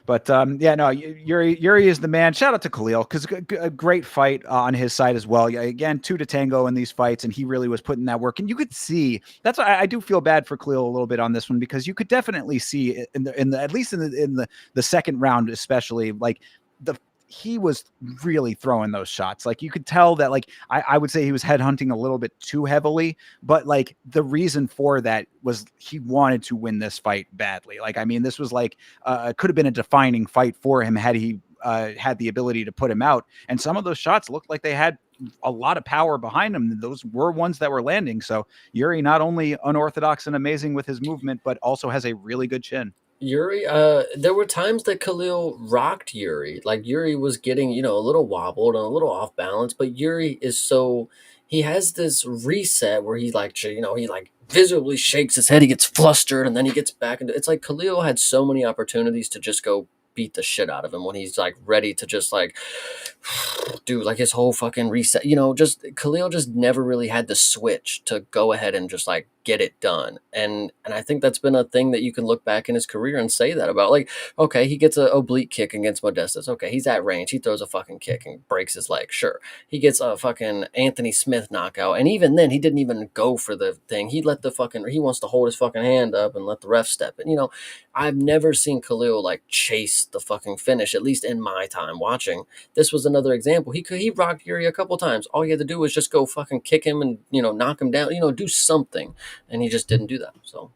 But yeah, no, Yuri is the man. Shout out to Khalil, because a great fight on his side as well. Again, two to tango in these fights, and he really was putting that work. And you could see that's why I do feel bad for Khalil a little bit on this one, because you could definitely see in the at least in the second round, especially, like he was really throwing those shots. Like you could tell that, like I would say he was headhunting a little bit too heavily, but like the reason for that was he wanted to win this fight badly. Like, I mean, this was like could have been a defining fight for him had he had the ability to put him out. And some of those shots looked like they had a lot of power behind them. Those were ones that were landing. So Yuri, not only unorthodox and amazing with his movement, but also has a really good chin. Yuri, there were times that Khalil rocked Yuri. Like Yuri was getting, a little wobbled and a little off balance, but Yuri is he has this reset where he like, he like visibly shakes his head, he gets flustered, and then he gets back into it's like Khalil had so many opportunities to just go beat the shit out of him when he's like ready to just like do like his whole fucking reset. Just Khalil just never really had the switch to go ahead and just like get it done. And I think that's been a thing that you can look back in his career and say that about. Like, okay, he gets an oblique kick against Modestus. Okay, he's at range. He throws a fucking kick and breaks his leg. Sure. He gets a fucking Anthony Smith knockout. And even then, he didn't even go for the thing. He wants to hold his fucking hand up and let the ref step in. I've never seen Khalil like chase the fucking finish, at least in my time watching. This was another example. He rocked Yuri a couple times. All he had to do was just go fucking kick him and, knock him down, do something. And he just didn't do that. So,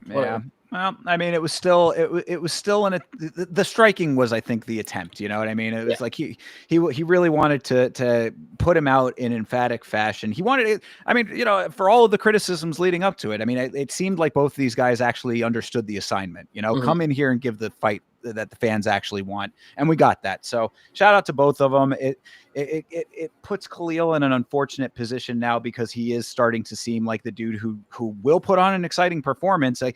yeah. Well, I mean, it was still the striking was, I think, the attempt. You know what I mean? It was like he really wanted to put him out in emphatic fashion. He wanted it. I mean, for all of the criticisms leading up to it, I mean, it seemed like both of these guys actually understood the assignment. Come in here and give the fight that the fans actually want, and we got that. So shout out to both of them. It puts Khalil in an unfortunate position now, because he is starting to seem like the dude who will put on an exciting performance. Like,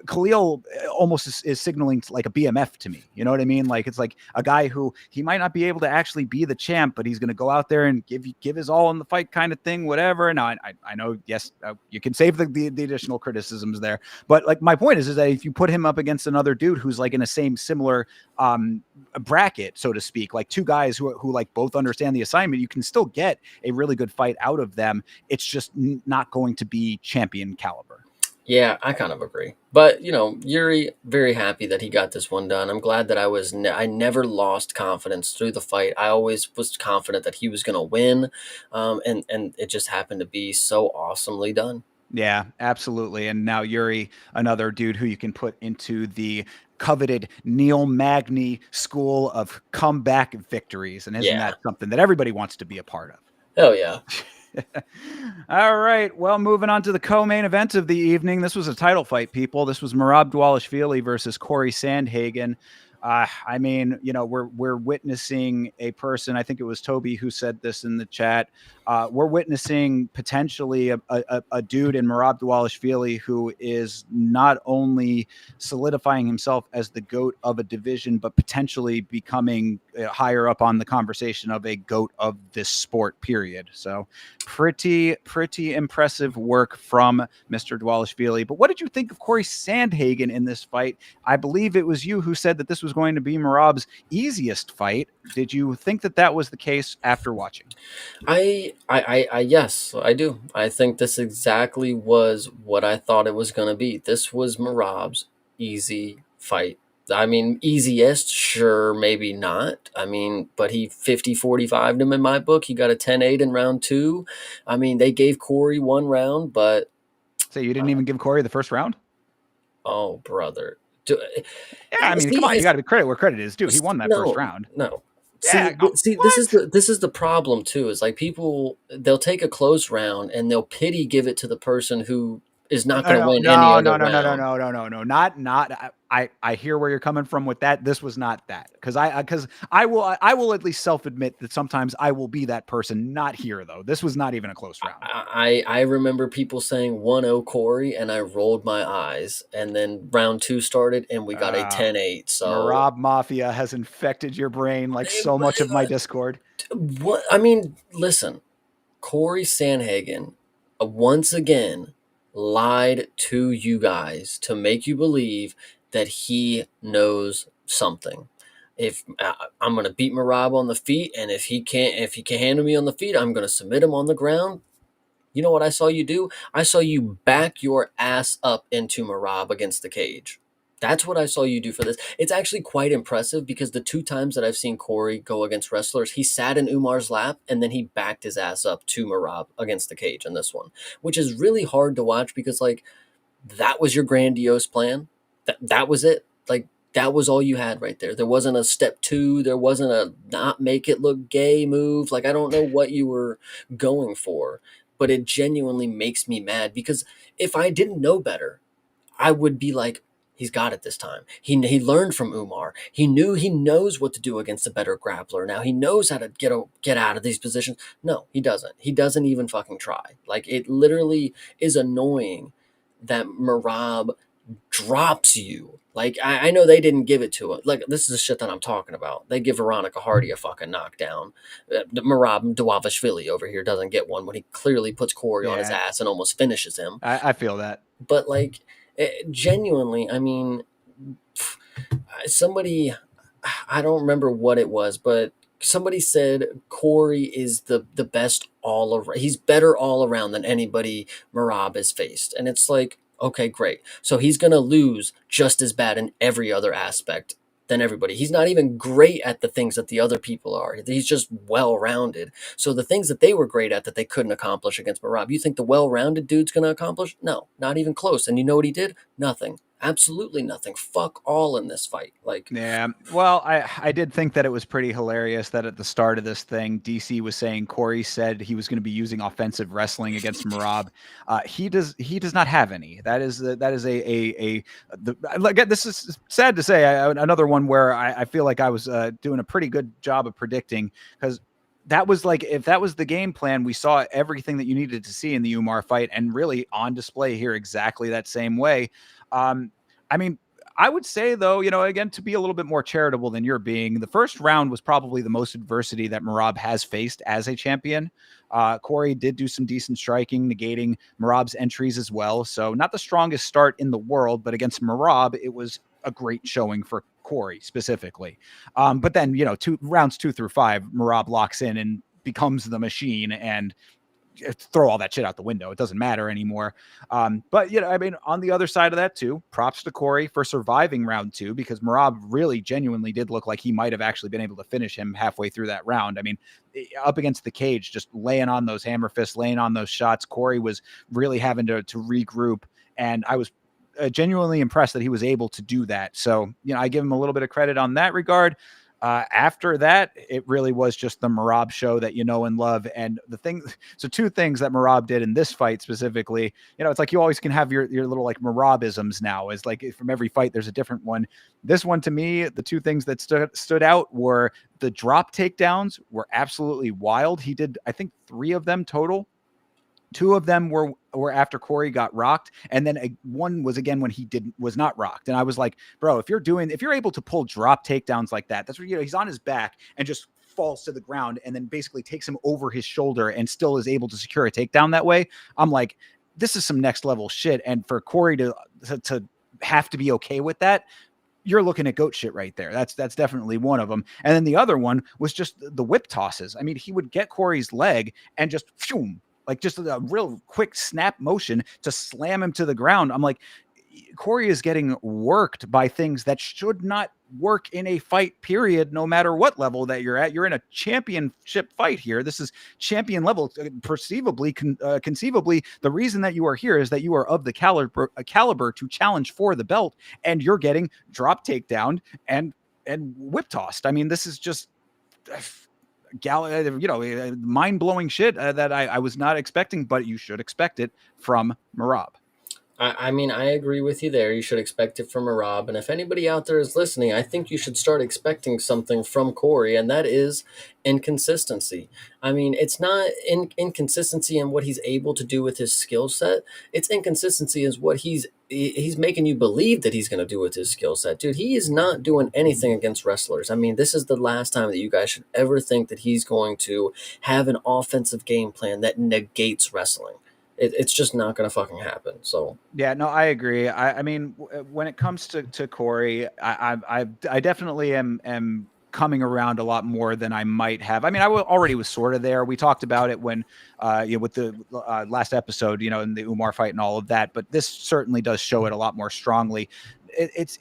Khalil almost is signaling like a BMF to me. You know what I mean? Like, it's like a guy who he might not be able to actually be the champ, but he's going to go out there and give his all in the fight kind of thing, whatever. Now, I know, yes, you can save the additional criticisms there, but like my point is that if you put him up against another dude who's like in a same similar bracket, so to speak, like two guys who like both understand the assignment, you can still get a really good fight out of them. It's just not going to be champion caliber. Yeah, I kind of agree. But, Yuri, very happy that he got this one done. I'm glad that I never lost confidence through the fight. I always was confident that he was going to win. And it just happened to be so awesomely done. Yeah, absolutely. And now Yuri, another dude who you can put into the coveted Neil Magny school of comeback victories. And isn't Yeah. that something that everybody wants to be a part of? Hell yeah. All right. Well, moving on to the co-main event of the evening. This was a title fight, people. This was Merab Dvalishvili versus Corey Sandhagen. I mean, we're witnessing a person. I think it was Toby who said this in the chat. We're witnessing potentially a dude in Merab Dvalishvili who is not only solidifying himself as the GOAT of a division, but potentially becoming higher up on the conversation of a GOAT of this sport, period. So pretty impressive work from Mr. Dvalishvili. But what did you think of Corey Sandhagen in this fight? I believe it was you who said that this was going to be Merab's easiest fight. Did you think that was the case after watching? Yes, I do. I think this exactly was what I thought it was going to be. This was Merab's easy fight. I mean, easiest, sure, maybe not. I mean, but he 50-45'd him in my book. He got a 10-8 in round two. I mean, they gave Corey one round, but. So you didn't even give Corey the first round? Oh, brother. Yeah, I mean, come on, you got to be credit where credit is due. He won that first round. No. Yeah, see, this is the problem too. Is like people, they'll take a close round and they'll pity give it to the person who is not going to win any other round. No. Not. I hear where you're coming from with that. This was not that, because I will at least self admit that sometimes I will be that person. Not here though. This was not even a close round. I remember people saying 1-0 Corey, and I rolled my eyes. And then round two started, and we got a 10-8. So Merab Mafia has infected your brain like so much of my Discord. What I mean, listen, Corey Sandhagen once again lied to you guys to make you believe that he knows something. If I'm going to beat Merab on the feet, and if he can't handle me on the feet, I'm going to submit him on the ground. You know what I saw you do? I saw you back your ass up into Merab against the cage. That's what I saw you do for this. It's actually quite impressive because the two times that I've seen Corey go against wrestlers, he sat in Umar's lap and then he backed his ass up to Merab against the cage in this one, which is really hard to watch because, like, that was your grandiose plan. That was it. Like, that was all you had right there. There wasn't a step two. There wasn't a not make it look gay move. Like, I don't know what you were going for, but it genuinely makes me mad because if I didn't know better, I would be like, he's got it this time. He learned from Umar. He knows what to do against a better grappler. Now he knows how to get out of these positions. No, he doesn't. He doesn't even fucking try. Like, it literally is annoying that Merab drops you. Like, I know they didn't give it to him. Like, this is the shit that I'm talking about. They give Veronica Hardy a fucking knockdown. Merab Dvalishvili over here doesn't get one when he clearly puts Corey on his ass and almost finishes him. I feel that. But, like, genuinely, I mean, somebody, I don't remember what it was, but somebody said Corey is the best all around. He's better all around than anybody Merab has faced. And it's like, okay, great. So he's going to lose just as bad in every other aspect than everybody. He's not even great at the things that the other people are. He's just well-rounded. So the things that they were great at that they couldn't accomplish against Merab, you think the well-rounded dude's going to accomplish? No, not even close. And you know what he did? Nothing. Absolutely nothing. Fuck all in this fight. Like, yeah. Well, I did think that it was pretty hilarious that at the start of this thing, DC was saying Corey said he was going to be using offensive wrestling against Merab. He does not have any. That is this is sad to say. Another one where I feel like I was doing a pretty good job of predicting, because that was like, if that was the game plan, we saw everything that you needed to see in the Umar fight and really on display here exactly that same way. I mean, I would say, though, again, to be a little bit more charitable than you're being, the first round was probably the most adversity that Merab has faced as a champion. Corey did do some decent striking, negating Merab's entries as well. So not the strongest start in the world, but against Merab, it was a great showing for Corey specifically. But then, rounds 2 through 5, Merab locks in and becomes the machine, and throw all that shit out the window. It doesn't matter anymore. But I mean, on the other side of that too, props to Corey for surviving round 2, because Merab really genuinely did look like he might have actually been able to finish him halfway through that round. I mean, up against the cage, just laying on those hammer fists, laying on those shots. Corey was really having to regroup, and I was genuinely impressed that he was able to do that. So, I give him a little bit of credit on that regard. After that, it really was just the Merab show that you know and love. And so 2 things that Merab did in this fight specifically, it's like you always can have your little like Merabisms now. Is like from every fight, there's a different one. This one, to me, the 2 things that stood out were the drop takedowns were absolutely wild. He did, I think, 3 of them total. 2 of them were after Corey got rocked, and then one was again when he was not rocked. And I was like, bro, if you're able to pull drop takedowns like that, that's where he's on his back and just falls to the ground and then basically takes him over his shoulder and still is able to secure a takedown that way. I'm like, this is some next level shit. And for Corey to have to be okay with that, you're looking at goat shit right there. That's definitely one of them. And then the other one was just the whip tosses. I mean, he would get Corey's leg and just like just a real quick snap motion to slam him to the ground. I'm like, Corey is getting worked by things that should not work in a fight, period, no matter what level that you're at. You're in a championship fight here. This is champion level. Conceivably, the reason that you are here is that you are of the caliber to challenge for the belt, and you're getting drop takedown and whip tossed. I mean, this is just mind-blowing shit that I was not expecting, but you should expect it from Merab. I mean, I agree with you there. You should expect it from a Rob. And if anybody out there is listening, I think you should start expecting something from Corey, and that is inconsistency. I mean, it's not inconsistency in what he's able to do with his skill set. It's inconsistency is what he's making you believe that he's going to do with his skill set. Dude, he is not doing anything against wrestlers. I mean, this is the last time that you guys should ever think that he's going to have an offensive game plan that negates wrestling. It's just not going to fucking happen. So yeah, no, I agree. I mean, when it comes to Corey, I definitely am coming around a lot more than I might have. I mean, already was sort of there. We talked about it when, with the last episode, in the Umar fight and all of that. But this certainly does show it a lot more strongly. It's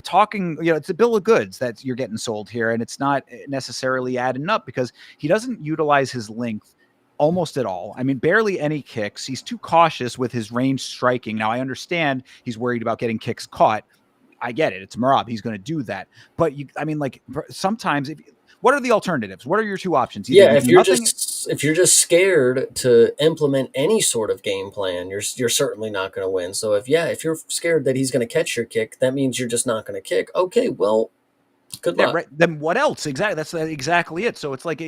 talking, it's a bill of goods that you're getting sold here, and it's not necessarily adding up because he doesn't utilize his length almost at all. I mean, barely any kicks. He's too cautious with his range striking. Now, I understand he's worried about getting kicks caught. I get it. It's Merab. He's going to do that. But sometimes, what are the alternatives? What are your 2 options? Either if you're just scared to implement any sort of game plan, you're certainly not going to win. So if you're scared that he's going to catch your kick, that means you're just not going to kick. Okay, well, good luck. Right. Then what else? Exactly. That's exactly it. So it's like,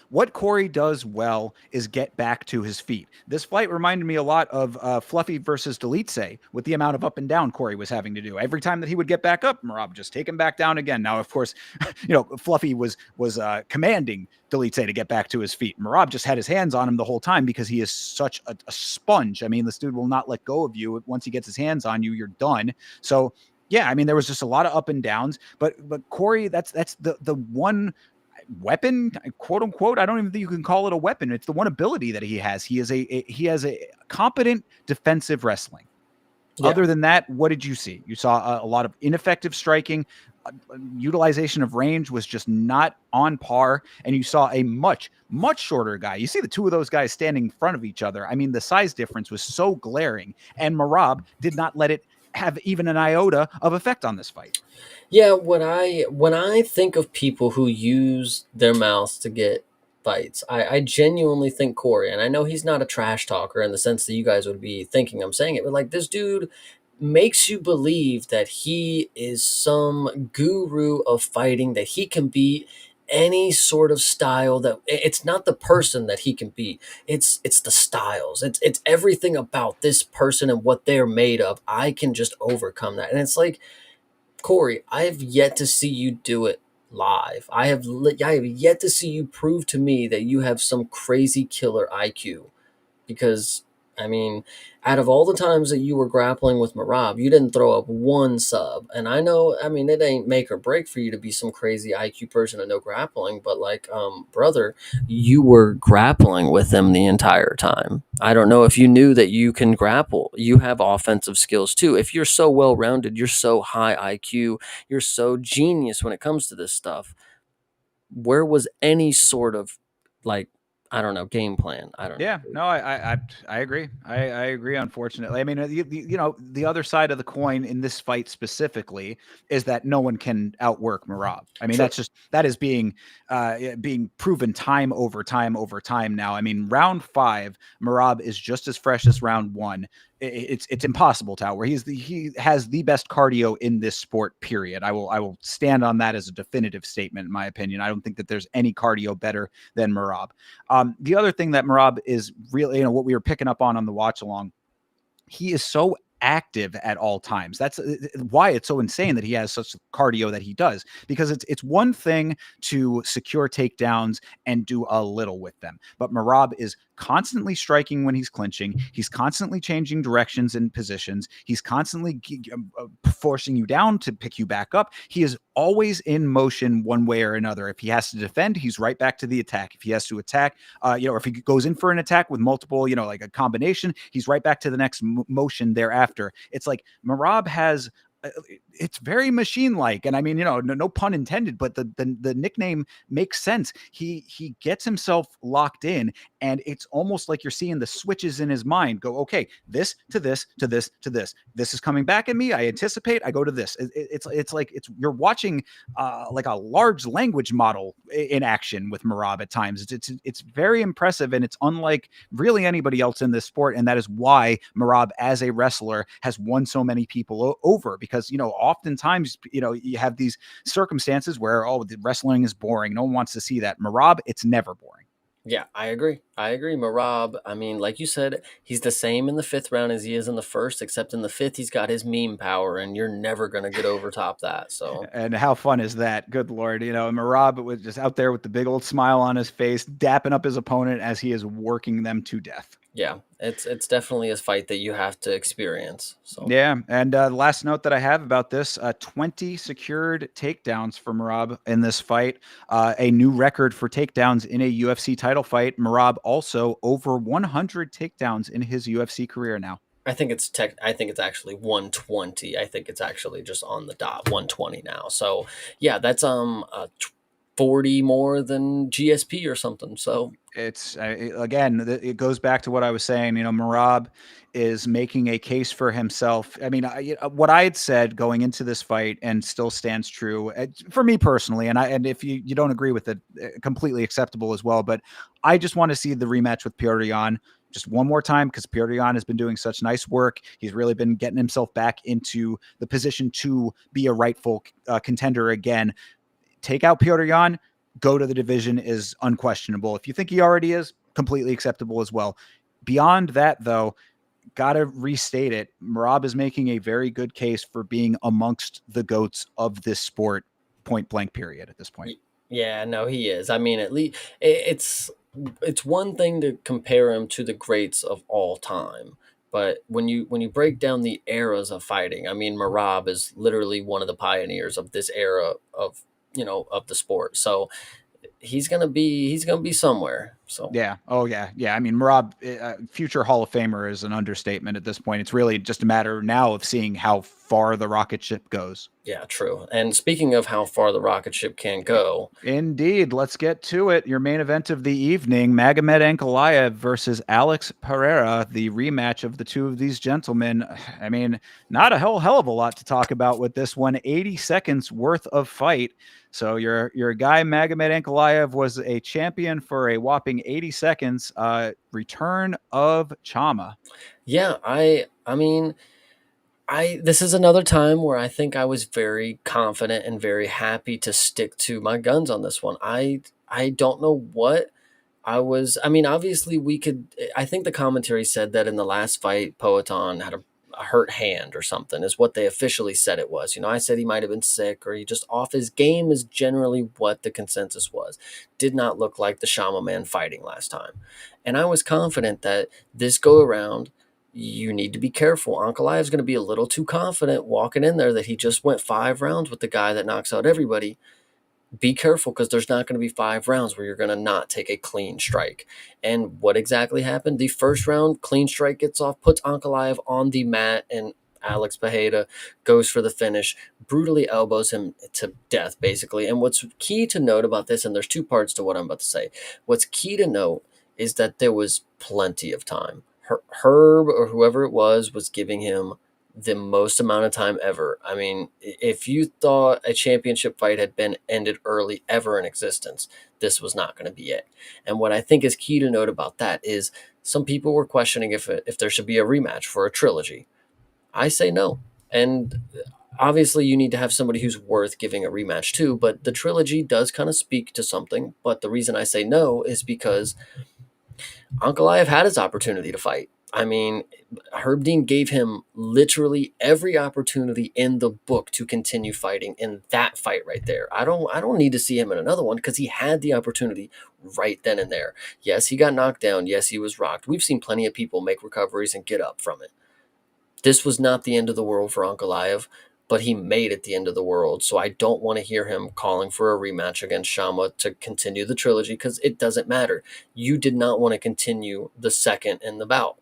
what Corey does well is get back to his feet. This fight reminded me a lot of Fluffy versus DWCS with the amount of up and down Corey was having to do. Every time that he would get back up, Merab just take him back down again. Now, of course, Fluffy was commanding DWCS to get back to his feet. Merab just had his hands on him the whole time because he is such a sponge. I mean, this dude will not let go of you. Once he gets his hands on you, you're done. So yeah, I mean, there was just a lot of up and downs, but Corey, that's the weapon, quote unquote. I don't even think you can call it a weapon. It's the one ability that he has. He has a competent defensive wrestling. Yeah. Other than that, what did you see? You saw a lot of ineffective striking. Utilization of range was just not on par, and you saw a much shorter guy. You see the 2 of those guys standing in front of each other. I mean, the size difference was so glaring, and Merab did not let it have even an iota of effect on this fight. Yeah, when I think of people who use their mouths to get fights, I genuinely think Corey, and I know he's not a trash talker in the sense that you guys would be thinking I'm saying it, but like this dude makes you believe that he is some guru of fighting, that he can beat any sort of style. That it's not the person that he can beat, it's the styles, it's everything about this person and what they're made of. I can just overcome that. And it's like, Corey, I have yet to see you do it live. I have yet to see you prove to me that you have some crazy killer IQ, because I mean, out of all the times that you were grappling with Marab, you didn't throw up one sub. And I know, I mean, it ain't make or break for you to be some crazy IQ person and no grappling, but like, brother, you were grappling with him the entire time. I don't know if you knew that you can grapple. You have offensive skills too. If you're so well rounded, you're so high IQ, you're so genius when it comes to this stuff. Where was any sort of like, I don't know, game plan? I don't know. Yeah, no, I agree. I agree. Unfortunately, I mean, the other side of the coin in this fight specifically is that no one can outwork Marab. I mean, True. that is being proven time over time over time now. I mean, round 5, Marab is just as fresh as round 1. It's impossible to outwork. He has the best cardio in this sport. Period. I will stand on that as a definitive statement. In my opinion, I don't think that there's any cardio better than Marab. The other thing that Marab is really, what we were picking up on the watch along, he is so active at all times. That's why it's so insane that he has such cardio that he does, because it's one thing to secure takedowns and do a little with them, but Marab is constantly striking when he's clinching. He's constantly changing directions and positions. He's constantly forcing you down to pick you back up. He is always in motion one way or another. If he has to defend, he's right back to the attack. If he has to attack, if he goes in for an attack with multiple, like a combination, he's right back to the next motion thereafter. It's like Marab has it's very machine-like, and I mean, no pun intended, but the nickname makes sense. He gets himself locked in, and it's almost like you're seeing the switches in his mind go, okay, this to this to this to this. This is coming back at me. I anticipate. I go to this. It's like you're watching like a large language model in action with Marab at times. It's very impressive, and it's unlike really anybody else in this sport, and that is why Marab as a wrestler has won so many people over, because oftentimes you have these circumstances where the wrestling is boring, no one wants to see that. Marab, it's never boring. Yeah, I agree. I agree. Marab, I mean, like you said, he's the same in the 5th round as he is in the first, except in the 5th, he's got his meme power, and you're never going to get over top that. So, And how fun is that? Good Lord. Marab was just out there with the big old smile on his face, dapping up his opponent as he is working them to death. yeah, it's definitely a fight that you have to experience. So, Yeah, and last note that I have about this: 20 secured takedowns for Marab in this fight, a new record for takedowns in a UFC title fight. Marab also over 100 takedowns in his UFC career now. I think it's actually 120. I think it's actually just on the dot 120 now. So, yeah, that's 40 more than GSP or something. So, It's again, it goes back to what I was saying. Marab is making a case for himself. I mean, what I had said going into this fight and still stands true for me personally. And if you don't agree with it, completely acceptable as well. But I just want to see the rematch with Pereira just one more time, because Pereira has been doing such nice work. He's really been getting himself back into the position to be a rightful contender again. Take out Pereira, go to the division is unquestionable. If you think he already is, completely acceptable as well. Beyond that, though, gotta restate it. Marab is making a very good case for being amongst the GOATs of this sport, point blank period at this point. yeah, no, he is. I mean, at least it's one thing to compare him to the greats of all time, but when you break down the eras of fighting, I mean, Marab is literally one of the pioneers of this era of of the sport. So he's gonna be somewhere. So Yeah. Oh, yeah. Yeah. I mean, Marab, future Hall of Famer is an understatement at this point. It's really just a matter now of seeing how far the rocket ship goes. yeah, true. And speaking of how far the rocket ship can go, Indeed. Let's get to it. Your main event of the evening, Magomed Ankalaev versus Alex Pereira, the rematch of the two of these gentlemen. I mean, not a hell of a lot to talk about with this one. 80 seconds worth of fight. So your guy Magomed Ankalaev was a champion for a whopping 80 seconds. Return of Chama. yeah, I mean, this is another time where I think I was very confident and very happy to stick to my guns on this one. I don't know what I mean, obviously we could I think the commentary said that in the last fight Poetan had a hurt hand or something, is what they officially said it was. I said he might have been sick or he just off his game, is generally what the consensus was. Did not look like the Shama man fighting last time. And I was confident that this go around, you need to be careful. Ankalaev is going to be a little too confident walking in there that he just went 5 rounds with the guy that knocks out everybody. Be careful, because there's not going to be 5 rounds where you're going to not take a clean strike. And what exactly happened? The first round, clean strike gets off, puts Ankalaev on the mat, and Alex Pereira goes for the finish, brutally elbows him to death, basically. And what's key to note about this, and there's two parts to what I'm about to say. What's key to note is that there was plenty of time. Herb, or whoever it was giving him the most amount of time ever. I mean, if you thought a championship fight had been ended early ever in existence, this was not going to be it. And what I think is key to note about that is some people were questioning if there should be a rematch for a trilogy. I say no. And obviously you need to have somebody who's worth giving a rematch to, but the trilogy does kind of speak to something. But the reason I say no is because Ankalaev had his opportunity to fight. I mean, Herb Dean gave him literally every opportunity in the book to continue fighting in that fight right there. I don't need to see him in another one, because he had the opportunity right then and there. Yes, he got knocked down. Yes, he was rocked. We've seen plenty of people make recoveries and get up from it. This was not the end of the world for Ankalaev, but he made it the end of the world. So I don't want to hear him calling for a rematch against Shama to continue the trilogy, because it doesn't matter. You did not want to continue the second in the bout.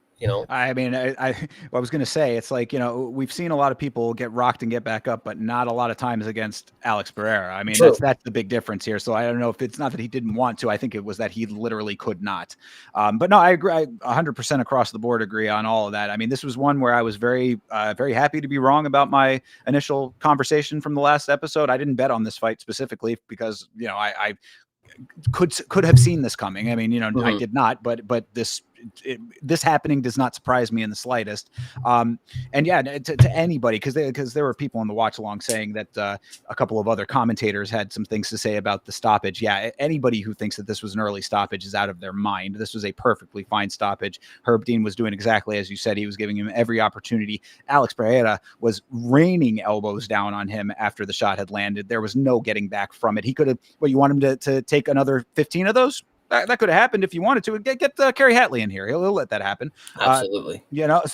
I mean, I was going to say, it's like, we've seen a lot of people get rocked and get back up, but not a lot of times against Alex Pereira. I mean, True. that's the big difference here. So I don't know if it's not that he didn't want to. I think it was that he literally could not. But no, I agree. I 100% across the board agree on all of that. I mean, this was one where I was very, very happy to be wrong about my initial conversation from the last episode. I didn't bet on this fight specifically because, I could have seen this coming. I mean, I did not, but this happening does not surprise me in the slightest. And yeah, to anybody, because there were people in the watch along saying that a couple of other commentators had some things to say about the stoppage. Yeah, anybody who thinks that this was an early stoppage is out of their mind. This was a perfectly fine stoppage. Herb Dean was doing exactly as you said. He was giving him every opportunity. Alex Pereira was raining elbows down on him after the shot had landed. There was no getting back from it. He could have, you want him to take another 15 of those? That could have happened if you wanted to. Get Kerry Hatley in here. He'll let that happen. Absolutely.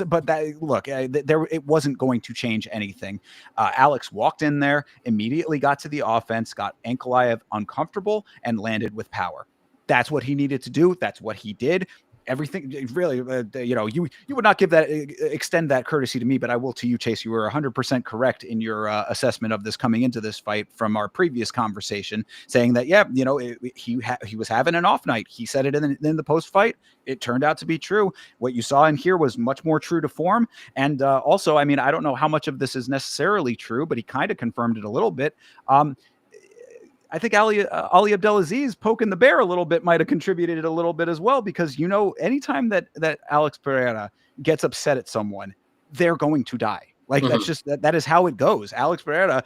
But look, it wasn't going to change anything. Alex walked in there, immediately got to the offense, got Ankalaev uncomfortable, and landed with power. That's what he needed to do. That's what he did. Everything really, you would not extend that courtesy to me, but I will to you, Chase. You were 100% correct in your assessment of this coming into this fight from our previous conversation, saying that, he was having an off night. He said it in the post fight. It turned out to be true. What you saw in here was much more true to form. And also, I mean, I don't know how much of this is necessarily true, but he kind of confirmed it a little bit. I think Ali Abdelaziz poking the bear a little bit might have contributed a little bit as well, because anytime that Alex Pereira gets upset at someone, they're going to die. Like that's just that is how it goes. Alex Pereira,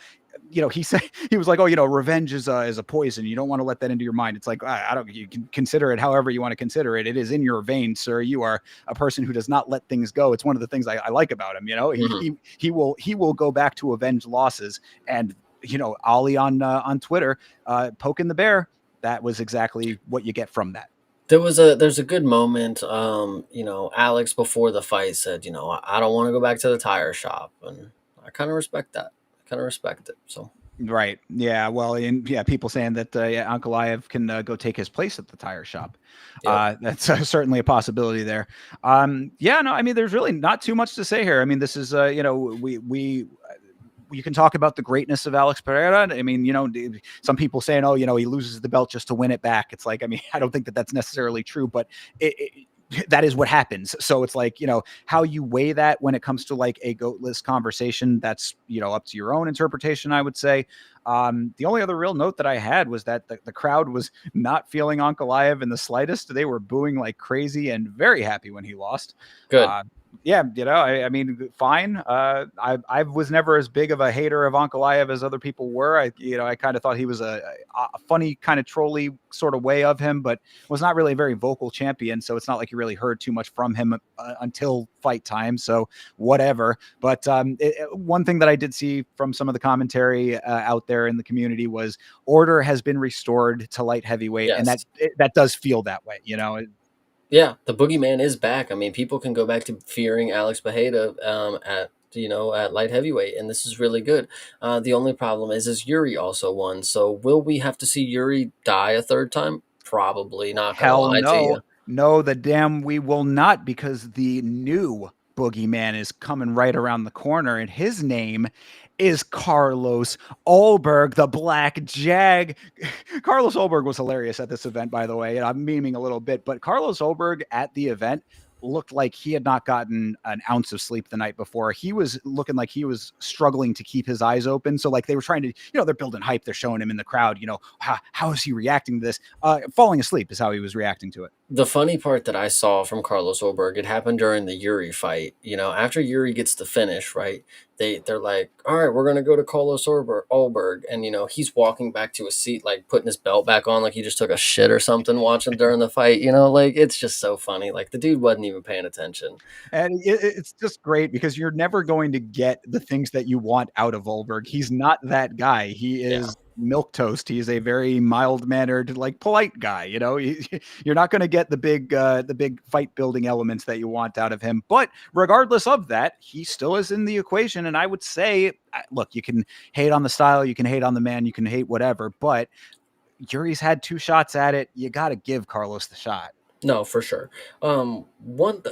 he said, he was like, revenge is a poison. You don't want to let that into your mind. It's like, you can consider it however you want to consider it. It is in your veins, sir. You are a person who does not let things go. It's one of the things I like about him. He will go back to avenge losses. And Ali on Twitter poking the bear, that was exactly what you get from that. There's a good moment. Alex before the fight said, I don't want to go back to the tire shop, and I kind of respect that. I kind of respect it. So right, yeah. Well, and yeah, people saying that Ankalaev can go take his place at the tire shop. Yep. That's certainly a possibility there. Yeah, no, I mean, there's really not too much to say here. I mean, this is you can talk about the greatness of Alex Pereira. I mean, some people saying, he loses the belt just to win it back. It's like, I mean, I don't think that that's necessarily true, but that is what happens. So it's like, how you weigh that when it comes to like a GOAT-less conversation, that's, up to your own interpretation, I would say. The only other real note that I had was that the crowd was not feeling Ankalaev in the slightest. They were booing like crazy and very happy when he lost. Good. Yeah, I mean, fine. I was never as big of a hater of Ankalaev as other people were. I kind of thought he was a funny kind of trolly sort of way of him, but was not really a very vocal champion. So it's not like you really heard too much from him until fight time. So whatever. But one thing that I did see from some of the commentary out there in the community was order has been restored to light heavyweight, and Yes. that does feel that way. Yeah, the boogeyman is back. I mean, people can go back to fearing Alex Pereira at at light heavyweight, and this is really good. The only problem is Yuri also won. So will we have to see Yuri die a third time? Probably. Not gonna Hell lie to no. you. No, the damn we will not, because the new boogeyman is coming right around the corner, and his name is Carlos Ulberg, the Black Jag. Carlos Ulberg was hilarious at this event, by the way. And I'm memeing a little bit, but Carlos Ulberg at the event looked like he had not gotten an ounce of sleep the night before. He was looking like he was struggling to keep his eyes open. So like they were trying to, they're building hype. They're showing him in the crowd, how is he reacting to this? Falling asleep is how he was reacting to it. The funny part that I saw from Carlos Ulberg, it happened during the Yuri fight. After Yuri gets the finish, right? They're like, all right, we're gonna go to Carlos Ulberg, and he's walking back to his seat, like putting his belt back on, like he just took a shit or something, watching during the fight. Like it's just so funny. Like the dude wasn't even paying attention. And it's just great because you're never going to get the things that you want out of Volberg. He's not that guy. He Yeah. is milk toast. He's a very mild mannered, like polite guy. You're not going to get the big fight building elements that you want out of him. But regardless of that, he still is in the equation. And I would say, look, you can hate on the style, you can hate on the man, you can hate whatever, but Yuri's had two shots at it. You got to give Carlos the shot. No, for sure. I don't want to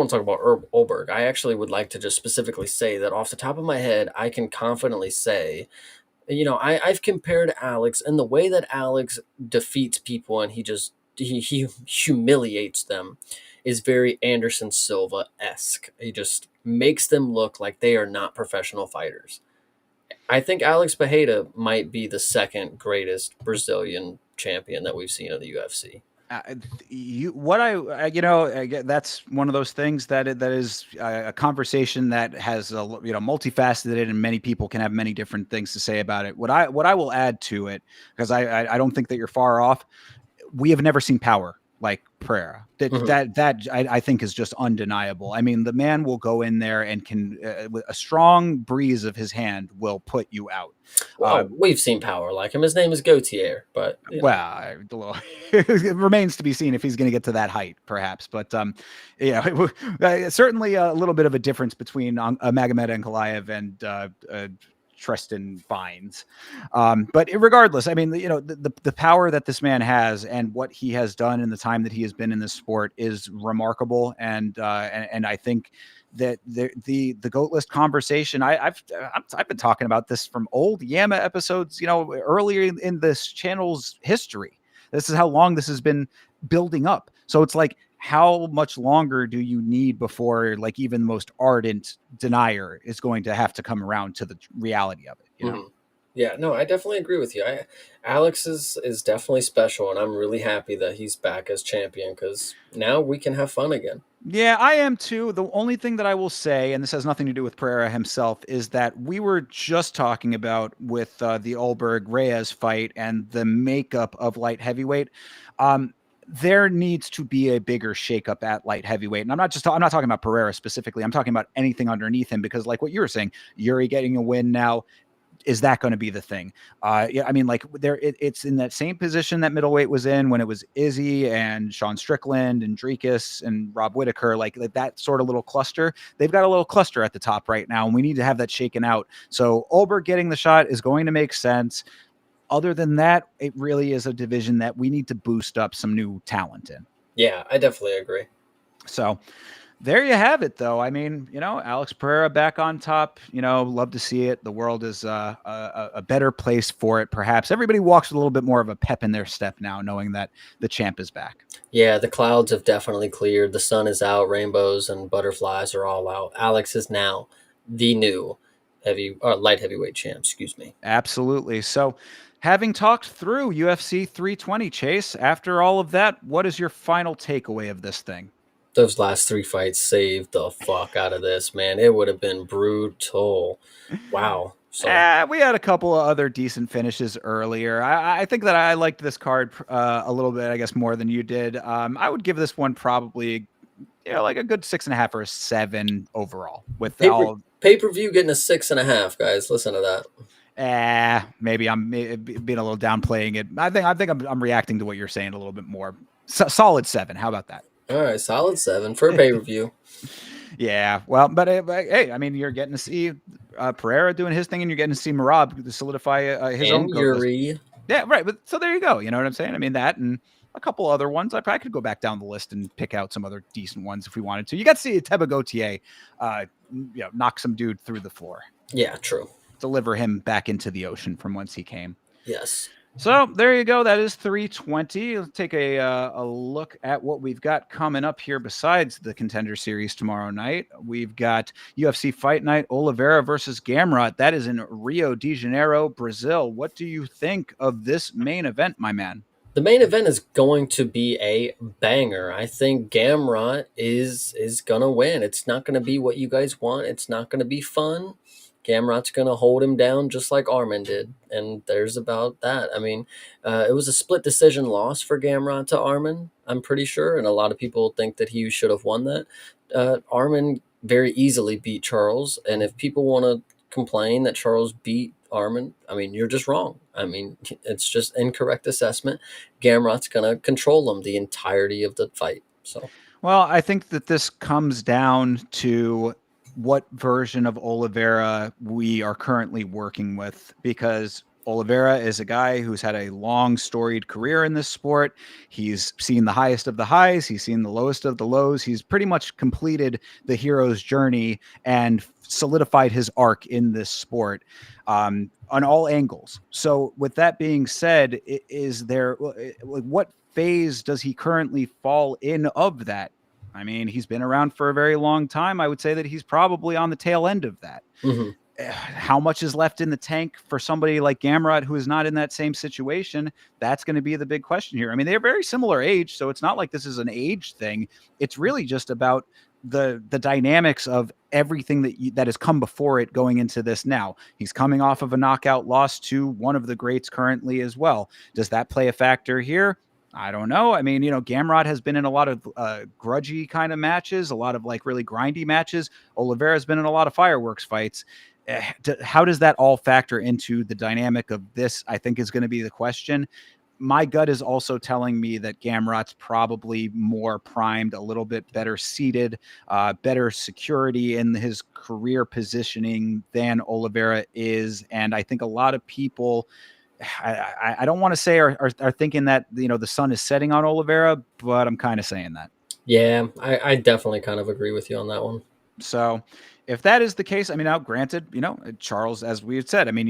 talk about Ulberg. I actually would like to just specifically say that off the top of my head, I can confidently say, I've compared Alex, and the way that Alex defeats people and he humiliates them is very Anderson Silva esque. He just makes them look like they are not professional fighters. I think Alex Pereira might be the second greatest Brazilian champion that we've seen in the UFC. uh, you what I you know that's one of those things that is a conversation that has multifaceted, and many people can have many different things to say about it. What I will add to it, because I don't think that you're far off. We have never seen power like Pereira. Mhm. I think is just undeniable. I mean, the man will go in there and can, with a strong breeze of his hand, will put you out. Well, we've seen power like him. His name is Gautier, but Well, it remains to be seen if he's going to get to that height, perhaps. But certainly a little bit of a difference between Magomed Ankalaev and Tristan Vines. But regardless, I mean, the power that this man has and what he has done in the time that he has been in this sport is remarkable. And I think that the goat list conversation, I've been talking about this from old Yama episodes, earlier in this channel's history. This is how long this has been building up. So it's like, how much longer do you need before like even the most ardent denier is going to have to come around to the reality of it? mhm. Yeah, no, I definitely agree with you. Alex is definitely special, and I'm really happy that he's back as champion because now we can have fun again. Yeah, I am too. The only thing that I will say, and this has nothing to do with Pereira himself, is that we were just talking about with the Ulberg Reyes fight and the makeup of light heavyweight. There needs to be a bigger shakeup at light heavyweight, and I'm not talking about Pereira specifically. I'm talking about anything underneath him, because, like what you were saying, Yuri getting a win now, is that going to be the thing? Yeah, I mean, like it's in that same position that middleweight was in when it was Izzy and Sean Strickland and Drekus and Rob Whitaker, like that sort of little cluster. They've got a little cluster at the top right now, and we need to have that shaken out. So Ulberg getting the shot is going to make sense. Other than that, it really is a division that we need to boost up some new talent in. Yeah, I definitely agree. So there you have it, though. I mean, Alex Pereira back on top. Love to see it. The world is a better place for it. Perhaps everybody walks with a little bit more of a pep in their step now, knowing that the champ is back. Yeah, the clouds have definitely cleared. The sun is out. Rainbows and butterflies are all out. Alex is now the new light heavyweight champ. Excuse me. Absolutely. So, having talked through UFC 320, Chase, after all of that, what is your final takeaway of this thing? Those last three fights saved the fuck out of this, man. It would have been brutal. Wow. So We had a couple of other decent finishes earlier. I think that I liked this card a little bit, I guess, more than you did. I would give this one probably, like a good 6.5 or a 7 overall. With all, pay per view getting a 6.5, guys. Listen to that. maybe I'm being a little downplaying it. I think I'm reacting to what you're saying a little bit more. Solid 7. How about that? All right, solid 7 for pay per view. Yeah, well, but hey, I mean, you're getting to see Pereira doing his thing, and you're getting to see Marab solidify his And own goat list. Yuri. Yeah, right. But so there you go. You know what I'm saying? I mean, that and a couple other ones. I probably could go back down the list and pick out some other decent ones if we wanted to. You got to see Teba Gautier, knock some dude through the floor. Yeah, true. Deliver him back into the ocean from whence he came. Yes. So there you go. That is 320. Let's take a look at what we've got coming up here besides the Contender Series tomorrow night. We've got UFC Fight Night, Oliveira versus Gamrot. That is in Rio de Janeiro, Brazil. What do you think of this main event, my man? The main event is going to be a banger. I think Gamrot is gonna win. It's not gonna be what you guys want. It's not gonna be fun. Gamrot's going to hold him down just like Armin did. And there's about that. I mean, it was a split decision loss for Gamrot to Armin, I'm pretty sure. And a lot of people think that he should have won that. Armin very easily beat Charles. And if people want to complain that Charles beat Armin, I mean, you're just wrong. I mean, it's just incorrect assessment. Gamrot's going to control him the entirety of the fight. So, well, I think that this comes down to what version of Oliveira we are currently working with, because Oliveira is a guy who's had a long storied career in this sport. He's seen the highest of the highs. He's seen the lowest of the lows. He's pretty much completed the hero's journey and solidified his arc in this sport on all angles. So with that being said, is there, what phase does he currently fall in of that? I mean, he's been around for a very long time. I would say that he's probably on the tail end of that. How much is left in the tank for somebody like Gamrot, who is not in that same situation? That's going to be the big question here. I mean, they're very similar age, so it's not like this is an age thing. It's really just about the dynamics of everything that has come before it going into this now. He's coming off of a knockout loss to one of the greats currently as well. Does that play a factor here? I don't know. I mean, Gamrot has been in a lot of grudgy kind of matches, a lot of like really grindy matches. Oliveira's been in a lot of fireworks fights. How does that all factor into the dynamic of this, I think, is going to be the question. My gut is also telling me that Gamrot's probably more primed, a little bit better seated, better security in his career positioning than Oliveira is. And I think a lot of people, I don't want to say are thinking that, the sun is setting on Oliveira, but I'm kind of saying that. Yeah, I definitely kind of agree with you on that one. So if that is the case, I mean, now granted, Charles, as we had said, I mean,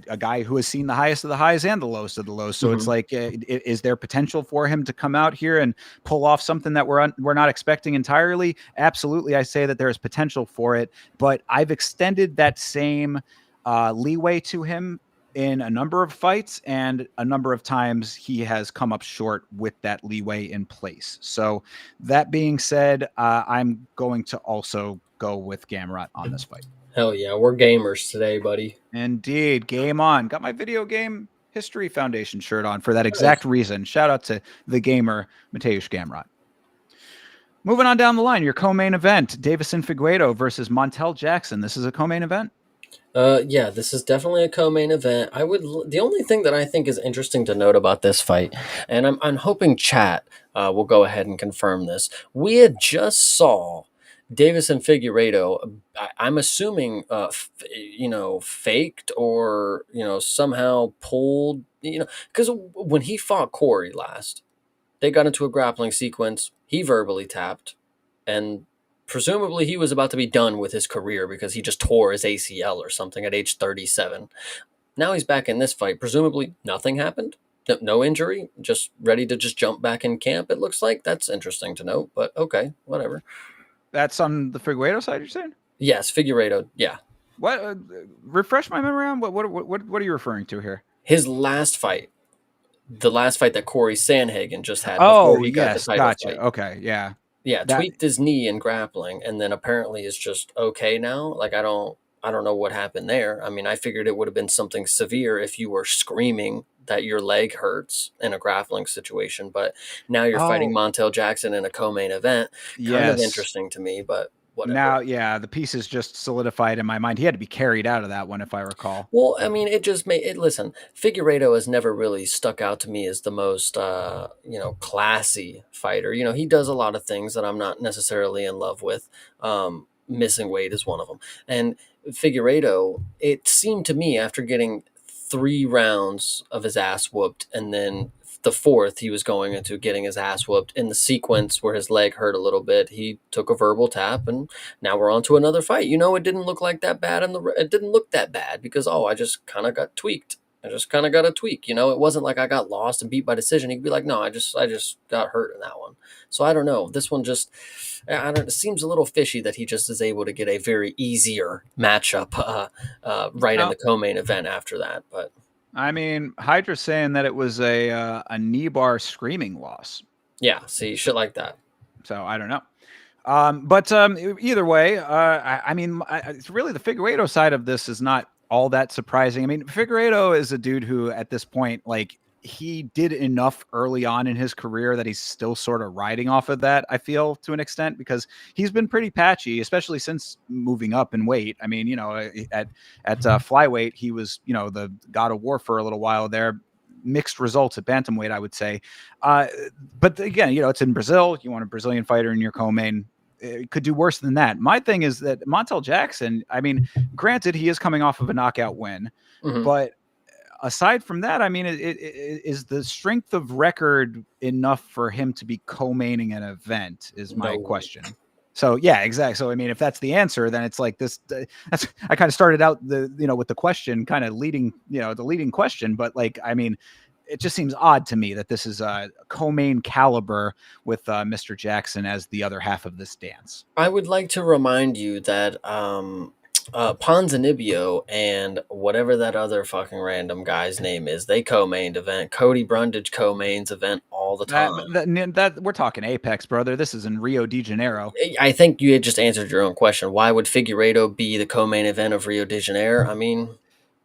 a guy who has seen the highest of the highs and the lowest of the lows. So it's like, is there potential for him to come out here and pull off something that we're not expecting entirely? Absolutely. I say that there is potential for it, but I've extended that same leeway to him in a number of fights, and a number of times he has come up short with that leeway in place. So that being said, I'm going to also go with Gamrot on this fight. Hell yeah, we're gamers today, buddy. Indeed. Game on. Got my Video Game History Foundation shirt on for that exact reason. Shout out to the gamer, Mateusz Gamrot. Moving on down the line, your co-main event, Davison Figueiredo versus Montel Jackson. This is a co-main event? Yeah, this is definitely a co-main event. The only thing that I think is interesting to note about this fight, and I'm hoping chat will go ahead and confirm this. We had just saw Davison Figueiredo. I'm assuming, faked or somehow pulled. Because when he fought Corey last, they got into a grappling sequence. He verbally tapped, and presumably he was about to be done with his career because he just tore his ACL or something at age 37. Now he's back in this fight. Presumably nothing happened. No injury. Just ready to just jump back in camp, it looks like. That's interesting to note, but okay, whatever. That's on the Figueiredo side, you're saying? Yes, Figueiredo, yeah. What? Refresh my memory on what are you referring to here? His last fight. The last fight that Corey Sandhagen just had before he got the title gotcha. fight. Okay, yeah. Yeah, That tweaked his knee in grappling, and then apparently is just okay now. Like I don't know what happened there. I mean, I figured it would have been something severe if you were screaming that your leg hurts in a grappling situation, but now you're fighting oh Montel Jackson in a co-main event. Kind of yes. interesting to me, but whatever. Now, yeah, the pieces just solidified in my mind. He had to be carried out of that one, if I recall. Well, I mean, it just made it. Listen, Figueiredo has never really stuck out to me as the most, classy fighter. You know, he does a lot of things that I'm not necessarily in love with. Missing weight is one of them. And Figueiredo, it seemed to me after getting 3 rounds of his ass whooped, and then the fourth he was going into getting his ass whooped in the sequence where his leg hurt a little bit. He took a verbal tap and now we're on to another fight. You know, it didn't look like that bad, and it didn't look that bad because I just kind of got tweaked. I just kind of got a tweak. You know, it wasn't like I got lost and beat by decision. He'd be like, no, I just got hurt in that one. So I don't know. This one just, I don't. It seems a little fishy that he just is able to get a very easier matchup right in No, the co-main event after that. But I mean, Hydra's saying that it was a knee bar screaming loss. yeah, see, So, shit like that. so I don't know. But either way, I mean, it's really the Figueiredo side of this is not all that surprising. I mean, Figueiredo is a dude who, at this point, like he did enough early on in his career that he's still sort of riding off of that. I feel to an extent because he's been pretty patchy, especially since moving up in weight. I mean, at flyweight, he was the god of war for a little while there. Mixed results at bantamweight, I would say. But again, it's in Brazil. You want a Brazilian fighter in your co-main. It could do worse than that. My thing is that Montel Jackson, I mean, granted, he is coming off of a knockout win, Hmm. but aside from that, I mean, is the strength of record enough for him to be co-maining an event is my No. question. So yeah, exactly. So I mean, if that's the answer, then it's like this. That's I kind of started out with the question, kind of leading the leading question, but like I mean, it just seems odd to me that this is a co-main caliber with Mr. Jackson as the other half of this dance. I would like to remind you that Ponzinibbio and whatever that other fucking random guy's name is, they co-mained event. Cody Brundage co-mains event all the That, time. that we're talking Apex, brother. This is in Rio de Janeiro. I think you had just answered your own question. Why would Figueiredo be the co-main event of Rio de Janeiro? I mean,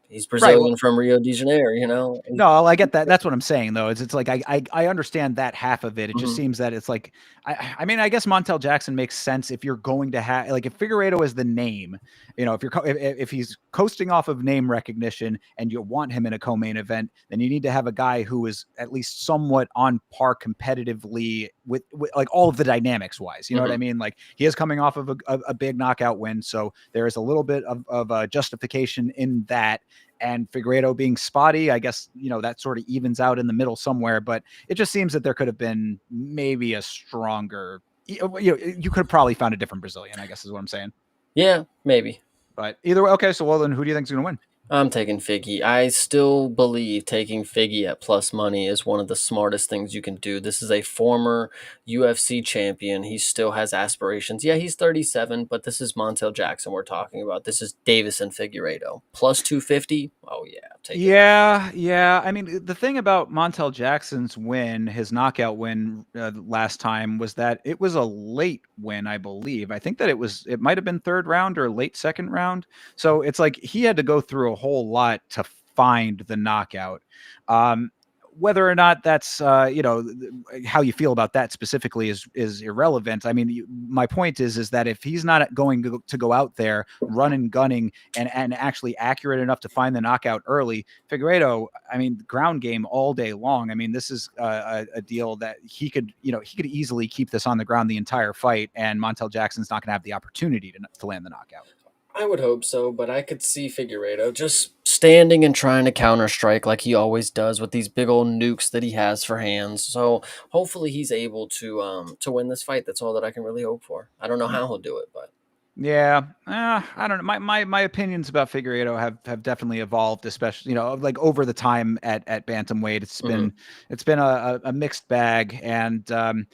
he's Right. Well, Brazilian from Rio de Janeiro, you know? no, I get that. That's what I'm saying, though. Is it's like I understand that half of it. It just Mhm. seems that it's like I mean, I guess Montel Jackson makes sense if you're going to have like if Figueiredo is the name, if if he's coasting off of name recognition and you want him in a co-main event, then you need to have a guy who is at least somewhat on par competitively with like all of the dynamics wise. You know what I Mhm. mean? Like he is coming off of a big knockout win, so there is a little bit of justification in that. And Figueiredo being spotty, I guess, that sort of evens out in the middle somewhere. But it just seems that there could have been maybe a stronger, you could have probably found a different Brazilian, I guess is what I'm saying. Yeah, maybe. But either way, okay. So, well, then who do you think is going to win? I'm taking Figgy. I still believe taking Figgy at plus money is one of the smartest things you can do. This is a former UFC champion. He still has aspirations. Yeah, he's 37, but this is Montel Jackson we're talking about. This is Davison Figueiredo. Plus 250. Oh, yeah, take it. Yeah, yeah. I mean, the thing about Montel Jackson's win, his knockout win last time, was that it was a late win, I believe. I think that it might have been third round or late second round. So it's like he had to go through a whole lot to find the knockout. Um, whether or not that's how you feel about that specifically is irrelevant. I mean, my point is that if he's not going to go out there running, gunning, and actually accurate enough to find the knockout early, Figueiredo, I mean, ground game all day long. I mean, this is a deal that he could easily keep this on the ground the entire fight, and Montel Jackson's not going to have the opportunity to land the knockout. I would hope so, but I could see Figueiredo just standing and trying to counter strike like he always does with these big old nukes that he has for hands. So hopefully he's able to win this fight. That's all that I can really hope for. I don't know how he'll do it, but Yeah, I don't know. My opinions about Figueiredo have definitely evolved, especially like over the time at bantamweight. mhm. It's been a mixed bag, and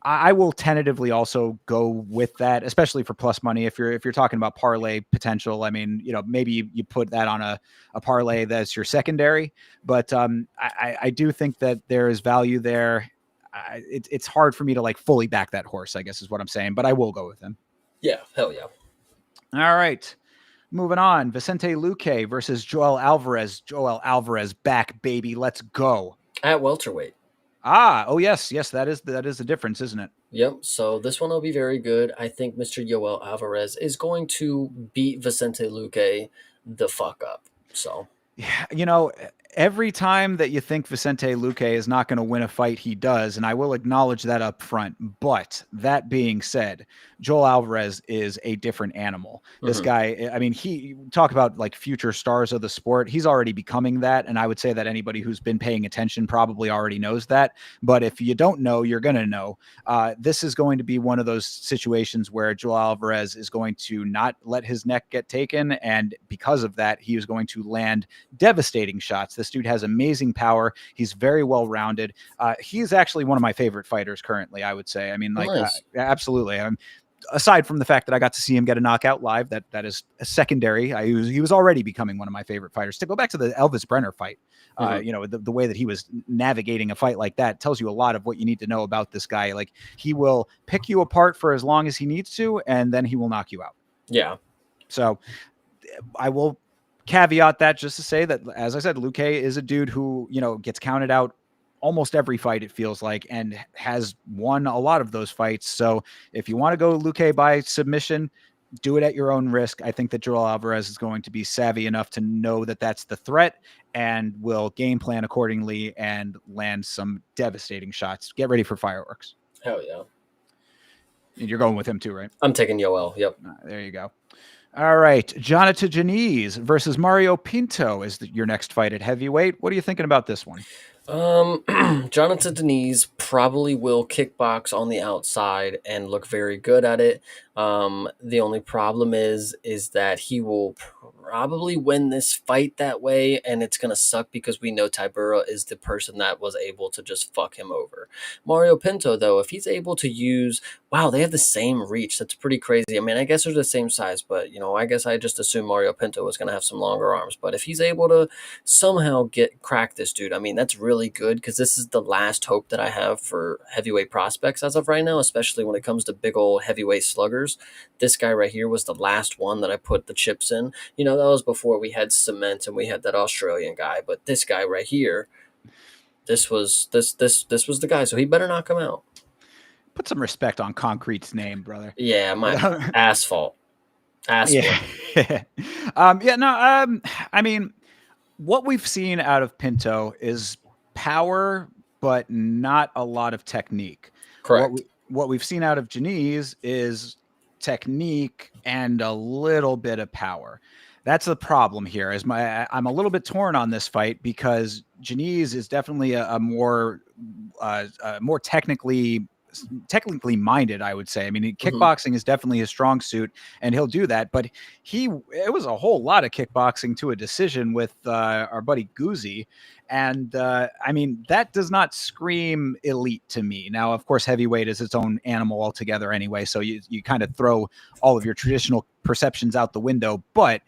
I will tentatively also go with that, especially for plus money. If you're talking about parlay potential, I mean, maybe you put that on a parlay that's your secondary, but I do think that there is value there. it's hard for me to like fully back that horse, I guess is what I'm saying, but I will go with him. Yeah, hell yeah. All right. Moving on, Vicente Luque versus Joel Alvarez. Joel Alvarez back, baby. Let's go. At welterweight. Oh yes, yes, that is the difference, isn't it? Yep. So this one will be very good. I think Mr. Yoel Alvarez is going to beat Vicente Luque the fuck up. So Yeah, every time that you think Vicente Luque is not going to win a fight, he does, and I will acknowledge that up front. But that being said, Joel Alvarez is a different animal. This mhm. guy, I mean, he talk about like future stars of the sport. He's already becoming that, and I would say that anybody who's been paying attention probably already knows that. But if you don't know, you're going to know. This is going to be one of those situations where Joel Alvarez is going to not let his neck get taken, and because of that, he is going to land devastating shots. This dude has amazing power. He's very well rounded. He's actually one of my favorite fighters currently, I would say. I mean, like, Nice. absolutely. Aside from the fact that I got to see him get a knockout live, that is a secondary. He was already becoming one of my favorite fighters. To go back to the Elvis Brenner fight, Mhm. the way that he was navigating a fight like that tells you a lot of what you need to know about this guy. Like, he will pick you apart for as long as he needs to, and then he will knock you out. Yeah. So I will caveat that just to say that, as I said, Luque is a dude who, gets counted out almost every fight, it feels like, and has won a lot of those fights. So if you want to go Luque by submission, do it at your own risk. I think that Joel Alvarez is going to be savvy enough to know that that's the threat and will game plan accordingly and land some devastating shots. Get ready for fireworks. Hell yeah. And you're going with him too, right? I'm taking Yoel. Yep. There you go. All right, Jonathan Janice versus Mario Pinto is your next fight at heavyweight. What are you thinking about this one? Jonathan Deniz probably will kickbox on the outside and look very good at it. The only problem is that he will probably win this fight that way, and it's gonna suck because we know Tybura is the person that was able to just fuck him over. Mario Pinto, though, if he's able to use, wow, they have the same reach. That's pretty crazy. I mean, I guess they're the same size, but I guess I just assumed Mario Pinto was gonna have some longer arms. But if he's able to somehow crack this dude, I mean, that's really good because this is the last hope that I have for heavyweight prospects as of right now, especially when it comes to big old heavyweight sluggers. This guy right here was the last one that I put the chips in. That was before we had Cement and we had that Australian guy, but this guy right here, this was the guy, so he better knock him out. Put some respect on Concrete's name, brother. Yeah, my asphalt. Asphalt. Yeah. Yeah, no, I mean, what we've seen out of Pinto is power, but not a lot of technique. Correct. What we've seen out of Janice is technique and a little bit of power. That's the problem here. I'm a little bit torn on this fight because Janice is definitely a more technically minded, I would say. I mean, Mhm. kickboxing is definitely his strong suit, and he'll do that. But it was a whole lot of kickboxing to a decision with our buddy Guzzi, and I mean, that does not scream elite to me. Now, of course, heavyweight is its own animal altogether, anyway. So you kind of throw all of your traditional perceptions out the window, but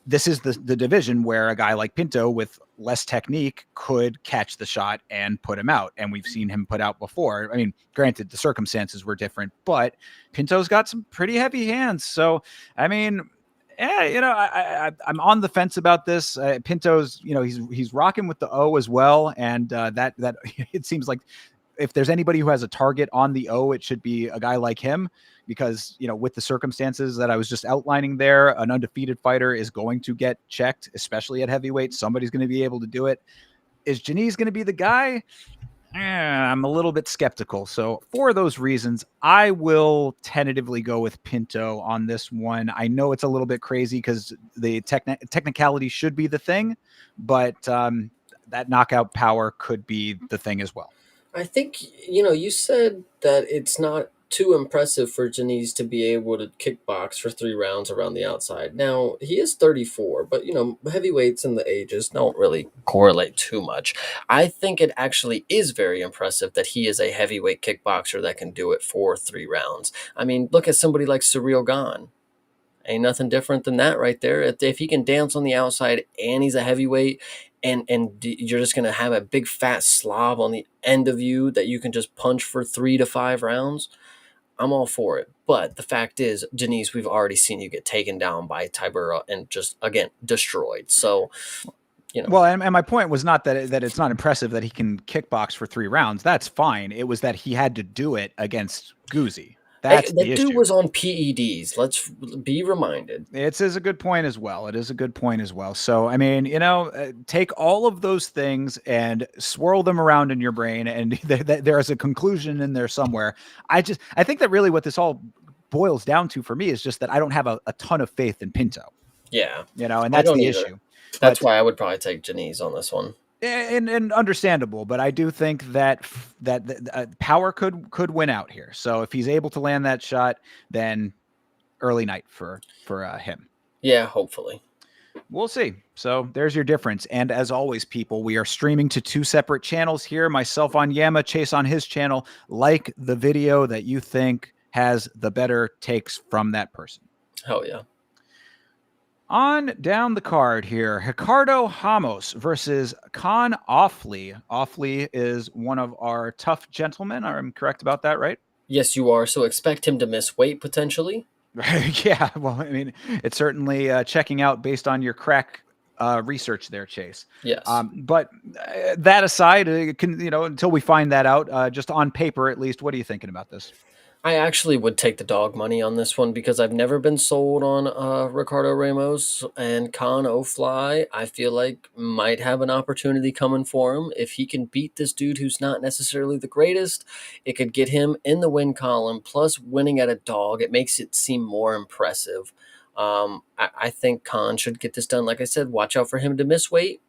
this is the division where a guy like Pinto with less technique could catch the shot and put him out. And we've seen him put out before. I mean, granted, the circumstances were different, but Pinto's got some pretty heavy hands. So, I mean, yeah, I'm on the fence about this. Pinto's, he's rocking with the O as well. And that it seems like if there's anybody who has a target on the O, it should be a guy like him because, with the circumstances that I was just outlining there, an undefeated fighter is going to get checked, especially at heavyweight. Somebody's going to be able to do it. Is Janice going to be the guy? I'm a little bit skeptical. So for those reasons, I will tentatively go with Pinto on this one. I know it's a little bit crazy because the technicality should be the thing, but that knockout power could be the thing as well. I think, you said that it's not too impressive for Janice to be able to kickbox for 3 rounds around the outside. Now, he is 34, but, heavyweights and the ages don't really correlate too much. I think it actually is very impressive that he is a heavyweight kickboxer that can do it for 3 rounds. I mean, look at somebody like Surreal Gone. Ain't nothing different than that right there. If he can dance on the outside and he's a heavyweight and you're just gonna have a big fat slob on the end of you that you can just punch for 3 to 5 rounds. I'm all for it. But the fact is, Denise, we've already seen you get taken down by Tybura and just again destroyed. So, Well, and my point was not that it's not impressive that he can kickbox for 3 rounds. That's fine. It was that he had to do it against Guzzi. That's the that dude issue. was on PEDs. Let's be reminded. It is a good point as well. It is a good point as well. So, I mean, take all of those things and swirl them around in your brain, and there is a conclusion in there somewhere. I think that really what this all boils down to for me is just that I don't have a ton of faith in Pinto. Yeah, And I that's don't the either. issue. That's why I would probably take Janice on this one. And understandable, but I do think that power could win out here. So if he's able to land that shot, then early night for him. Yeah, hopefully. We'll see. So there's your difference. And as always, people, we are streaming to 2 separate channels here. Myself on Yama, Chase on his channel. Like the video that you think has the better takes from that person. Hell yeah. On down the card here, Ricardo Ramos versus Khan Offley. Offley is one of our tough gentlemen. I'm correct about that, right? Yes, you are. So expect him to miss weight potentially. Yeah, well, I mean, it's certainly checking out based on your crack research there, Chase. Yes. But that aside, until we find that out, just on paper at least, what are you thinking about this? I actually would take the dog money on this one because I've never been sold on Ricardo Ramos and Khan O'Fly. I feel like might have an opportunity coming for him. If he can beat this dude who's not necessarily the greatest, it could get him in the win column. Plus, winning at a dog, it makes it seem more impressive. I think Khan should get this done. Like I said, watch out for him to miss weight,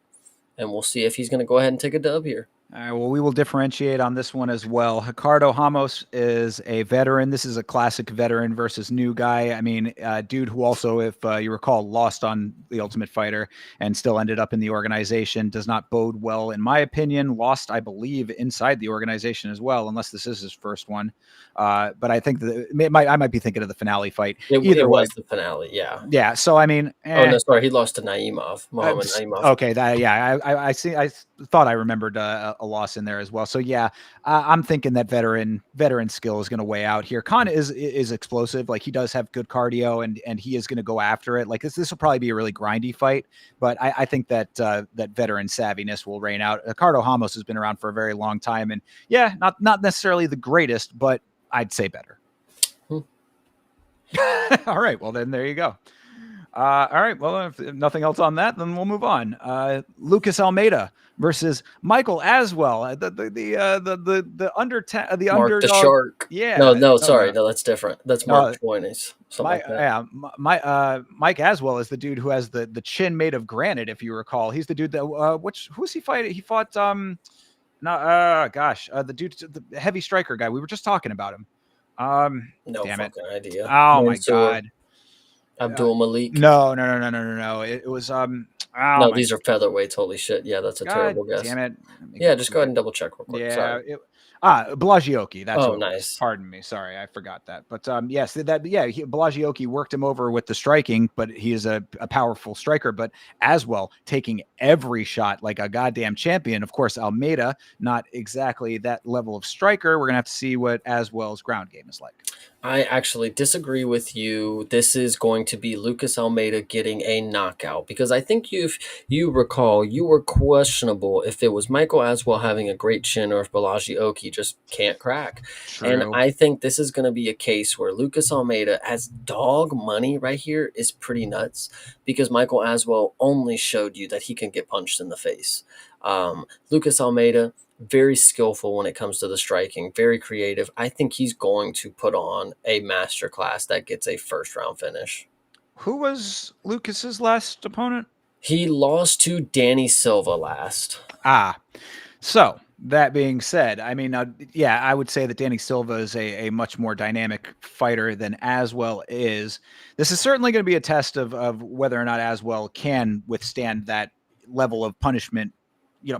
and we'll see if he's going to go ahead and take a dub here. All right, well, we will differentiate on this one as well. Ricardo Ramos is a veteran. This is a classic veteran versus new guy. I mean, dude who also, if you recall, lost on The Ultimate Fighter and still ended up in the organization. Does not bode well, in my opinion. Lost, I believe, inside the organization as well, unless this is his first one. But I think that I might be thinking of the finale fight. It was the finale, yeah. Yeah, so I mean... Oh, no, sorry. He lost to Naimov, Muhammad Naimov. Okay, I see. I thought I remembered a loss in there as well. So yeah, I'm thinking that veteran skill is going to weigh out here. Khan is explosive. Like, he does have good cardio, and he is going to go after it. Like, this will probably be a really grindy fight, but I think that that veteran savviness will reign out. Ricardo Ramos has been around for a very long time, and yeah, not necessarily the greatest, but I'd say better. All right, well then there you go. All right. Well, if nothing else on that, then we'll move on. Lucas Almeida versus Michael Aswell. The underdog. The Shark. Yeah. No, sorry. No, that's different. That's Mark Twain's. Mike Aswell is the dude who has the chin made of granite. If you recall, he's the dude that who's he fighting? He fought the dude, the heavy striker guy. We were just talking about him. No damn fucking it. idea. Oh my god. Abdul Malik. No. It was these are featherweights. Holy shit! Yeah, that's a terrible guess. Damn it! Yeah, just go ahead and double check real quick. Yeah. Sorry. Blagioki. That's nice. Pardon me. Sorry, I forgot that. But yes, Blagioki worked him over with the striking, but he is a powerful striker. But Aswell taking every shot like a goddamn champion. Of course, Almeida, not exactly that level of striker. We're gonna have to see what Aswell's ground game is like. I actually disagree with you. This is going to be Lucas Almeida getting a knockout because I think if you recall, you were questionable if it was Michael Aswell having a great chin or if Blagioki just can't crack. True. And I think this is going to be a case where Lucas Almeida as dog money right here is pretty nuts because Michael Aswell only showed you that he can get punched in the face. Lucas Almeida, very skillful when it comes to the striking, very creative. I think he's going to put on a masterclass that gets a first round finish. Who was Lucas's last opponent? He lost to Danny Silva last. So that being said, I mean, I would say that Danny Silva is a much more dynamic fighter than Aswell is. This is certainly going to be a test of whether or not Aswell can withstand that level of punishment,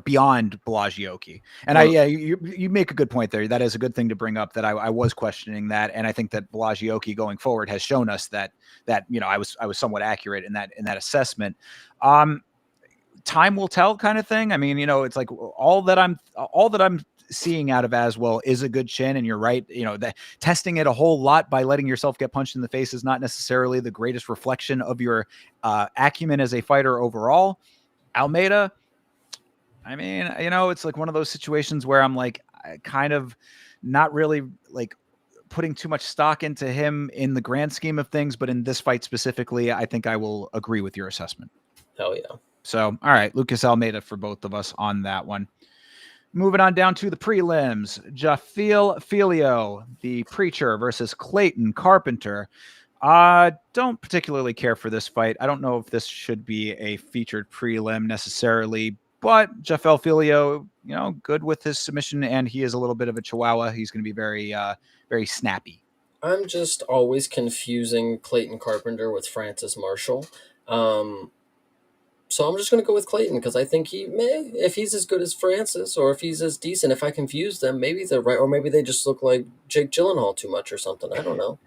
beyond Blagioki. And you make a good point there. That is a good thing to bring up, that I was questioning that. And I think that Blagioki going forward has shown us that I was somewhat accurate in that assessment. time will tell kind of thing. I mean, it's like all that I'm seeing out of Aswell is a good chin, and you're right. That testing it a whole lot by letting yourself get punched in the face is not necessarily the greatest reflection of your acumen as a fighter overall. Almeida, I mean, it's like one of those situations where I'm like, kind of not really like putting too much stock into him in the grand scheme of things, but in this fight specifically, I think I will agree with your assessment. Hell yeah. So, all right, Lucas Almeida for both of us on that one. Moving on down to the prelims, Jafiel Filio, the Preacher versus Clayton Carpenter. Don't particularly care for this fight. I don't know if this should be a featured prelim necessarily, but Jafiel Filio, good with his submission, and he is a little bit of a chihuahua. He's going to be very snappy. I'm just always confusing Clayton Carpenter with Francis Marshall. Um, so I'm just going to go with Clayton because I think he may, if he's as good as Francis or if he's as decent, if I confuse them, maybe they're right, or maybe they just look like Jake Gyllenhaal too much or something. I don't know.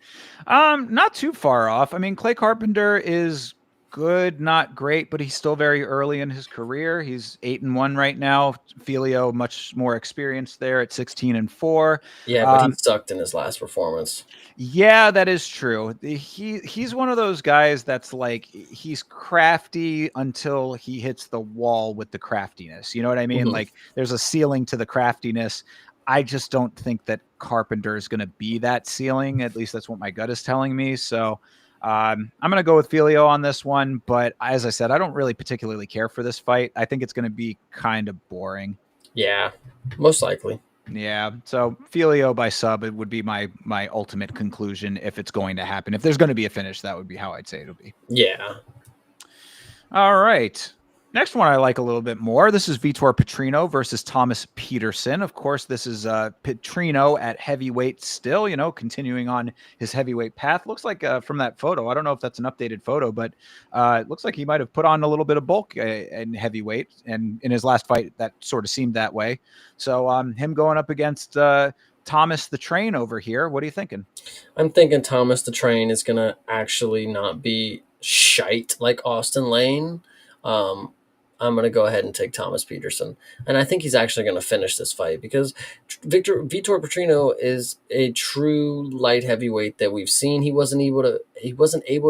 Not too far off. I mean, Clay Carpenter is good, not great, but he's still very early in his career. He's 8-1 right now. Filio much more experienced there at 16-4. Yeah, but he sucked in his last performance. Yeah, that is true. He's one of those guys that's like he's crafty until he hits the wall with the craftiness. You know what I mean? Mhm. Like there's a ceiling to the craftiness. I just don't think that Carpenter is going to be that ceiling. At least that's what my gut is telling me. So I'm going to go with Filio on this one. But as I said, I don't really particularly care for this fight. I think it's going to be kind of boring. Yeah, most likely. Yeah, so Filio by sub, it would be my ultimate conclusion if it's going to happen. If there's going to be a finish, that would be how I'd say it'll be. Yeah. All right. Next one I like a little bit more. This is Vitor Petrino versus Thomas Peterson. Of course, this is Petrino at heavyweight still, continuing on his heavyweight path. Looks like from that photo, I don't know if that's an updated photo, but it looks like he might have put on a little bit of bulk in heavyweight. And in his last fight, that sort of seemed that way. So him going up against Thomas the Train over here. What are you thinking? I'm thinking Thomas the Train is going to actually not be shite like Austin Lane. I'm going to go ahead and take Thomas Peterson. And I think he's actually going to finish this fight because Vitor Petrino is a true light heavyweight that we've seen. He wasn't able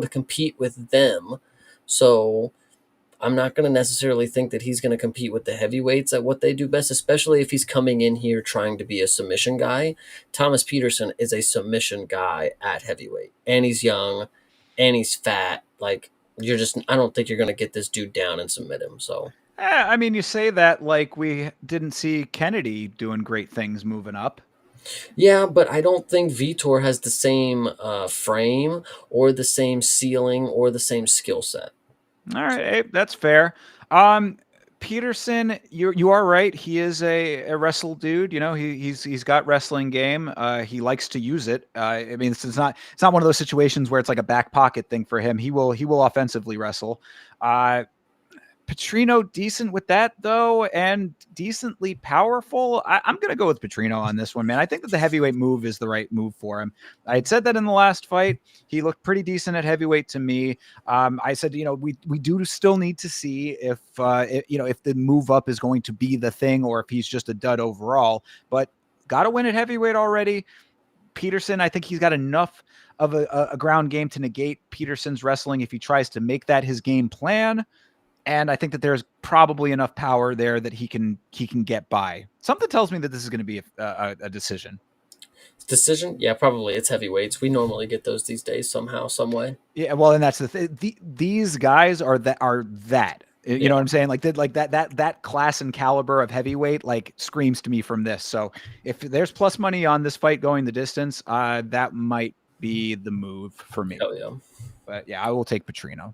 to compete with them. So I'm not going to necessarily think that he's going to compete with the heavyweights at what they do best, especially if he's coming in here trying to be a submission guy. Thomas Peterson is a submission guy at heavyweight, and he's young, and he's fat. Like I don't think you're going to get this dude down and submit him. So. I mean, you say that like we didn't see Kennedy doing great things moving up. Yeah, but I don't think Vitor has the same frame or the same ceiling or the same skill set. All right, hey, that's fair. Peterson, you are right. He is a wrestle dude. He's got wrestling game. He likes to use it. I mean, it's not one of those situations where it's like a back pocket thing for him. He will offensively wrestle. Petrino decent with that though, and decently powerful. I'm going to go with Petrino on this one, man. I think that the heavyweight move is the right move for him. I had said that in the last fight. He looked pretty decent at heavyweight to me. I said, we do still need to see if the move up is going to be the thing or if he's just a dud overall. But got to win at heavyweight already. Peterson, I think he's got enough of a ground game to negate Peterson's wrestling if he tries to make that his game plan. And I think that there's probably enough power there that he can get by. Something tells me that this is going to be a decision. Decision? Yeah, probably. It's heavyweights. We normally get those these days somehow, some way. Yeah, well, and that's the thing. These guys are that. You know what I'm saying? Like that class and caliber of heavyweight like screams to me from this. So if there's plus money on this fight going the distance, that might be the move for me. Hell yeah. But yeah, I will take Petrino.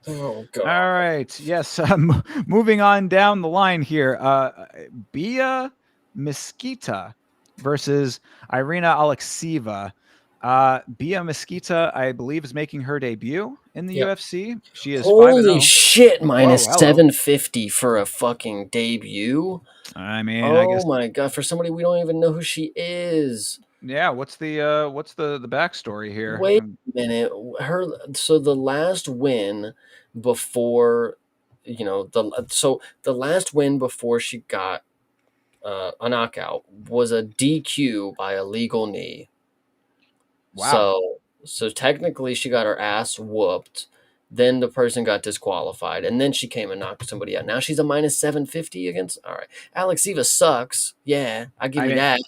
Oh God. All right. Yes. Moving on down the line here. Bia Mesquita versus Irina Alekseeva. Bia Mesquita, I believe, is making her debut in the UFC. She is holy shit, minus Whoa, 750 for a fucking debut. I mean, oh I guess, my God, for somebody we don't even know who she is. Yeah, what's the backstory here? Wait a minute. So the last win before the last win before she got a knockout was a DQ by a legal knee. Wow. So technically she got her ass whooped. Then the person got disqualified, and then she came and knocked somebody out. Now she's a minus 750 against. All right, Alexiva sucks. Yeah, I give I you mean, that.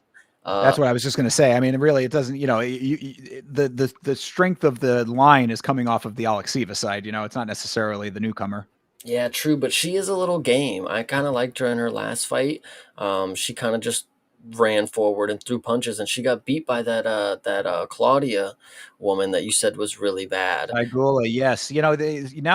that's Uh, what I was just going to say. I mean, really, it doesn't. The strength of the line is coming off of the Alexiva side. It's not necessarily the newcomer. yeah, true, but she is a little game. I kind of liked her in her last fight. She kind of just ran forward and threw punches, and she got beat by that Claudia woman that you said was really bad. Igula, yes. Now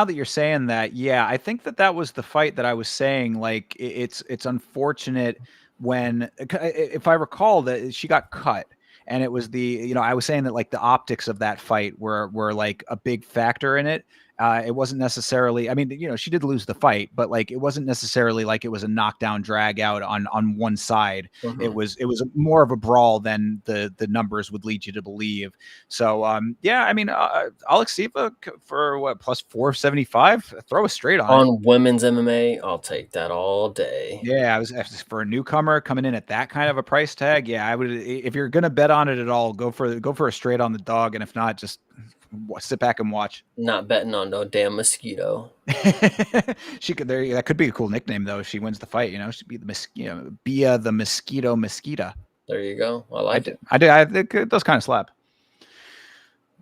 that you're saying that, yeah, I think that was the fight that I was saying. Like, it's unfortunate when, if I recall, that she got cut, and it was I was saying that like the optics of that fight were like a big factor in it. It wasn't necessarily. I mean, she did lose the fight, but like it wasn't necessarily like it was a knockdown drag out on one side. It Mhm. was it was more of a brawl than the numbers would lead you to believe. So yeah, I mean, Alex Siva for what plus 475? Throw a straight on it. On women's MMA, I'll take that all day. Yeah, I was for a newcomer coming in at that kind of a price tag. Yeah, I would if you're gonna bet on it at all, go for a straight on the dog, and if not, just sit back and watch. Not betting on no damn mosquito. She could there. That could be a cool nickname though. If she wins the fight, she'd be the Bia the mosquito mosquita. There you go. I I like did. it. I did. It does kind of slap.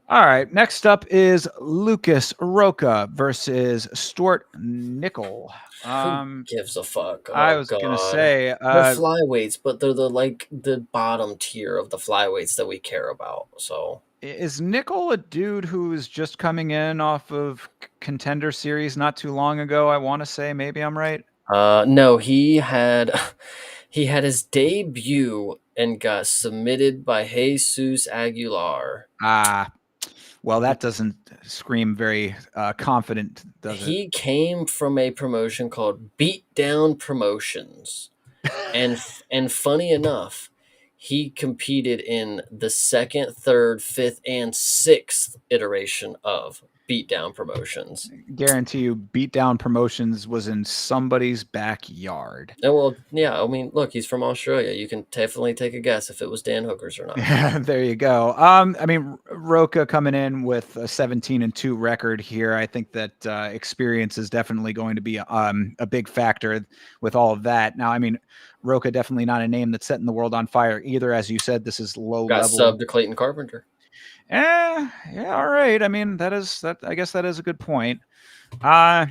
All right. Next up is Lucas Roca versus Stuart Nickel. Who gives a fuck? I Oh was gonna god. say, They're flyweights, but they're the bottom tier of the flyweights that we care about. So is Nickel a dude who is just coming in off of Contender Series not too long ago? I want to say, maybe I'm right. no, he had he had his debut and got submitted by Jesus Aguilar. Ah, well, that doesn't scream very confident, does it? He came from a promotion called Beatdown Promotions. And funny enough, he competed in the second, third, fifth, and sixth iteration of Beatdown Promotions. Guarantee you, Beatdown Promotions was in somebody's backyard. And well, yeah, I mean, look, he's from Australia. You can definitely take a guess if it was Dan Hooker's or not. Yeah, there you go. I mean, Roca coming in with a 17-2 record here. I think that experience is definitely going to be a big factor with all of that. Now, I mean, Roca definitely not a name that's setting the world on fire either. As you said, this is low Got level. subbed to Clayton Carpenter. Yeah, all right. I mean, that. I guess that is a good point. I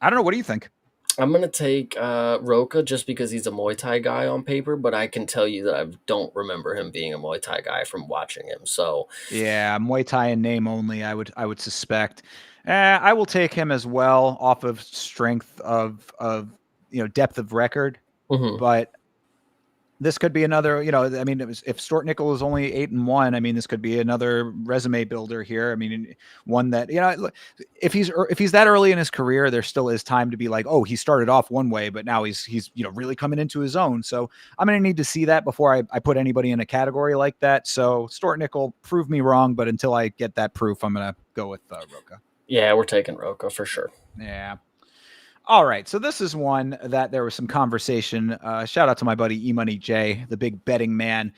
don't know. What do you think? I'm gonna take Roca just because he's a Muay Thai guy on paper, but I can tell you that I don't remember him being a Muay Thai guy from watching him. So, Yeah, Muay Thai in name only. I would suspect. I will take him as well off of strength of depth of record, mhm. but this could be another. I mean, if Stuart Nickel is only 8-1. I mean, this could be another resume builder here. I mean, one that if he's that early in his career, there still is time to be like, oh, he started off one way, but now he's really coming into his own. So I'm gonna need to see that before I put anybody in a category like that. So Stuart Nickel, prove me wrong, but until I get that proof, I'm gonna go with Roca. Yeah, we're taking Roca for sure. Yeah. All right, so this is one that there was some conversation. Shout out to my buddy E Money J, the big betting man.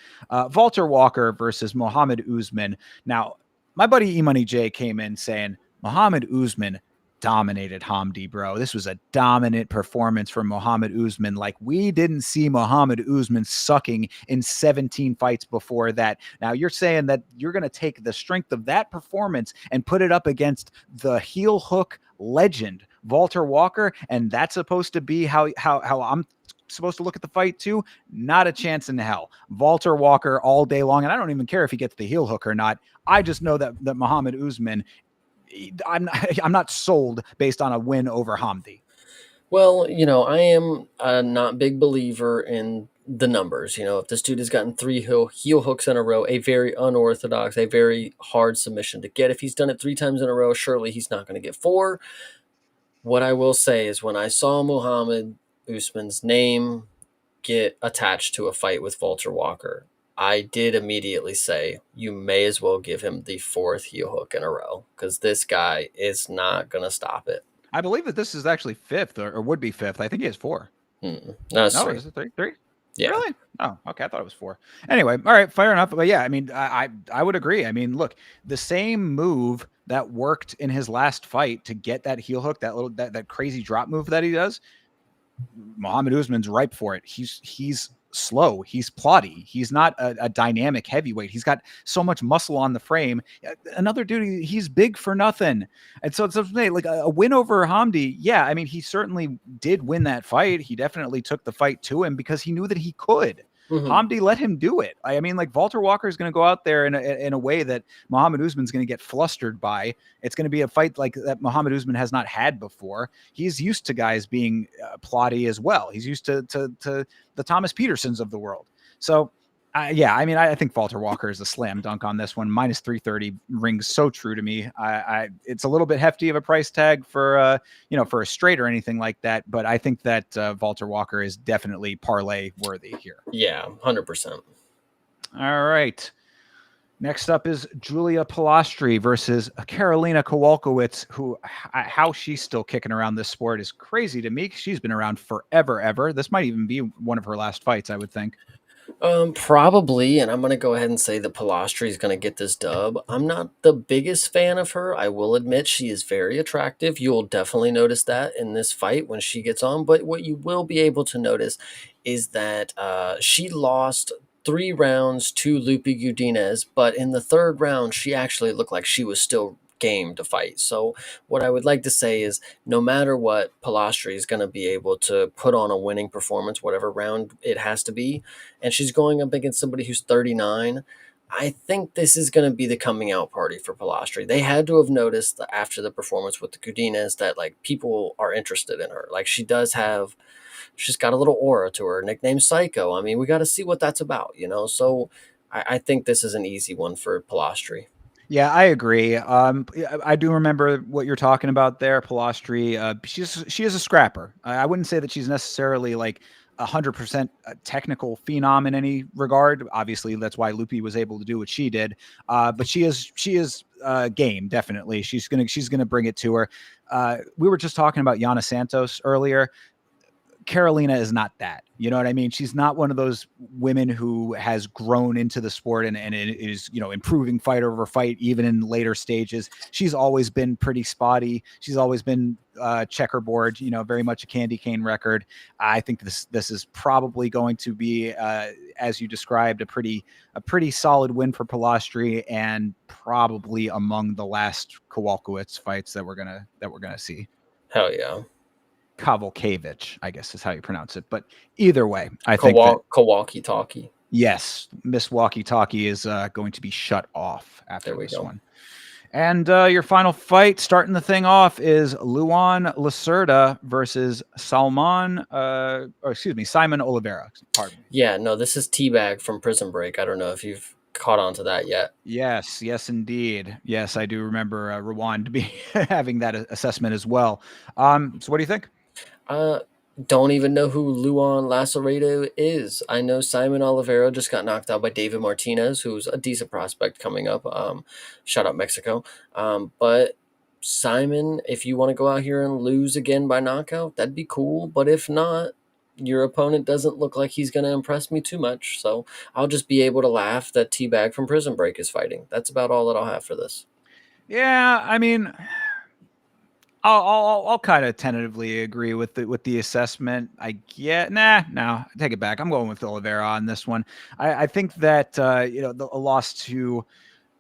Walter Walker versus Mohammed Usman. Now, my buddy E Money J came in saying Mohammed Usman dominated Hamdi, bro. This was a dominant performance from Mohammed Usman. Like, we didn't see Mohammed Usman sucking in 17 fights before that. Now, you're saying that you're going to take the strength of that performance and put it up against the heel hook legend Walter Walker, and that's supposed to be how I'm supposed to look at the fight too? Not a chance in hell. Walter Walker all day long, and I don't even care if he gets the heel hook or not. I just know that Muhammad Usman, I'm not sold based on a win over Hamdi. Well, I am a not big believer in the numbers. If this dude has gotten three heel hooks in a row, a very unorthodox, a very hard submission to get. If he's done it three times in a row, surely he's not going to get four. What I will say is when I saw Muhammad Usman's name get attached to a fight with Walter Walker, I did immediately say, you may as well give him the fourth heel hook in a row because this guy is not going to stop it. I believe that this is actually fifth or would be fifth. I think he has four. No, it's No, three. is it three? Three? Yeah. Really? Oh, okay. I thought it was four. Anyway, all right, fair enough. But yeah, I mean, I would agree. I mean, look, the same move that worked in his last fight to get that heel hook, that crazy drop move that he does, Muhammad Usman's ripe for it. He's slow. He's plotty. He's not a dynamic heavyweight. He's got so much muscle on the frame. Another dude, he's big for nothing. And so it's like a win over Hamdi. Yeah, I mean, he certainly did win that fight. He definitely took the fight to him because he knew that he could. Hmm. Hamdi let him do it. I mean, like Walter Walker is going to go out there in a way that Muhammad Usman's going to get flustered by. It's going to be a fight like that Muhammad Usman has not had before. He's used to guys being plotty as well. He's used to the Thomas Petersons of the world. So, yeah, I mean, I think Walter Walker is a slam dunk on this one. Minus 330 rings so true to me. It's a little bit hefty of a price tag for for a straight or anything like that, but I think that Walter Walker is definitely parlay worthy here. Yeah, 100%. All right. Next up is Julia Pilastri versus Karolina Kowalkiewicz, who how she's still kicking around this sport is crazy to me. She's been around forever, ever. This might even be one of her last fights, I would think. Probably, and I'm gonna go ahead and say that Pilastri is gonna get this dub. I'm not the biggest fan of her. I will admit she is very attractive. You'll definitely notice that in this fight when she gets on. But what you will be able to notice is that she lost 3 rounds to Lupe Godinez, but in the third round, she actually looked like she was still game to fight. So what I would like to say is no matter what, Pilastri is going to be able to put on a winning performance, whatever round it has to be, and she's going up against somebody who's 39. I think this is going to be the coming out party for Pilastri. They had to have noticed after the performance with the Godinez that like people are interested in her. Like she's got a little aura to her, nicknamed Psycho. I mean, we got to see what that's about, you know. So I think this is an easy one for Pilastri. Yeah, I agree. I do remember what you're talking about there, Pilastri. She is a scrapper. I wouldn't say that she's necessarily like 100% technical phenom in any regard. Obviously, that's why Lupe was able to do what she did. But she is game definitely. She's gonna bring it to her. We were just talking about Yana Santos earlier. Carolina is not that. You know what I mean? She's not one of those women who has grown into the sport and it is, improving fight over fight, even in later stages. She's always been pretty spotty. She's always been checkerboard, very much a candy cane record. I think this is probably going to be, as you described, a pretty solid win for Pilastri and probably among the last Kowalkiewicz fights that we're gonna see. Hell yeah. Kavalkevich, I guess is how you pronounce it. But either way, I think that Kowalki talkie. yes, Miss Walkie Talkie is going to be shut off There after we this go. one. And your final fight, starting the thing off, is Luan Lacerda versus Simon Oliveira. Pardon me. Yeah, no, this is Teabag from Prison Break. I don't know if you've caught on to that yet. Yes, indeed. Yes, I do remember Rwand to be having that assessment as well. So what do you think? Uh, don't even know who Luan Laceredo is. I know Simon Oliveira just got knocked out by David Martinez, who's a decent prospect coming up. Shout out Mexico. But Simon, if you want to go out here and lose again by knockout, that'd be cool. But if not, your opponent doesn't look like he's going to impress me too much. So I'll just be able to laugh that Teabag from Prison Break is fighting. That's about all that I'll have for this. Yeah, I mean, I'll kind of tentatively agree with the assessment. I get no, take it back. I'm going with Oliveira on this one. I think that a loss to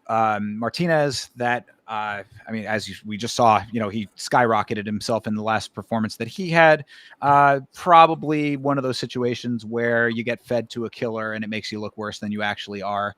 Martinez that I mean, we just saw, he skyrocketed himself in the last performance that he had. Probably one of those situations where you get fed to a killer and it makes you look worse than you actually are.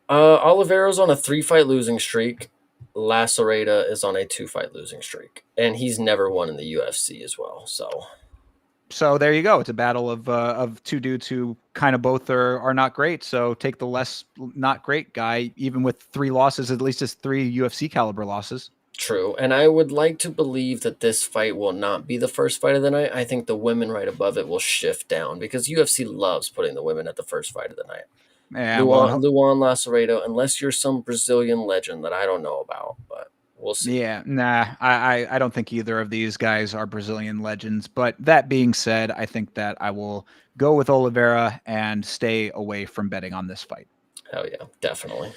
Oliveira's on a 3-fight losing streak. Lacereda is on a 2-fight losing streak, and he's never won in the UFC as well. So there you go. It's a battle of two dudes who kind of both are not great. So take the less not great guy, even with 3 losses, at least it's 3 UFC caliber losses. True, and I would like to believe that this fight will not be the first fight of the night. I think the women right above it will shift down because UFC loves putting the women at the first fight of the night. Yeah, well, Luan Laceredo, unless you're some Brazilian legend that I don't know about, but We'll see. Yeah, nah, I don't think either of these guys are Brazilian legends. But that being said, I think that I will go with Oliveira and stay away from betting on this fight. Hell yeah, definitely.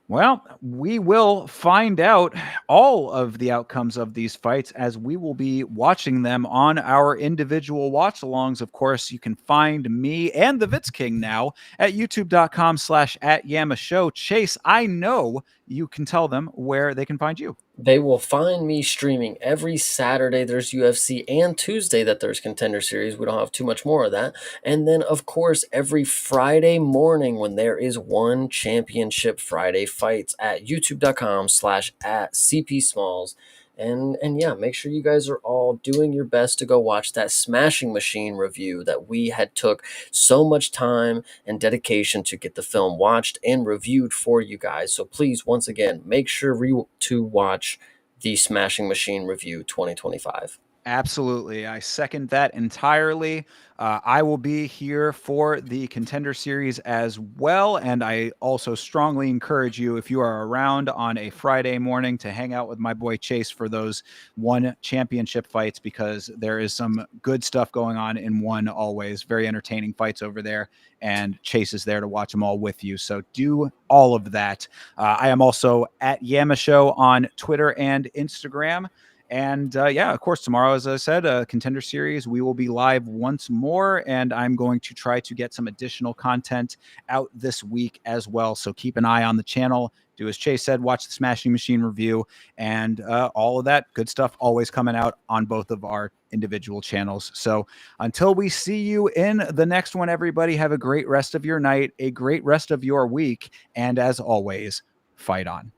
Well, we will find out all of the outcomes of these fights as we will be watching them on our individual watch alongs. Of course, you can find me and the Vitz King now at youtube.com/@Yama Show. Chase, I know you can tell them where they can find you. They will find me streaming every Saturday. There's UFC, and Tuesday that there's Contender Series. We don't have too much more of that. And then, of course, every Friday morning when there is one Championship Friday fights at youtube.com/@CP Smalls. And yeah, make sure you guys are all doing your best to go watch that Smashing Machine review that we had took so much time and dedication to get the film watched and reviewed for you guys. So please, once again, make sure to watch the Smashing Machine review 2025. Absolutely. I second that entirely. I will be here for the Contender Series as well. And I also strongly encourage you, if you are around on a Friday morning, to hang out with my boy Chase for those one championship fights, because there is some good stuff going on in one always. Very entertaining fights over there. And Chase is there to watch them all with you. So do all of that. I am also at Yama Show on Twitter and Instagram. And yeah, of course, tomorrow, as I said, Contender Series, we will be live once more. And I'm going to try to get some additional content out this week as well. So keep an eye on the channel. Do as Chase said, watch the Smashing Machine review, and all of that good stuff always coming out on both of our individual channels. So until we see you in the next one, everybody, have a great rest of your night, a great rest of your week. And as always, fight on.